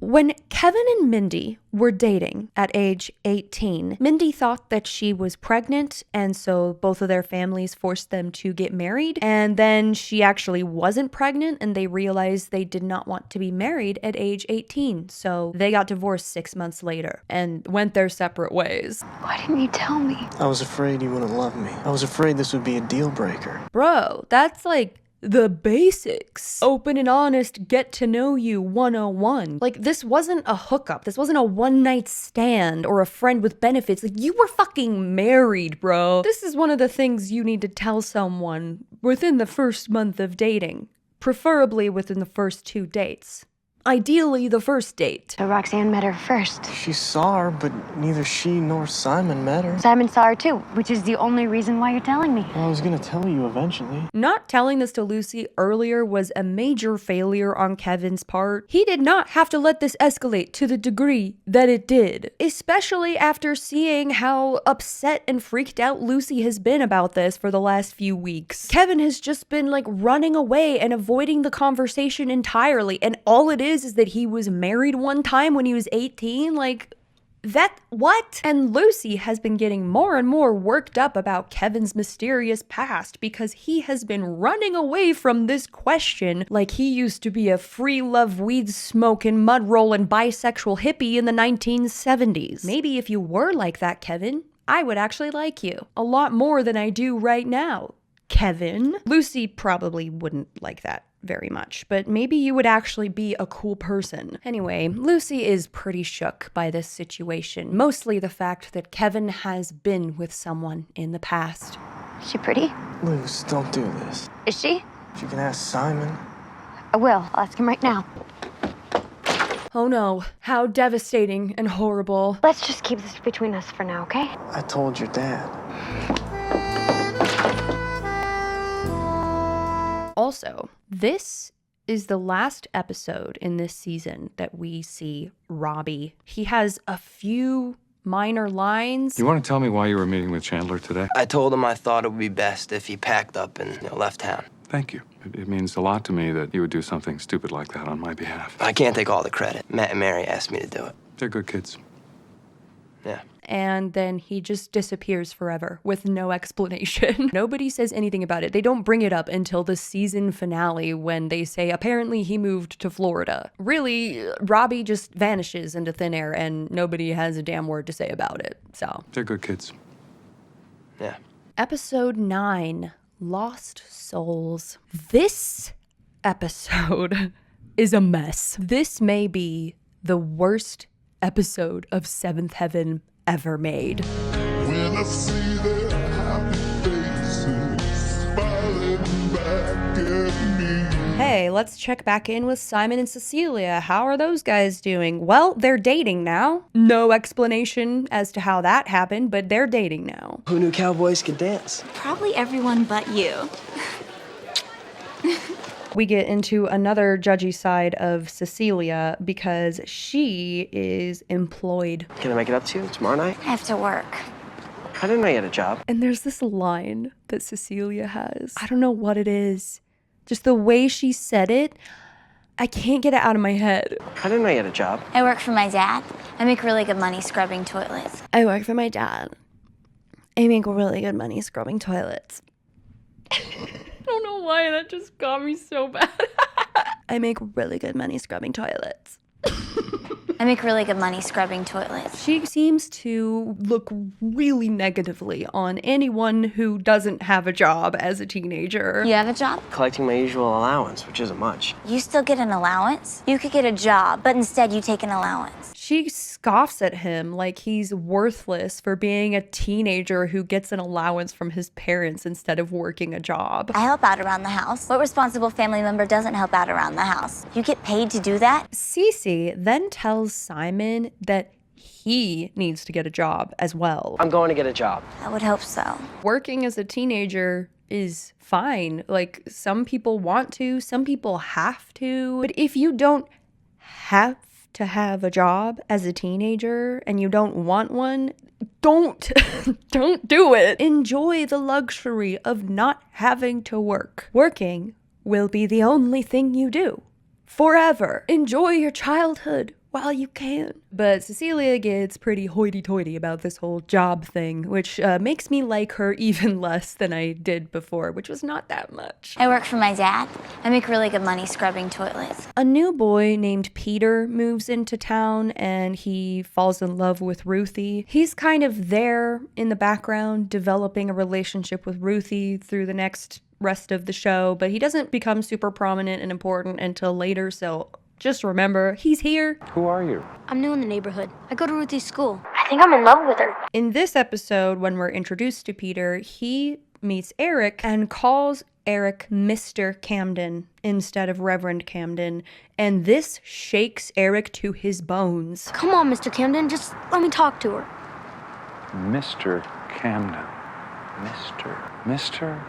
When Kevin and Mindy were dating at age 18, Mindy thought that she was pregnant, and so both of their families forced them to get married. And then she actually wasn't pregnant, and they realized they did not want to be married at age 18. So they got divorced 6 months later and went their separate ways. Why didn't you tell me? I was afraid you wouldn't love me. I was afraid this would be a deal breaker. Bro, that's like the basics. Open and honest, get to know you 101. Like, this wasn't a hookup. This wasn't a one-night stand or a friend with benefits. Like, you were fucking married, bro. This is one of the things you need to tell someone within the first month of dating. Preferably within the first 2 dates. Ideally, the first date. So Roxanne met her first. She saw her, but neither she nor Simon met her. Simon saw her too, which is the only reason why you're telling me. Well, I was gonna tell you eventually. Not telling this to Lucy earlier was a major failure on Kevin's part. He did not have to let this escalate to the degree that it did, especially after seeing how upset and freaked out Lucy has been about this for the last few weeks. Kevin has just been like running away and avoiding the conversation entirely, and all it is that he was married one time when he was 18. Like, that, what? And Lucy has been getting more and more worked up about Kevin's mysterious past because he has been running away from this question like he used to be a free love, weed smoking, mud rolling, bisexual hippie in the 1970s. Maybe if you were like that, Kevin, I would actually like you a lot more than I do right now. Kevin. Lucy probably wouldn't like that very much, but maybe you would actually be a cool person. Anyway, Lucy is pretty shook by this situation, mostly the fact that Kevin has been with someone in the past. Is she pretty? Luce, don't do this. Is she? You can ask Simon. I will. I'll ask him right now. Oh no, how devastating and horrible. Let's just keep this between us for now, okay? I told your dad. Also, this is the last episode in this season that we see Robbie. He has a few minor lines. You want to tell me why you were meeting with Chandler today? I told him I thought it would be best if he packed up and left town. Thank you. It means a lot to me that you would do something stupid like that on my behalf. I can't take all the credit. Matt and Mary asked me to do it. They're good kids. Yeah. And then he just disappears forever with no explanation. Nobody says anything about it. They don't bring it up until the season finale when they say apparently he moved to Florida. Really, Robbie just vanishes into thin air and nobody has a damn word to say about it. So They're good kids. Yeah. Episode 9, Lost Souls. This episode is a mess. This may be the worst episode of Seventh Heaven ever made. When I see their happy faces smiling back at me. Hey, let's check back in with Simon and Cecilia. How are those guys doing? Well, they're dating now. No explanation as to how that happened, but they're dating now. Who knew cowboys could dance? Probably everyone but you. We get into another judgy side of Cecilia because she is employed. Can I make it up to you tomorrow night? I have to work. I didn't know you had a job. And there's this line that Cecilia has. I don't know what it is. Just the way she said it, I can't get it out of my head. I didn't know you had a job. I work for my dad. I make really good money scrubbing toilets. I work for my dad. I make really good money scrubbing toilets. I don't know why that just got me so bad. I make really good money scrubbing toilets. I make really good money scrubbing toilets. She seems to look really negatively on anyone who doesn't have a job as a teenager. You have a job? Collecting my usual allowance, which isn't much. You still get an allowance? You could get a job, but instead you take an allowance. She scoffs at him like he's worthless for being a teenager who gets an allowance from his parents instead of working a job. I help out around the house. What responsible family member doesn't help out around the house? You get paid to do that? Cece then tells Simon that he needs to get a job as well. I'm going to get a job. I would hope so. Working as a teenager is fine. Like, some people want to, some people have to. But if you don't have to have a job as a teenager and you don't want one, don't do it. Enjoy the luxury of not having to work. Working will be the only thing you do forever. Enjoy your childhood while you can. But Cecilia gets pretty hoity-toity about this whole job thing, which makes me like her even less than I did before, which was not that much. I work for my dad. I make really good money scrubbing toilets. A new boy named Peter moves into town and he falls in love with Ruthie. He's kind of there in the background, developing a relationship with Ruthie through the next rest of the show, but he doesn't become super prominent and important until later, so just remember, he's here. Who are you? I'm new in the neighborhood. I go to Ruthie's school. I think I'm in love with her. In this episode, when we're introduced to Peter, he meets Eric and calls Eric Mr. Camden instead of Reverend Camden, and this shakes Eric to his bones. Come on, Mr. Camden, just let me talk to her. Mr. Camden. Mr.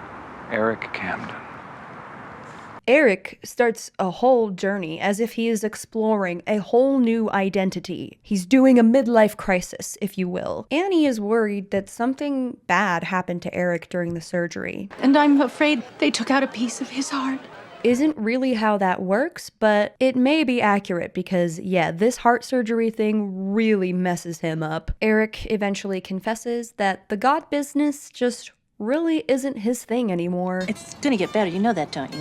Eric Camden. Eric starts a whole journey as if he is exploring a whole new identity. He's doing a midlife crisis, if you will. Annie is worried that something bad happened to Eric during the surgery. And I'm afraid they took out a piece of his heart. Isn't really how that works, but it may be accurate because, yeah, this heart surgery thing really messes him up. Eric eventually confesses that the God business just really isn't his thing anymore. It's gonna get better, you know that, don't you?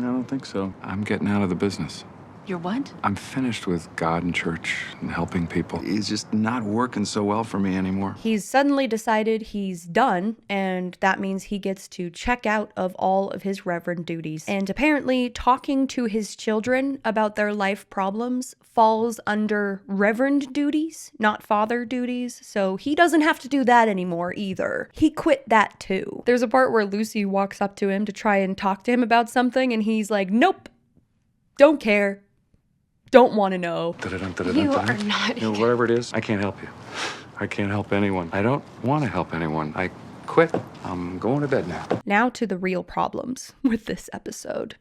I don't think so. I'm getting out of the business. You're what? I'm finished with God and church and helping people. It's just not working so well for me anymore. He's suddenly decided he's done, and that means he gets to check out of all of his reverend duties. And apparently, talking to his children about their life problems falls under reverend duties, not father duties, so he doesn't have to do that anymore either. He quit that too. There's a part where Lucy walks up to him to try and talk to him about something, and he's like, nope, don't care. Don't want to know. You are not. You know, whatever it is, I can't help you. I can't help anyone. I don't want to help anyone. I quit. I'm going to bed now. Now to the real problems with this episode.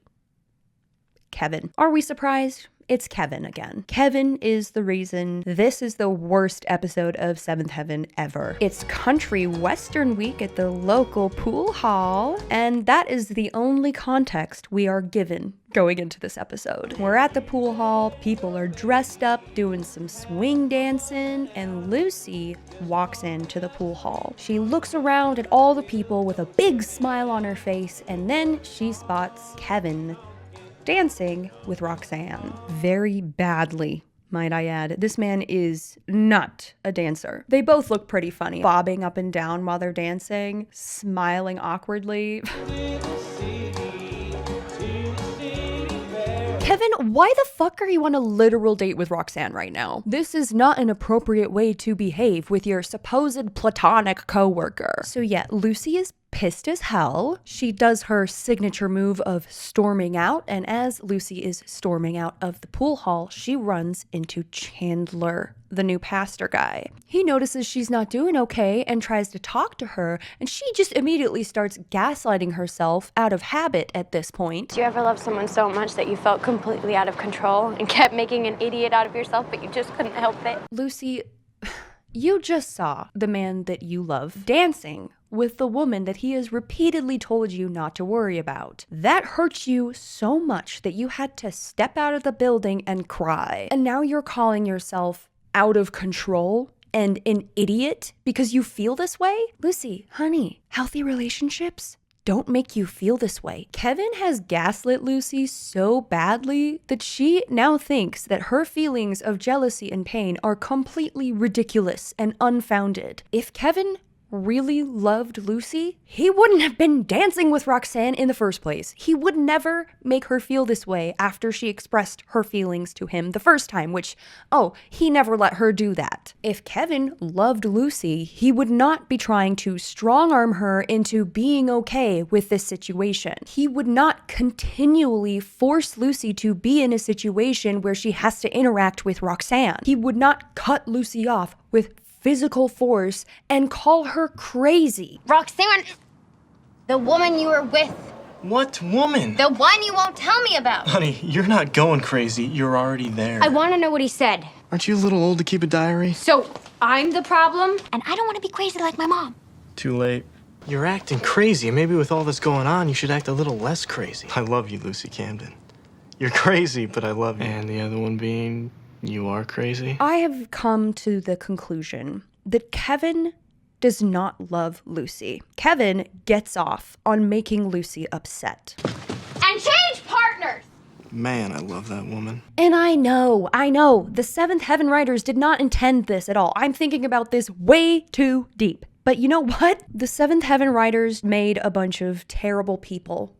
Kevin. Are we surprised? It's Kevin again. Kevin is the reason this is the worst episode of Seventh Heaven ever. It's country western week at the local pool hall, and that is the only context we are given going into this episode. We're at the pool hall, people are dressed up, doing some swing dancing, and Lucy walks into the pool hall. She looks around at all the people with a big smile on her face, and then she spots Kevin dancing with Roxanne. Very badly, might I add. This man is not a dancer. They both look pretty funny, bobbing up and down while they're dancing, smiling awkwardly. Kevin, why the fuck are you on a literal date with Roxanne right now? This is not an appropriate way to behave with your supposed platonic coworker. So yeah, Lucy is pissed as hell. She does her signature move of storming out, and as Lucy is storming out of the pool hall, she runs into Chandler, the new pastor guy. He notices she's not doing okay and tries to talk to her, and she just immediately starts gaslighting herself out of habit at this point. Do you ever love someone so much that you felt completely out of control and kept making an idiot out of yourself, but you just couldn't help it? Lucy, You just saw the man that you love dancing with the woman that he has repeatedly told you not to worry about. That hurt you so much that you had to step out of the building and cry. And now you're calling yourself out of control and an idiot because you feel this way? Lucy, honey, healthy relationships don't make you feel this way. Kevin has gaslit Lucy so badly that she now thinks that her feelings of jealousy and pain are completely ridiculous and unfounded. If Kevin really loved Lucy, he wouldn't have been dancing with Roxanne in the first place. He would never make her feel this way after she expressed her feelings to him the first time, which, he never let her do that. If Kevin loved Lucy, he would not be trying to strong-arm her into being okay with this situation. He would not continually force Lucy to be in a situation where she has to interact with Roxanne. He would not cut Lucy off with physical force and call her crazy. Roxanne, the woman you were with. What woman? The one you won't tell me about. Honey, you're not going crazy. You're already there. I want to know what he said. Aren't you a little old to keep a diary? So, I'm the problem? And I don't want to be crazy like my mom. Too late. You're acting crazy. Maybe with all this going on, you should act a little less crazy. I love you, Lucy Camden. You're crazy, but I love you. And the other one being, you are crazy? I have come to the conclusion that Kevin does not love Lucy. Kevin gets off on making Lucy upset. And change partners! Man, I love that woman. And I know, the Seventh Heaven writers did not intend this at all. I'm thinking about this way too deep. But you know what? The Seventh Heaven writers made a bunch of terrible people.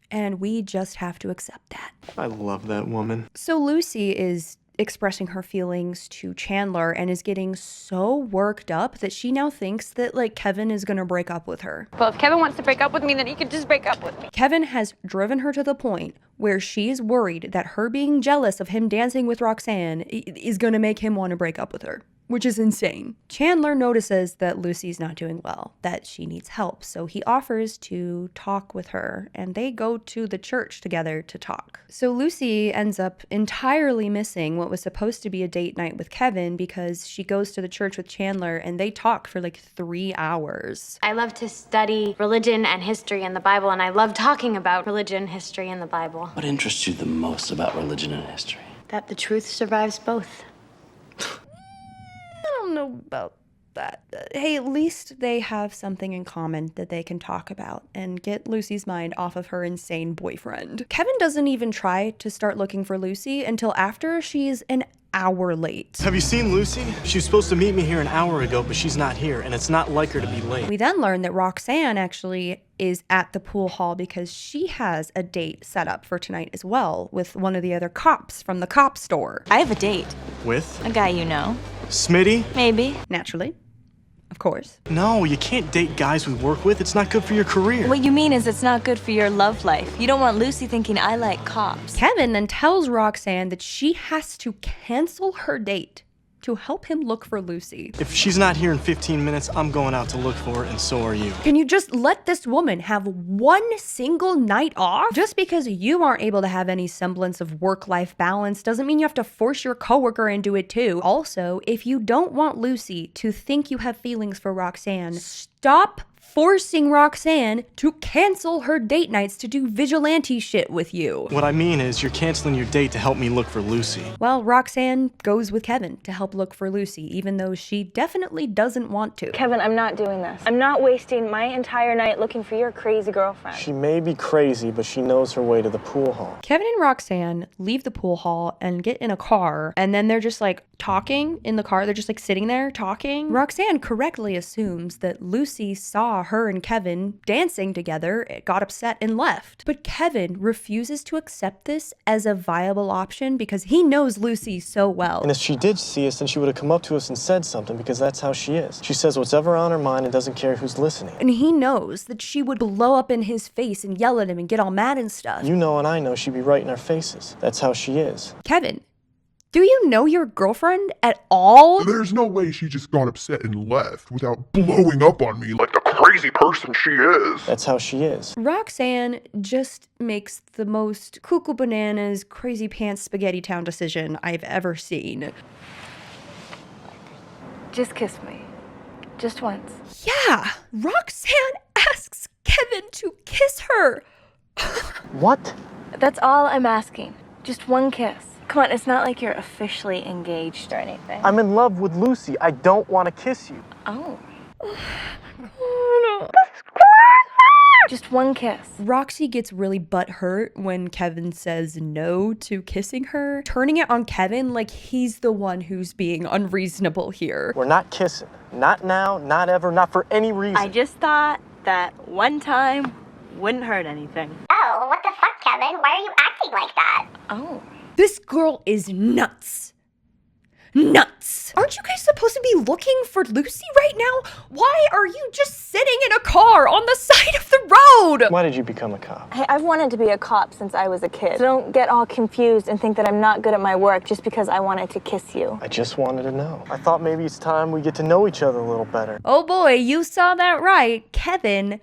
And we just have to accept that. I love that woman. So Lucy is expressing her feelings to Chandler and is getting so worked up that she now thinks that Kevin is gonna break up with her. Well, if Kevin wants to break up with me, then he can just break up with me. Kevin has driven her to the point where she is worried that her being jealous of him dancing with Roxanne is gonna make him want to break up with her, which is insane. Chandler notices that Lucy's not doing well, that she needs help, so he offers to talk with her, and they go to the church together to talk. So Lucy ends up entirely missing what was supposed to be a date night with Kevin because she goes to the church with Chandler, and they talk for 3 hours. I love to study religion and history in the Bible, and I love talking about religion, history, and the Bible. What interests you the most about religion and history? That the truth survives both. I don't know about that. Hey, at least they have something in common that they can talk about and get Lucy's mind off of her insane boyfriend. Kevin doesn't even try to start looking for Lucy until after she's an hour late. Have you seen Lucy? She was supposed to meet me here an hour ago, but she's not here, and it's not like her to be late. We then learn that Roxanne actually is at the pool hall because she has a date set up for tonight as well with one of the other cops from the cop store. I have a date. With? A guy you know. Smitty? Maybe. Naturally. Of course. No, you can't date guys we work with. It's not good for your career. What you mean is it's not good for your love life. You don't want Lucy thinking I like cops. Kevin then tells Roxanne that she has to cancel her date to help him look for Lucy. If she's not here in 15 minutes, I'm going out to look for her, and so are you. Can you just let this woman have one single night off? Just because you aren't able to have any semblance of work-life balance doesn't mean you have to force your coworker into it too. Also, if you don't want Lucy to think you have feelings for Roxanne, stop forcing Roxanne to cancel her date nights to do vigilante shit with you. What I mean is, you're canceling your date to help me look for Lucy. Well, Roxanne goes with Kevin to help look for Lucy, even though she definitely doesn't want to. Kevin, I'm not doing this. I'm not wasting my entire night looking for your crazy girlfriend. She may be crazy, but she knows her way to the pool hall. Kevin and Roxanne leave the pool hall and get in a car, and then they're just talking in the car. They're just sitting there talking. Roxanne correctly assumes that Lucy saw her and Kevin dancing together, got upset and left. But Kevin refuses to accept this as a viable option because he knows Lucy so well. And if she did see us, then she would have come up to us and said something, because that's how she is. She says what's ever on her mind and doesn't care who's listening. And he knows that she would blow up in his face and yell at him and get all mad and stuff. You know and I know she'd be right in our faces. That's how she is. Kevin, do you know your girlfriend at all? There's no way she just got upset and left without blowing up on me like the crazy person she is. That's how she is. Roxanne just makes the most cuckoo bananas, crazy pants spaghetti town decision I've ever seen. Just kiss me. Just once. Yeah, Roxanne asks Kevin to kiss her. What? That's all I'm asking. Just one kiss. Come on, it's not like you're officially engaged or anything. I'm in love with Lucy. I don't want to kiss you. Oh. Just one kiss. Roxy gets really butthurt when Kevin says no to kissing her, turning it on Kevin like he's the one who's being unreasonable here. We're not kissing. Not now, not ever, not for any reason. I just thought that one time wouldn't hurt anything. Oh, what the fuck, Kevin? Why are you acting like that? Oh. This girl is nuts. Nuts. Aren't you guys supposed to be looking for Lucy right now? Why are you just sitting in a car on the side of the road? Why did you become a cop? Hey, I've wanted to be a cop since I was a kid. So don't get all confused and think that I'm not good at my work just because I wanted to kiss you. I just wanted to know. I thought maybe it's time we get to know each other a little better. Oh boy, you saw that right. Kevin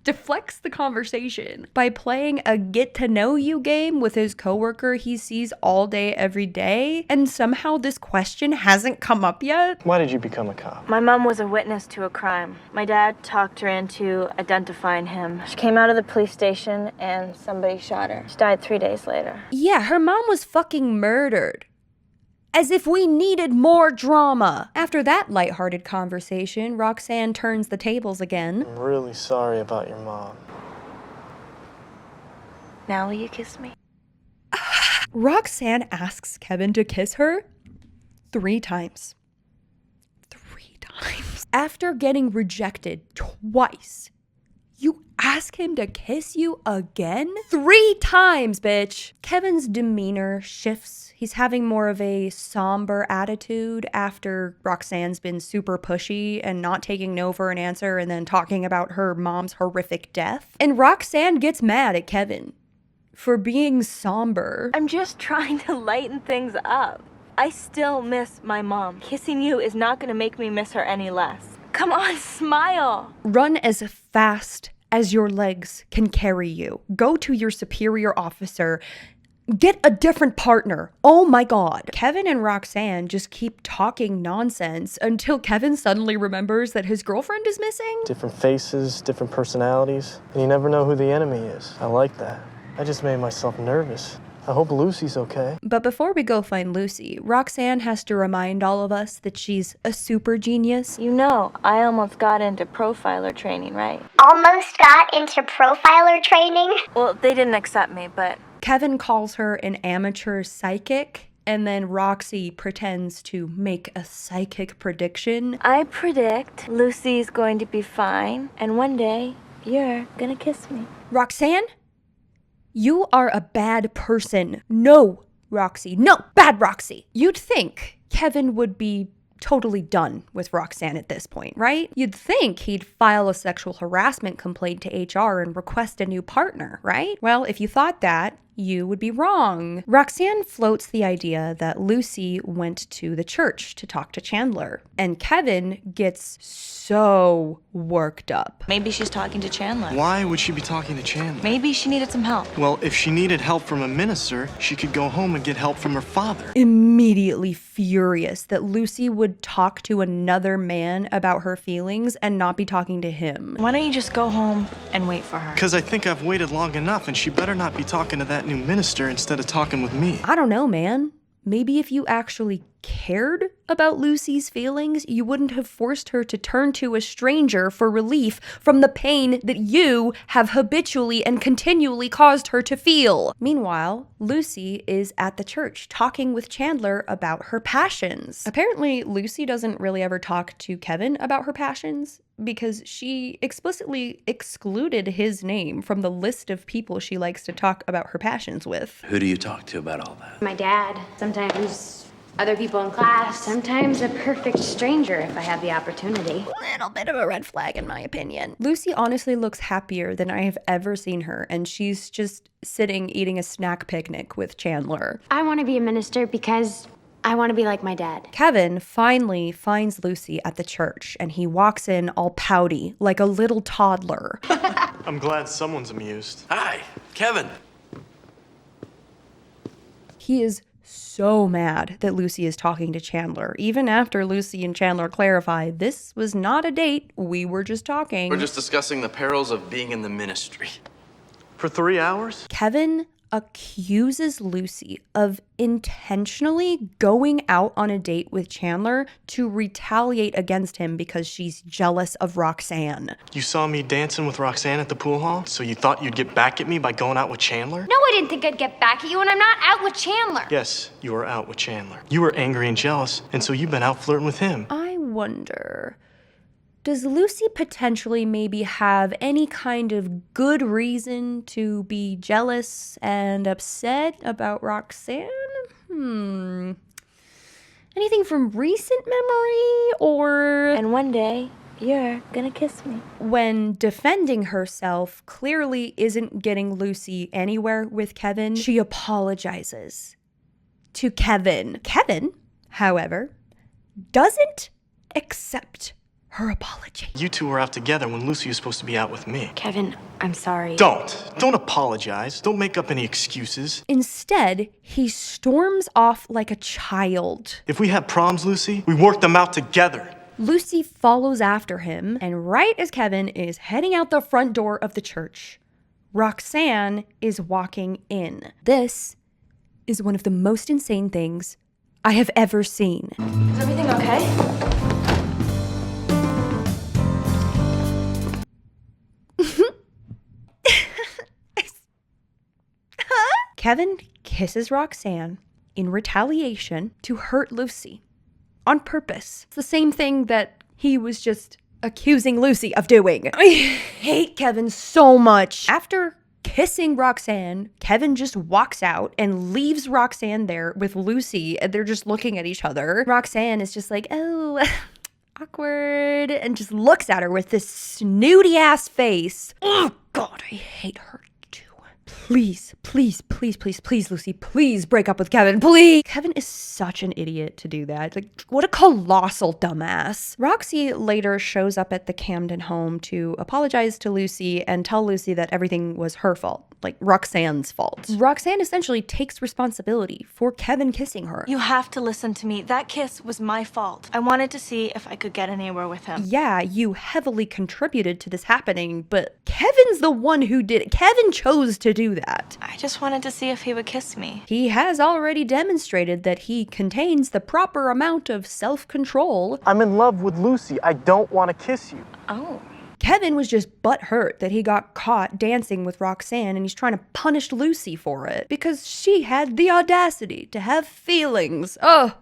deflects the conversation by playing a get-to-know-you game with his coworker he sees all day, every day, and somehow this question hasn't come up yet. Why did you become a cop? My mom was a witness to a crime. My dad talked her into identifying him. She came out of the police station and somebody shot her. She died 3 days later. Yeah, her mom was fucking murdered. As if we needed more drama. After that lighthearted conversation, Roxanne turns the tables again. I'm really sorry about your mom. Now will you kiss me? Roxanne asks Kevin to kiss her 3 times. 3 times. After getting rejected twice, you ask him to kiss you again? 3 times, bitch. Kevin's demeanor shifts. He's having more of a somber attitude after Roxanne's been super pushy and not taking no for an answer and then talking about her mom's horrific death. And Roxanne gets mad at Kevin for being somber. I'm just trying to lighten things up. I still miss my mom. Kissing you is not gonna make me miss her any less. Come on, smile. Run as fast as your legs can carry you. Go to your superior officer. Get a different partner. Oh my God. Kevin and Roxanne just keep talking nonsense until Kevin suddenly remembers that his girlfriend is missing. Different faces, different personalities, and you never know who the enemy is. I like that. I just made myself nervous. I hope Lucy's okay. But before we go find Lucy, Roxanne has to remind all of us that she's a super genius. You know, I almost got into profiler training, right? Almost got into profiler training? Well, they didn't accept me, but... Kevin calls her an amateur psychic, and then Roxy pretends to make a psychic prediction. I predict Lucy's going to be fine, and one day, you're gonna kiss me. Roxanne? You are a bad person. No, Roxy. No, bad Roxy. You'd think Kevin would be totally done with Roxanne at this point, right? You'd think he'd file a sexual harassment complaint to HR and request a new partner, right? Well, if you thought that, you would be wrong. Roxanne floats the idea that Lucy went to the church to talk to Chandler, and Kevin gets so worked up. Maybe she's talking to Chandler. Why would she be talking to Chandler? Maybe she needed some help. Well, if she needed help from a minister, she could go home and get help from her father. Immediately furious that Lucy would talk to another man about her feelings and not be talking to him. Why don't you just go home and wait for her? Because I think I've waited long enough, and she better not be talking to that new minister instead of talking with me. I don't know, man. Maybe if you actually cared about Lucy's feelings, you wouldn't have forced her to turn to a stranger for relief from the pain that you have habitually and continually caused her to feel. Meanwhile, Lucy is at the church talking with Chandler about her passions. Apparently, Lucy doesn't really ever talk to Kevin about her passions because she explicitly excluded his name from the list of people she likes to talk about her passions with. Who do you talk to about all that? My dad, sometimes other people in class, sometimes a perfect stranger if I have the opportunity. Little bit of a red flag in my opinion. Lucy honestly looks happier than I have ever seen her, and she's just sitting eating a snack picnic with Chandler. I want to be a minister because I want to be like my dad. Kevin finally finds Lucy at the church, and he walks in all pouty, like a little toddler. I'm glad someone's amused. Hi, Kevin. He is so mad that Lucy is talking to Chandler, even after Lucy and Chandler clarify this was not a date, we were just talking. We're just discussing the perils of being in the ministry. For 3 hours? Kevin accuses Lucy of intentionally going out on a date with Chandler to retaliate against him because she's jealous of Roxanne. You saw me dancing with Roxanne at the pool hall, so you thought you'd get back at me by going out with Chandler? No, I didn't think I'd get back at you, and I'm not out with Chandler. Yes, you were out with Chandler. You were angry and jealous, and so you've been out flirting with him. I wonder, does Lucy potentially maybe have any kind of good reason to be jealous and upset about Roxanne? Anything from recent memory or... And one day, you're gonna kiss me. When defending herself clearly isn't getting Lucy anywhere with Kevin, she apologizes to Kevin. Kevin, however, doesn't accept her apology. You two were out together when Lucy was supposed to be out with me. Kevin, I'm sorry. Don't apologize. Don't make up any excuses. Instead, he storms off like a child. If we had proms, Lucy, we worked them out together. Lucy follows after him, and right as Kevin is heading out the front door of the church, Roxanne is walking in. This is one of the most insane things I have ever seen. Is everything okay? Kevin kisses Roxanne in retaliation to hurt Lucy on purpose. It's the same thing that he was just accusing Lucy of doing. I hate Kevin so much. After kissing Roxanne, Kevin just walks out and leaves Roxanne there with Lucy, and they're just looking at each other. Roxanne is just like, oh, awkward, and just looks at her with this snooty ass face. Oh God, I hate her. Please, Lucy, please break up with Kevin, please. Kevin is such an idiot to do that. Like, what a colossal dumbass. Roxy later shows up at the Camden home to apologize to Lucy and tell Lucy that everything was her fault, like Roxanne's fault. Roxanne essentially takes responsibility for Kevin kissing her. You have to listen to me. That kiss was my fault. I wanted to see if I could get anywhere with him. Yeah, you heavily contributed to this happening, but Kevin's the one who did it. Kevin chose to do that. I just wanted to see if he would kiss me. He has already demonstrated that he contains the proper amount of self-control. I'm in love with Lucy. I don't want to kiss you. Oh. Kevin was just butthurt that he got caught dancing with Roxanne, and he's trying to punish Lucy for it because she had the audacity to have feelings. Oh,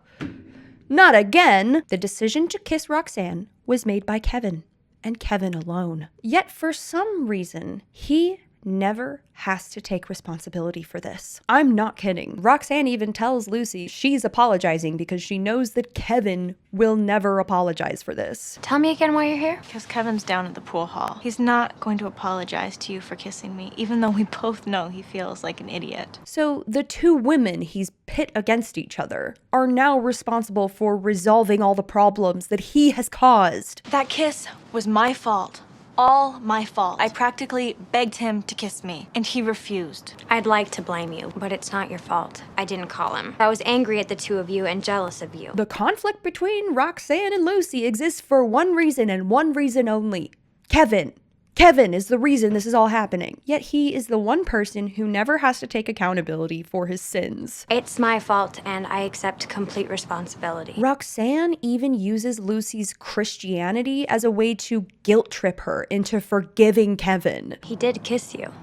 not again. The decision to kiss Roxanne was made by Kevin, and Kevin alone. Yet for some reason, he never has to take responsibility for this. I'm not kidding. Roxanne even tells Lucy she's apologizing because she knows that Kevin will never apologize for this. Tell me again why you're here. Because Kevin's down at the pool hall. He's not going to apologize to you for kissing me, even though we both know he feels like an idiot. So the two women he's pit against each other are now responsible for resolving all the problems that he has caused. That kiss was my fault. All my fault. I practically begged him to kiss me, and he refused. I'd like to blame you, but it's not your fault. I didn't call him. I was angry at the two of you and jealous of you. The conflict between Roxanne and Lucy exists for one reason and one reason only. Kevin. Kevin is the reason this is all happening. Yet he is the one person who never has to take accountability for his sins. It's my fault, and I accept complete responsibility. Roxanne even uses Lucy's Christianity as a way to guilt trip her into forgiving Kevin. He did kiss you.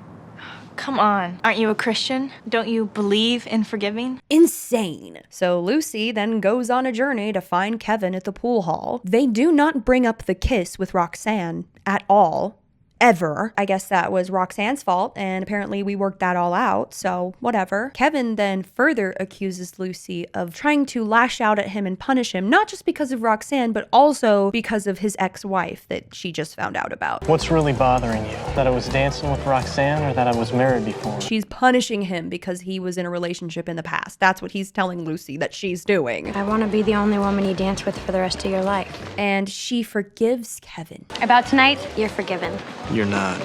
Come on. Aren't you a Christian? Don't you believe in forgiving? Insane. So Lucy then goes on a journey to find Kevin at the pool hall. They do not bring up the kiss with Roxanne at all. Ever. I guess that was Roxanne's fault, and apparently we worked that all out, so whatever. Kevin then further accuses Lucy of trying to lash out at him and punish him, not just because of Roxanne, but also because of his ex-wife that she just found out about. What's really bothering you? That I was dancing with Roxanne or that I was married before? She's punishing him because he was in a relationship in the past. That's what he's telling Lucy that she's doing. I want to be the only woman you dance with for the rest of your life. And she forgives Kevin. About tonight, you're forgiven. You're not.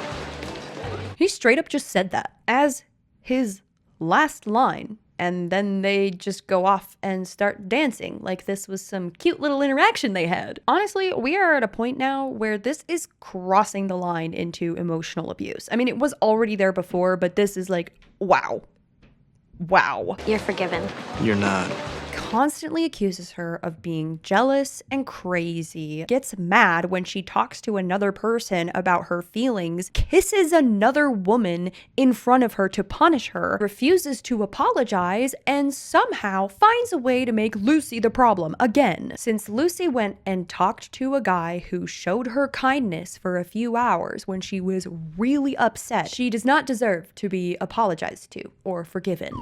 He straight up just said that as his last line and then they just go off and start dancing like this was some cute little interaction they had. Honestly, we are at a point now where this is crossing the line into emotional abuse. I mean, it was already there before, but this is like, wow. Wow. You're forgiven. You're not. Constantly accuses her of being jealous and crazy, gets mad when she talks to another person about her feelings, kisses another woman in front of her to punish her, refuses to apologize, and somehow finds a way to make Lucy the problem again. Since Lucy went and talked to a guy who showed her kindness for a few hours when she was really upset, she does not deserve to be apologized to or forgiven.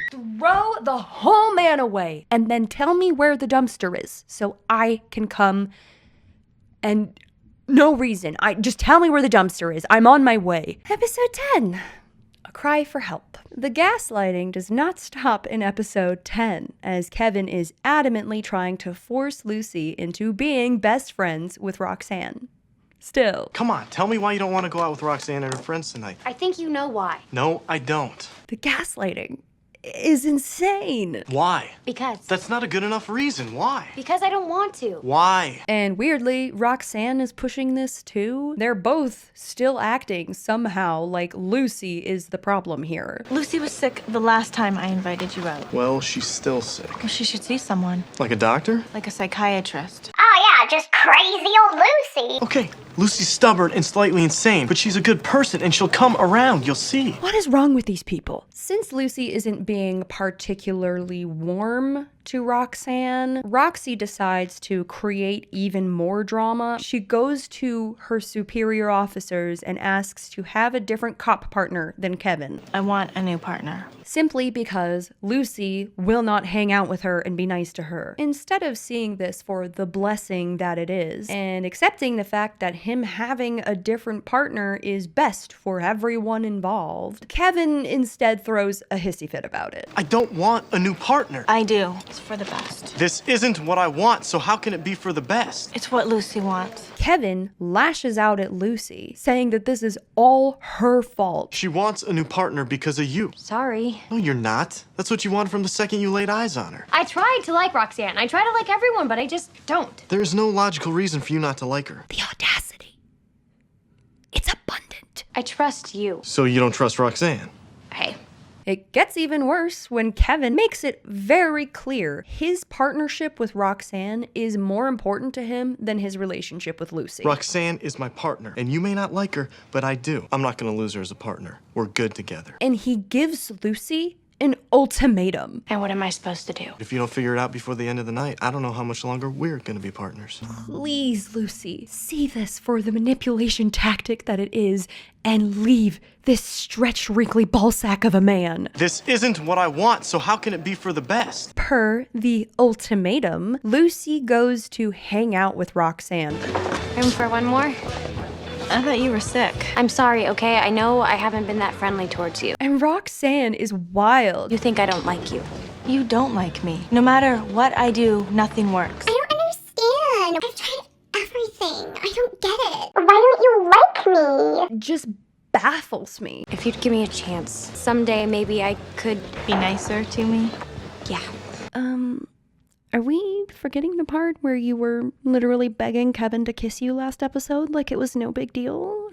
Throw the whole man away and then tell me where the dumpster is so I can come and no reason. Just tell me where the dumpster is. I'm on my way. Episode 10. A cry for help. The gaslighting does not stop in episode 10 as Kevin is adamantly trying to force Lucy into being best friends with Roxanne. Still. Come on, tell me why you don't want to go out with Roxanne and her friends tonight. I think you know why. No, I don't. The gaslighting is insane. Why? Because. That's not a good enough reason. Why? Because I don't want to. Why? And weirdly, Roxanne is pushing this too. They're both still acting somehow like Lucy is the problem here. Lucy was sick the last time I invited you out. Well, she's still sick. Well, she should see someone. Like a doctor? Like a psychiatrist. Oh yeah, just crazy old Lucy. Okay, Lucy's stubborn and slightly insane, but she's a good person and she'll come around, you'll see. What is wrong with these people? Since Lucy isn't being particularly warm to Roxanne, Roxy decides to create even more drama. She goes to her superior officers and asks to have a different cop partner than Kevin. I want a new partner. Simply because Lucy will not hang out with her and be nice to her. Instead of seeing this for the blessing that it is, and accepting the fact that him having a different partner is best for everyone involved, Kevin instead throws a hissy fit about it. I don't want a new partner. I do. It's for the best. This isn't what I want, so how can it be for the best? It's what Lucy wants. Kevin lashes out at Lucy, saying that this is all her fault. She wants a new partner because of you. Sorry. No, you're not. That's what you wanted from the second you laid eyes on her. I tried to like Roxanne. I try to like everyone, but I just don't. There's no logical reason for you not to like her. The audacity. It's abundant. I trust you. So you don't trust Roxanne? Hey. It gets even worse when Kevin makes it very clear his partnership with Roxanne is more important to him than his relationship with Lucy. Roxanne is my partner, and you may not like her, but I do. I'm not gonna lose her as a partner. We're good together. And he gives Lucy an ultimatum. And what am I supposed to do? If you don't figure it out before the end of the night, I don't know how much longer we're gonna be partners. Please, Lucy, see this for the manipulation tactic that it is and leave this stretched, wrinkly ballsack of a man. This isn't what I want, so how can it be for the best? Per the ultimatum, Lucy goes to hang out with Roxanne. Room for one more? I thought you were sick. I'm sorry, okay? I know I haven't been that friendly towards you. And Roxanne is wild. You think I don't like you. You don't like me. No matter what I do, nothing works. I don't understand. I've tried everything. I don't get it. Why don't you like me? Just baffles me. If you'd give me a chance, someday maybe I could be nicer to me. Yeah. Are we forgetting the part where you were literally begging Kevin to kiss you last episode like it was no big deal?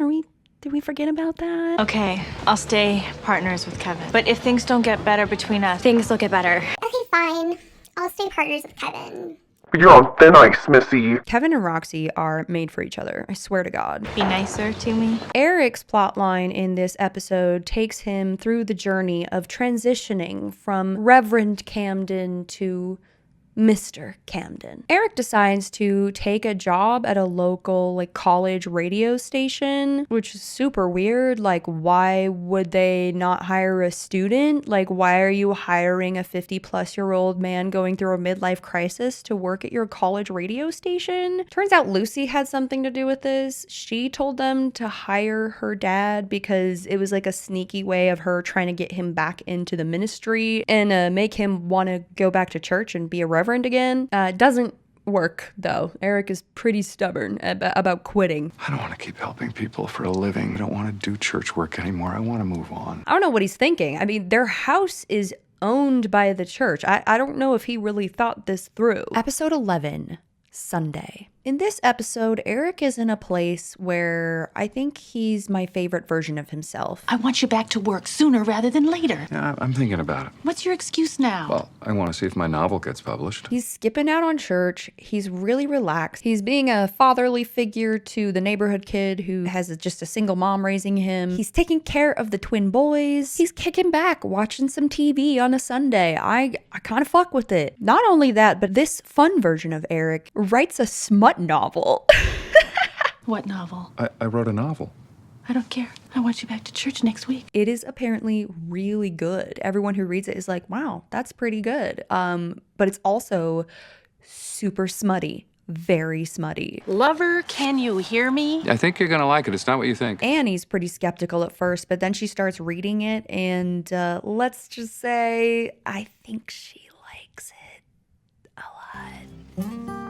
Did we forget about that? Okay, I'll stay partners with Kevin. But if things don't get better between us, things will get better. Okay, fine. I'll stay partners with Kevin. You're on thin ice, Missy. Kevin and Roxy are made for each other, I swear to God. Be nicer to me. Eric's plotline in this episode takes him through the journey of transitioning from Reverend Camden to Mr. Camden. Eric decides to take a job at a local college radio station, which is super weird. Why would they not hire a student? Why are you hiring a 50-plus-year-old man going through a midlife crisis to work at your college radio station? Turns out Lucy had something to do with this. She told them to hire her dad because it was a sneaky way of her trying to get him back into the ministry and make him want to go back to church and be a reverend again. Doesn't work, though. Eric is pretty stubborn about quitting. I don't want to keep helping people for a living. I don't want to do church work anymore. I want to move on. I don't know what he's thinking. I mean, their house is owned by the church. I don't know if he really thought this through. Episode 11, Sunday. In this episode, Eric is in a place where I think he's my favorite version of himself. I want you back to work sooner rather than later. Yeah, I'm thinking about it. What's your excuse now? Well, I want to see if my novel gets published. He's skipping out on church. He's really relaxed. He's being a fatherly figure to the neighborhood kid who has just a single mom raising him. He's taking care of the twin boys. He's kicking back, watching some TV on a Sunday. I kind of fuck with it. Not only that, but this fun version of Eric writes a smut novel. What novel? I wrote a novel. I don't care. I want you back to church next week. It is apparently really good. Everyone who reads it is like, wow, that's pretty good. But it's also super smutty. Very smutty. Lover, can you hear me? I think you're going to like it. It's not what you think. Annie's pretty skeptical at first, but then she starts reading it, and let's just say, I think she likes it a lot.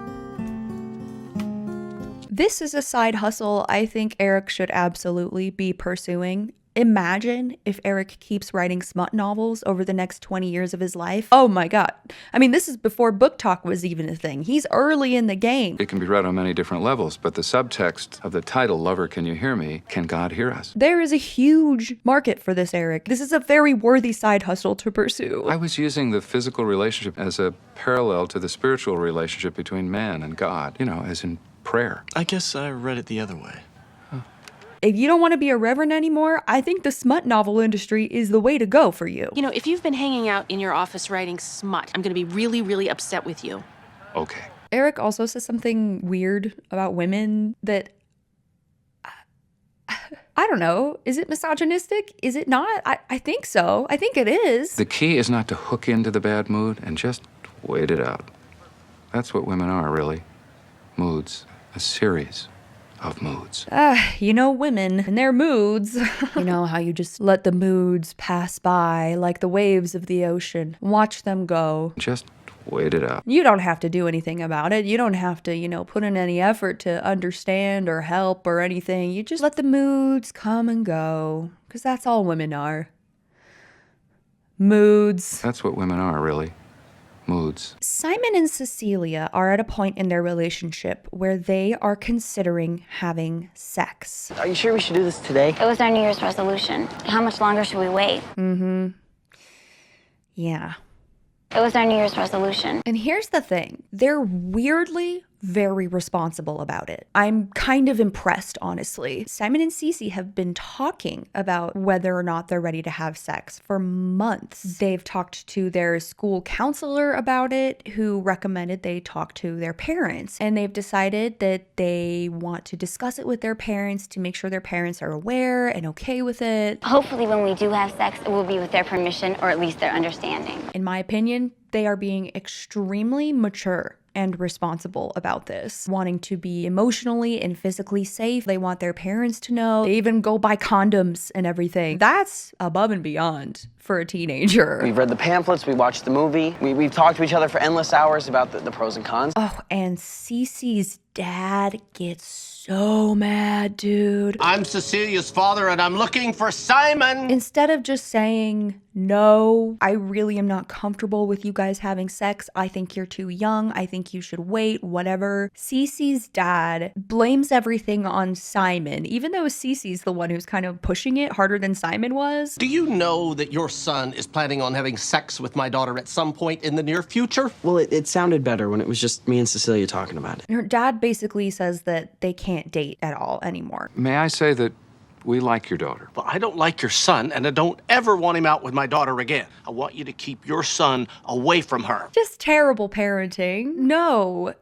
This is a side hustle I think Eric should absolutely be pursuing. Imagine if Eric keeps writing smut novels over the next 20 years of his life. Oh my God. I mean, this is before book talk was even a thing. He's early in the game. It can be read on many different levels, but the subtext of the title, Lover, Can You Hear Me? Can God Hear Us? There is a huge market for this, Eric. This is a very worthy side hustle to pursue. I was using the physical relationship as a parallel to the spiritual relationship between man and God, as in prayer. I guess I read it the other way. If you don't want to be a reverend anymore, I think the smut novel industry is the way to go for you. You know, if you've been hanging out in your office writing smut, I'm going to be really, really upset with you. Okay. Eric also says something weird about women that, I don't know. Is it misogynistic? Is it not? I think so. I think it is. The key is not to hook into the bad mood and just wait it out. That's what women are, really. Moods. A series of moods. Women and their moods. You know how you just let the moods pass by like the waves of the ocean. Watch them go. Just wait it out. You don't have to do anything about it. You don't have to, put in any effort to understand or help or anything. You just let the moods come and go. Because that's all women are. Moods. That's what women are, really. Moods. Simon and Cecilia are at a point in their relationship where they are considering having sex. Are you sure we should do this today? It was our New Year's resolution. How much longer should we wait? Yeah. It was our New Year's resolution. And here's the thing. They're weirdly very responsible about it. I'm kind of impressed, honestly. Simon and Cece have been talking about whether or not they're ready to have sex for months. They've talked to their school counselor about it, who recommended they talk to their parents. And they've decided that they want to discuss it with their parents to make sure their parents are aware and okay with it. Hopefully when we do have sex, it will be with their permission or at least their understanding. In my opinion, they are being extremely mature and responsible about this, wanting to be emotionally and physically safe. They want their parents to know. They even go buy condoms and everything. That's above and beyond for a teenager. We've read the pamphlets, we watched the movie, we've talked to each other for endless hours about the pros and cons. Oh, and Cece's dad gets so mad, dude. I'm Cecilia's father and I'm looking for Simon. Instead of just saying, no, I really am not comfortable with you guys having sex. I think you're too young. I think you should wait, whatever. Cece's dad blames everything on Simon, even though Cece's the one who's kind of pushing it harder than Simon was. Do you know that your son is planning on having sex with my daughter at some point in the near future? Well, it sounded better when it was just me and Cecilia talking about it. Her dad basically says that they can't date at all anymore. May I say that we like your daughter? Well, I don't like your son, and I don't ever want him out with my daughter again. I want you to keep your son away from her. Just terrible parenting. No.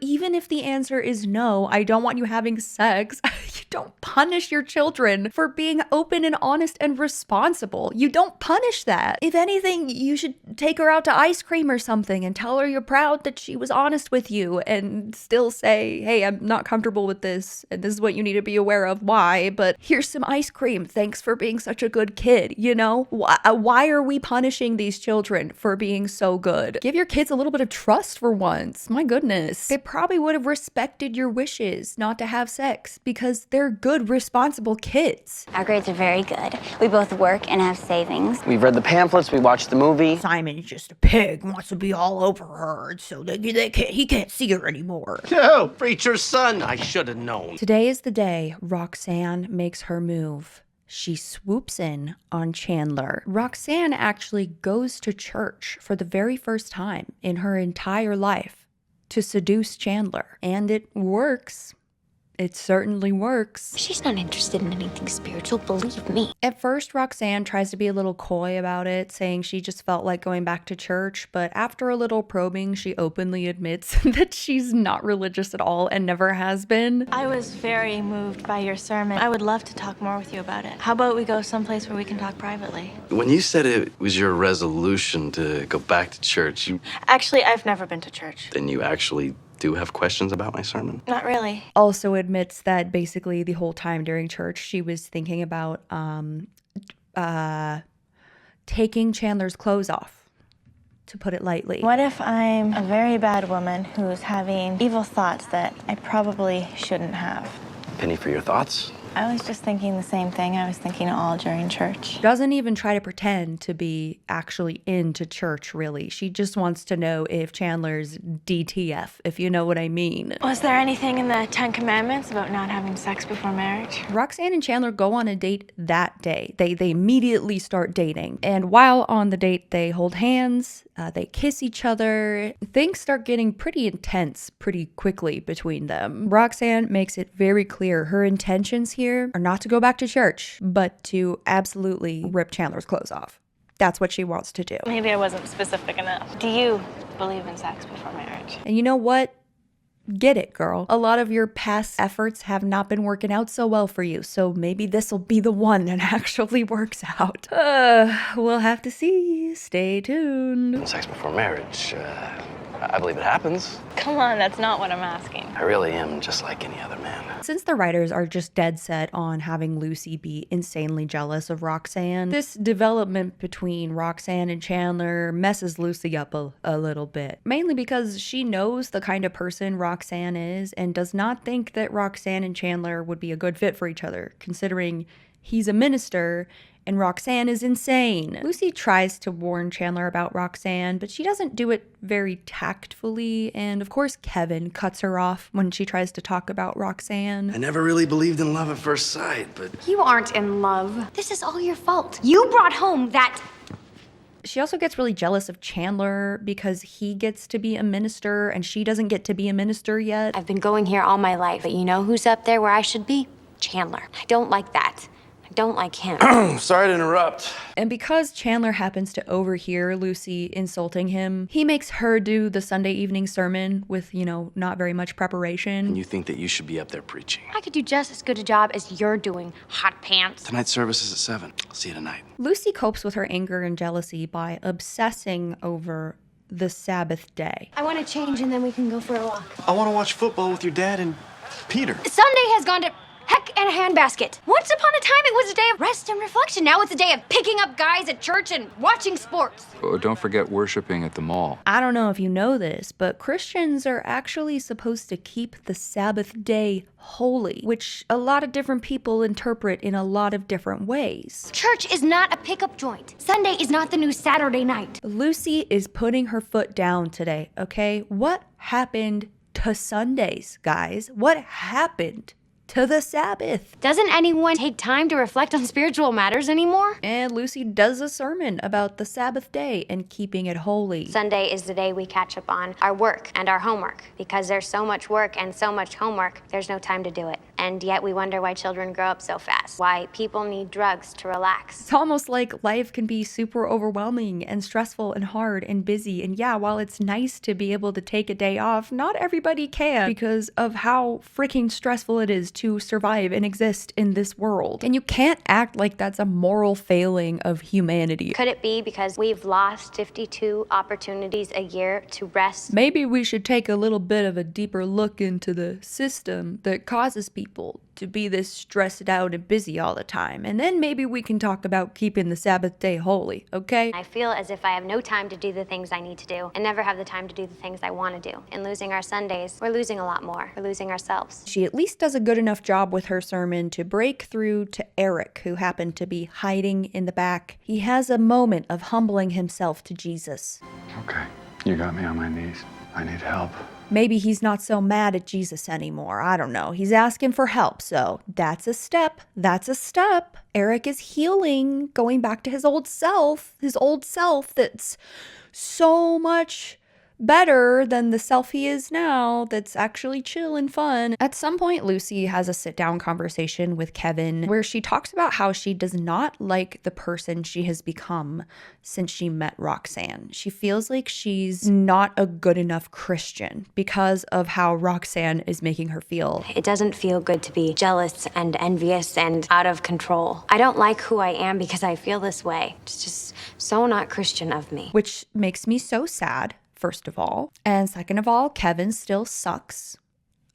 Even if the answer is no, I don't want you having sex. You don't punish your children for being open and honest and responsible. You don't punish that. If anything, you should take her out to ice cream or something and tell her you're proud that she was honest with you, and still say, hey, I'm not comfortable with this, and this is what you need to be aware of. Why? but here's some ice cream. Thanks for being such a good kid, you know? Why are we punishing these children for being so good? Give your kids a little bit of trust for once. My goodness. They probably would have respected your wishes not to have sex because they're good, responsible kids. Our grades are very good. We both work and have savings. We've read the pamphlets, we watched the movie. Simon's just a pig, wants to be all over her, so he can't see her anymore. No, preacher's son. I should have known. Today is the day Roxanne makes her move. She swoops in on Chandler. Roxanne actually goes to church for the very first time in her entire life to seduce Chandler. And it works. It certainly works. She's not interested in anything spiritual, believe me. At first, Roxanne tries to be a little coy about it, saying she just felt like going back to church, but after a little probing, she openly admits that she's not religious at all and never has been. I was very moved by your sermon. I would love to talk more with you about it. How about we go someplace where we can talk privately? When you said it was your resolution to go back to church, Actually, I've never been to church. then you actually do have questions about my sermon? Not really. Also admits that basically the whole time during church, she was thinking about taking Chandler's clothes off, to put it lightly. What if I'm a very bad woman who's having evil thoughts that I probably shouldn't have? Penny for your thoughts? I was just thinking the same thing I was thinking all during church. Doesn't even try to pretend to be actually into church, really. She just wants to know if Chandler's DTF, if you know what I mean. Was there anything in the 10 Commandments about not having sex before marriage? Roxanne and Chandler go on a date that day. They immediately start dating. And while on the date, they hold hands, they kiss each other. Things start getting pretty intense pretty quickly between them. Roxanne makes it very clear her intentions here are not to go back to church, but to absolutely rip Chandler's clothes off. That's what she wants to do. Maybe I wasn't specific enough. Do you believe in sex before marriage? And you know what? Get it, girl. A lot of your past efforts have not been working out so well for you, so maybe this will be the one that actually works out. We'll have to see. Stay tuned. Sex before marriage, I believe it happens. Come on, that's not what I'm asking. I really am just like any other man. Since the writers are just dead set on having Lucy be insanely jealous of Roxanne, this development between Roxanne and Chandler messes Lucy up a little bit. Mainly because she knows the kind of person Roxanne is and does not think that Roxanne and Chandler would be a good fit for each other, considering he's a minister and Roxanne is insane. Lucy tries to warn Chandler about Roxanne, but she doesn't do it very tactfully, and of course Kevin cuts her off when she tries to talk about Roxanne. I never really believed in love at first sight, but You aren't in love. This is all your fault. You brought home that... She also gets really jealous of Chandler because he gets to be a minister and she doesn't get to be a minister yet. I've been going here all my life, but you know who's up there where I should be? Chandler. I don't like that. I don't like him. sorry to interrupt. And because Chandler happens to overhear Lucy insulting him, he makes her do the Sunday evening sermon with, not very much preparation. And you think that you should be up there preaching. I could do just as good a job as you're doing, hot pants. Tonight's service is at 7. I'll see you tonight. Lucy copes with her anger and jealousy by obsessing over the Sabbath day. I want to change and then we can go for a walk. I want to watch football with your dad and Peter. Sunday has gone to heck and a handbasket. Once upon a time, it was a day of rest and reflection. Now it's a day of picking up guys at church and watching sports. Oh, don't forget worshiping at the mall. I don't know if you know this, but Christians are actually supposed to keep the Sabbath day holy, which a lot of different people interpret in a lot of different ways. Church is not a pickup joint. Sunday is not the new Saturday night. Lucy is putting her foot down today, okay? What happened to Sundays, guys? What happened to the Sabbath? Doesn't anyone take time to reflect on spiritual matters anymore? And Lucy does a sermon about the Sabbath day and keeping it holy. Sunday is the day we catch up on our work and our homework. Because there's so much work and so much homework, there's no time to do it. And yet we wonder why children grow up so fast. Why people need drugs to relax. It's almost like life can be super overwhelming and stressful and hard and busy. And yeah, while it's nice to be able to take a day off, not everybody can because of how freaking stressful it is to survive and exist in this world. And you can't act like that's a moral failing of humanity. Could it be because we've lost 52 opportunities a year to rest? Maybe we should take a little bit of a deeper look into the system that causes people people to be this stressed out and busy all the time. And then maybe we can talk about keeping the Sabbath day holy, okay? I feel as if I have no time to do the things I need to do and never have the time to do the things I want to do. In losing our Sundays, we're losing a lot more. We're losing ourselves. She at least does a good enough job with her sermon to break through to Eric, who happened to be hiding in the back. He has a moment of humbling himself to Jesus. Okay, you got me on my knees. I need help. Maybe he's not so mad at Jesus anymore. I don't know. He's asking for help, so that's a step. That's a step. Eric is healing, going back to his old self that's so much better than the self he is now that's actually chill and fun. At some point, Lucy has a sit-down conversation with Kevin where she talks about how she does not like the person she has become since she met Roxanne. She feels like she's not a good enough Christian because of how Roxanne is making her feel. It doesn't feel good to be jealous and envious and out of control. I don't like who I am because I feel this way. It's just so not Christian of me. Which makes me so sad. First of all. And second of all, Kevin still sucks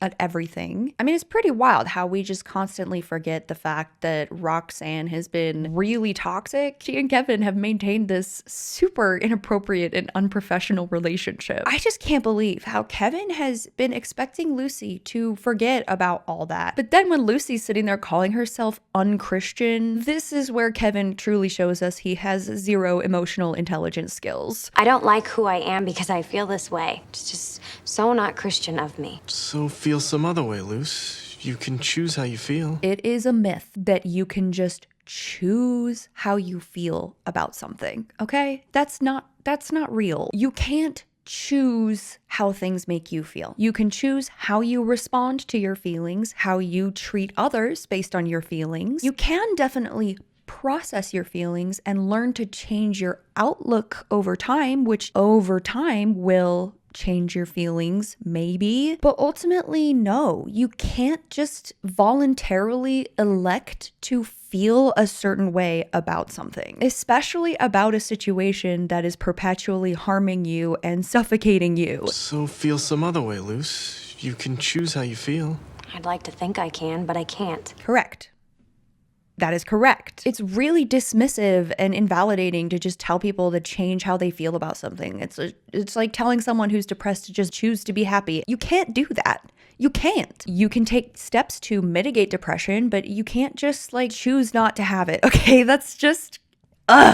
at everything. I mean, it's pretty wild how we just constantly forget the fact that Roxanne has been really toxic. She and Kevin have maintained this super inappropriate and unprofessional relationship. I just can't believe how Kevin has been expecting Lucy to forget about all that. But then when Lucy's sitting there calling herself unchristian, this is where Kevin truly shows us he has zero emotional intelligence skills. I don't like who I am because I feel this way. It's just so not Christian of me. So feel some other way, Luce. You can choose how you feel. It is a myth that you can just choose how you feel about something, okay? That's not real. You can't choose how things make you feel. You can choose how you respond to your feelings, how you treat others based on your feelings. You can definitely process your feelings and learn to change your outlook over time, which over time will change your feelings, maybe. But ultimately, no, you can't just voluntarily elect to feel a certain way about something, especially about a situation that is perpetually harming you and suffocating you. So feel some other way, Luce. You can choose how you feel. I'd like to think I can, but I can't. Correct. That is correct. It's really dismissive and invalidating to just tell people to change how they feel about something. It's like telling someone who's depressed to just choose to be happy. You can't do that. You can't. You can take steps to mitigate depression, but you can't just choose not to have it. Okay, that's just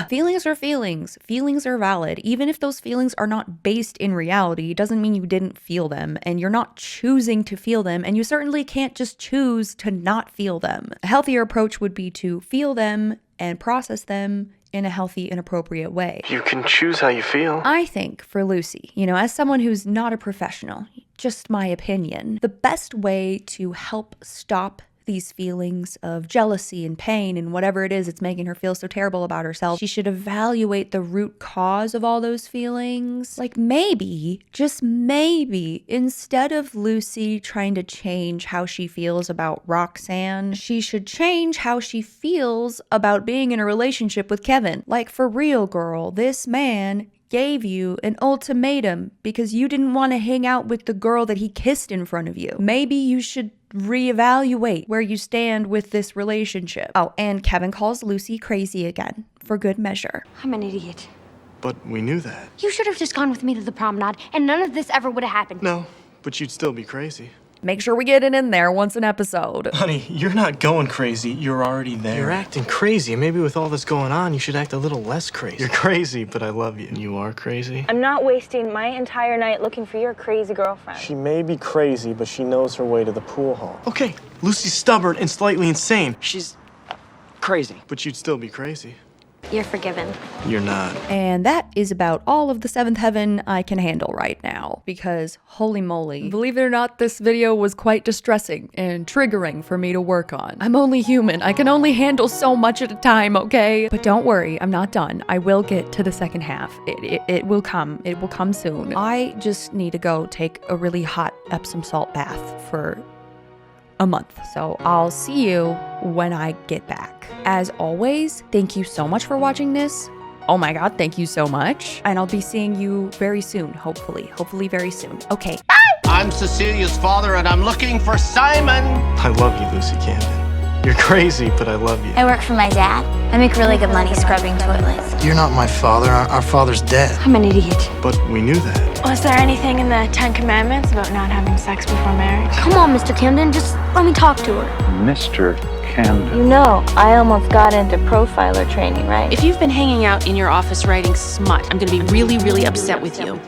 feelings are feelings. Feelings are valid. Even if those feelings are not based in reality, doesn't mean you didn't feel them, and you're not choosing to feel them, and you certainly can't just choose to not feel them. A healthier approach would be to feel them and process them in a healthy and appropriate way. You can choose how you feel. I think for Lucy, as someone who's not a professional, just my opinion, the best way to help stop these feelings of jealousy and pain and whatever it is that's making her feel so terrible about herself, she should evaluate the root cause of all those feelings. Maybe, just maybe, instead of Lucy trying to change how she feels about Roxanne, she should change how she feels about being in a relationship with Kevin. For real, girl, this man gave you an ultimatum because you didn't want to hang out with the girl that he kissed in front of you. Maybe you should reevaluate where you stand with this relationship. Oh, and Kevin calls Lucy crazy again, for good measure. I'm an idiot. But we knew that. You should have just gone with me to the promenade, and none of this ever would have happened. No, but you'd still be crazy. Make sure we get it in there once an episode. Honey, you're not going crazy. You're already there. You're acting crazy. Maybe with all this going on, you should act a little less crazy. You're crazy, but I love you. You are crazy. I'm not wasting my entire night looking for your crazy girlfriend. She may be crazy, but she knows her way to the pool hall. Okay, Lucy's stubborn and slightly insane. She's crazy. But you'd still be crazy. You're forgiven. You're not. And that is about all of the seventh heaven I can handle right now, because holy moly, believe it or not, this video was quite distressing and triggering for me to work on. I'm only human. I can only handle so much at a time, okay? But don't worry, I'm not done. I will get to the second half. It will come. It will come soon. I just need to go take a really hot Epsom salt bath for a month. So I'll see you when I get back. As always, thank you so much for watching this. Oh my God, thank you so much. And I'll be seeing you very soon, hopefully very soon. Okay, bye! I'm Cecilia's father, and I'm looking for Simon. I love you, Lucy Camden. You're crazy, but I love you. I work for my dad. I make really good money scrubbing toilets. You're not my father. Our father's dead. I'm an idiot. But we knew that. Was there anything in the 10 Commandments about not having sex before marriage? Come on, Mr. Camden, just let me talk to her. Mr. Camden. You know, I almost got into profiler training, right? If you've been hanging out in your office writing smut, I'm gonna be really, really upset with you.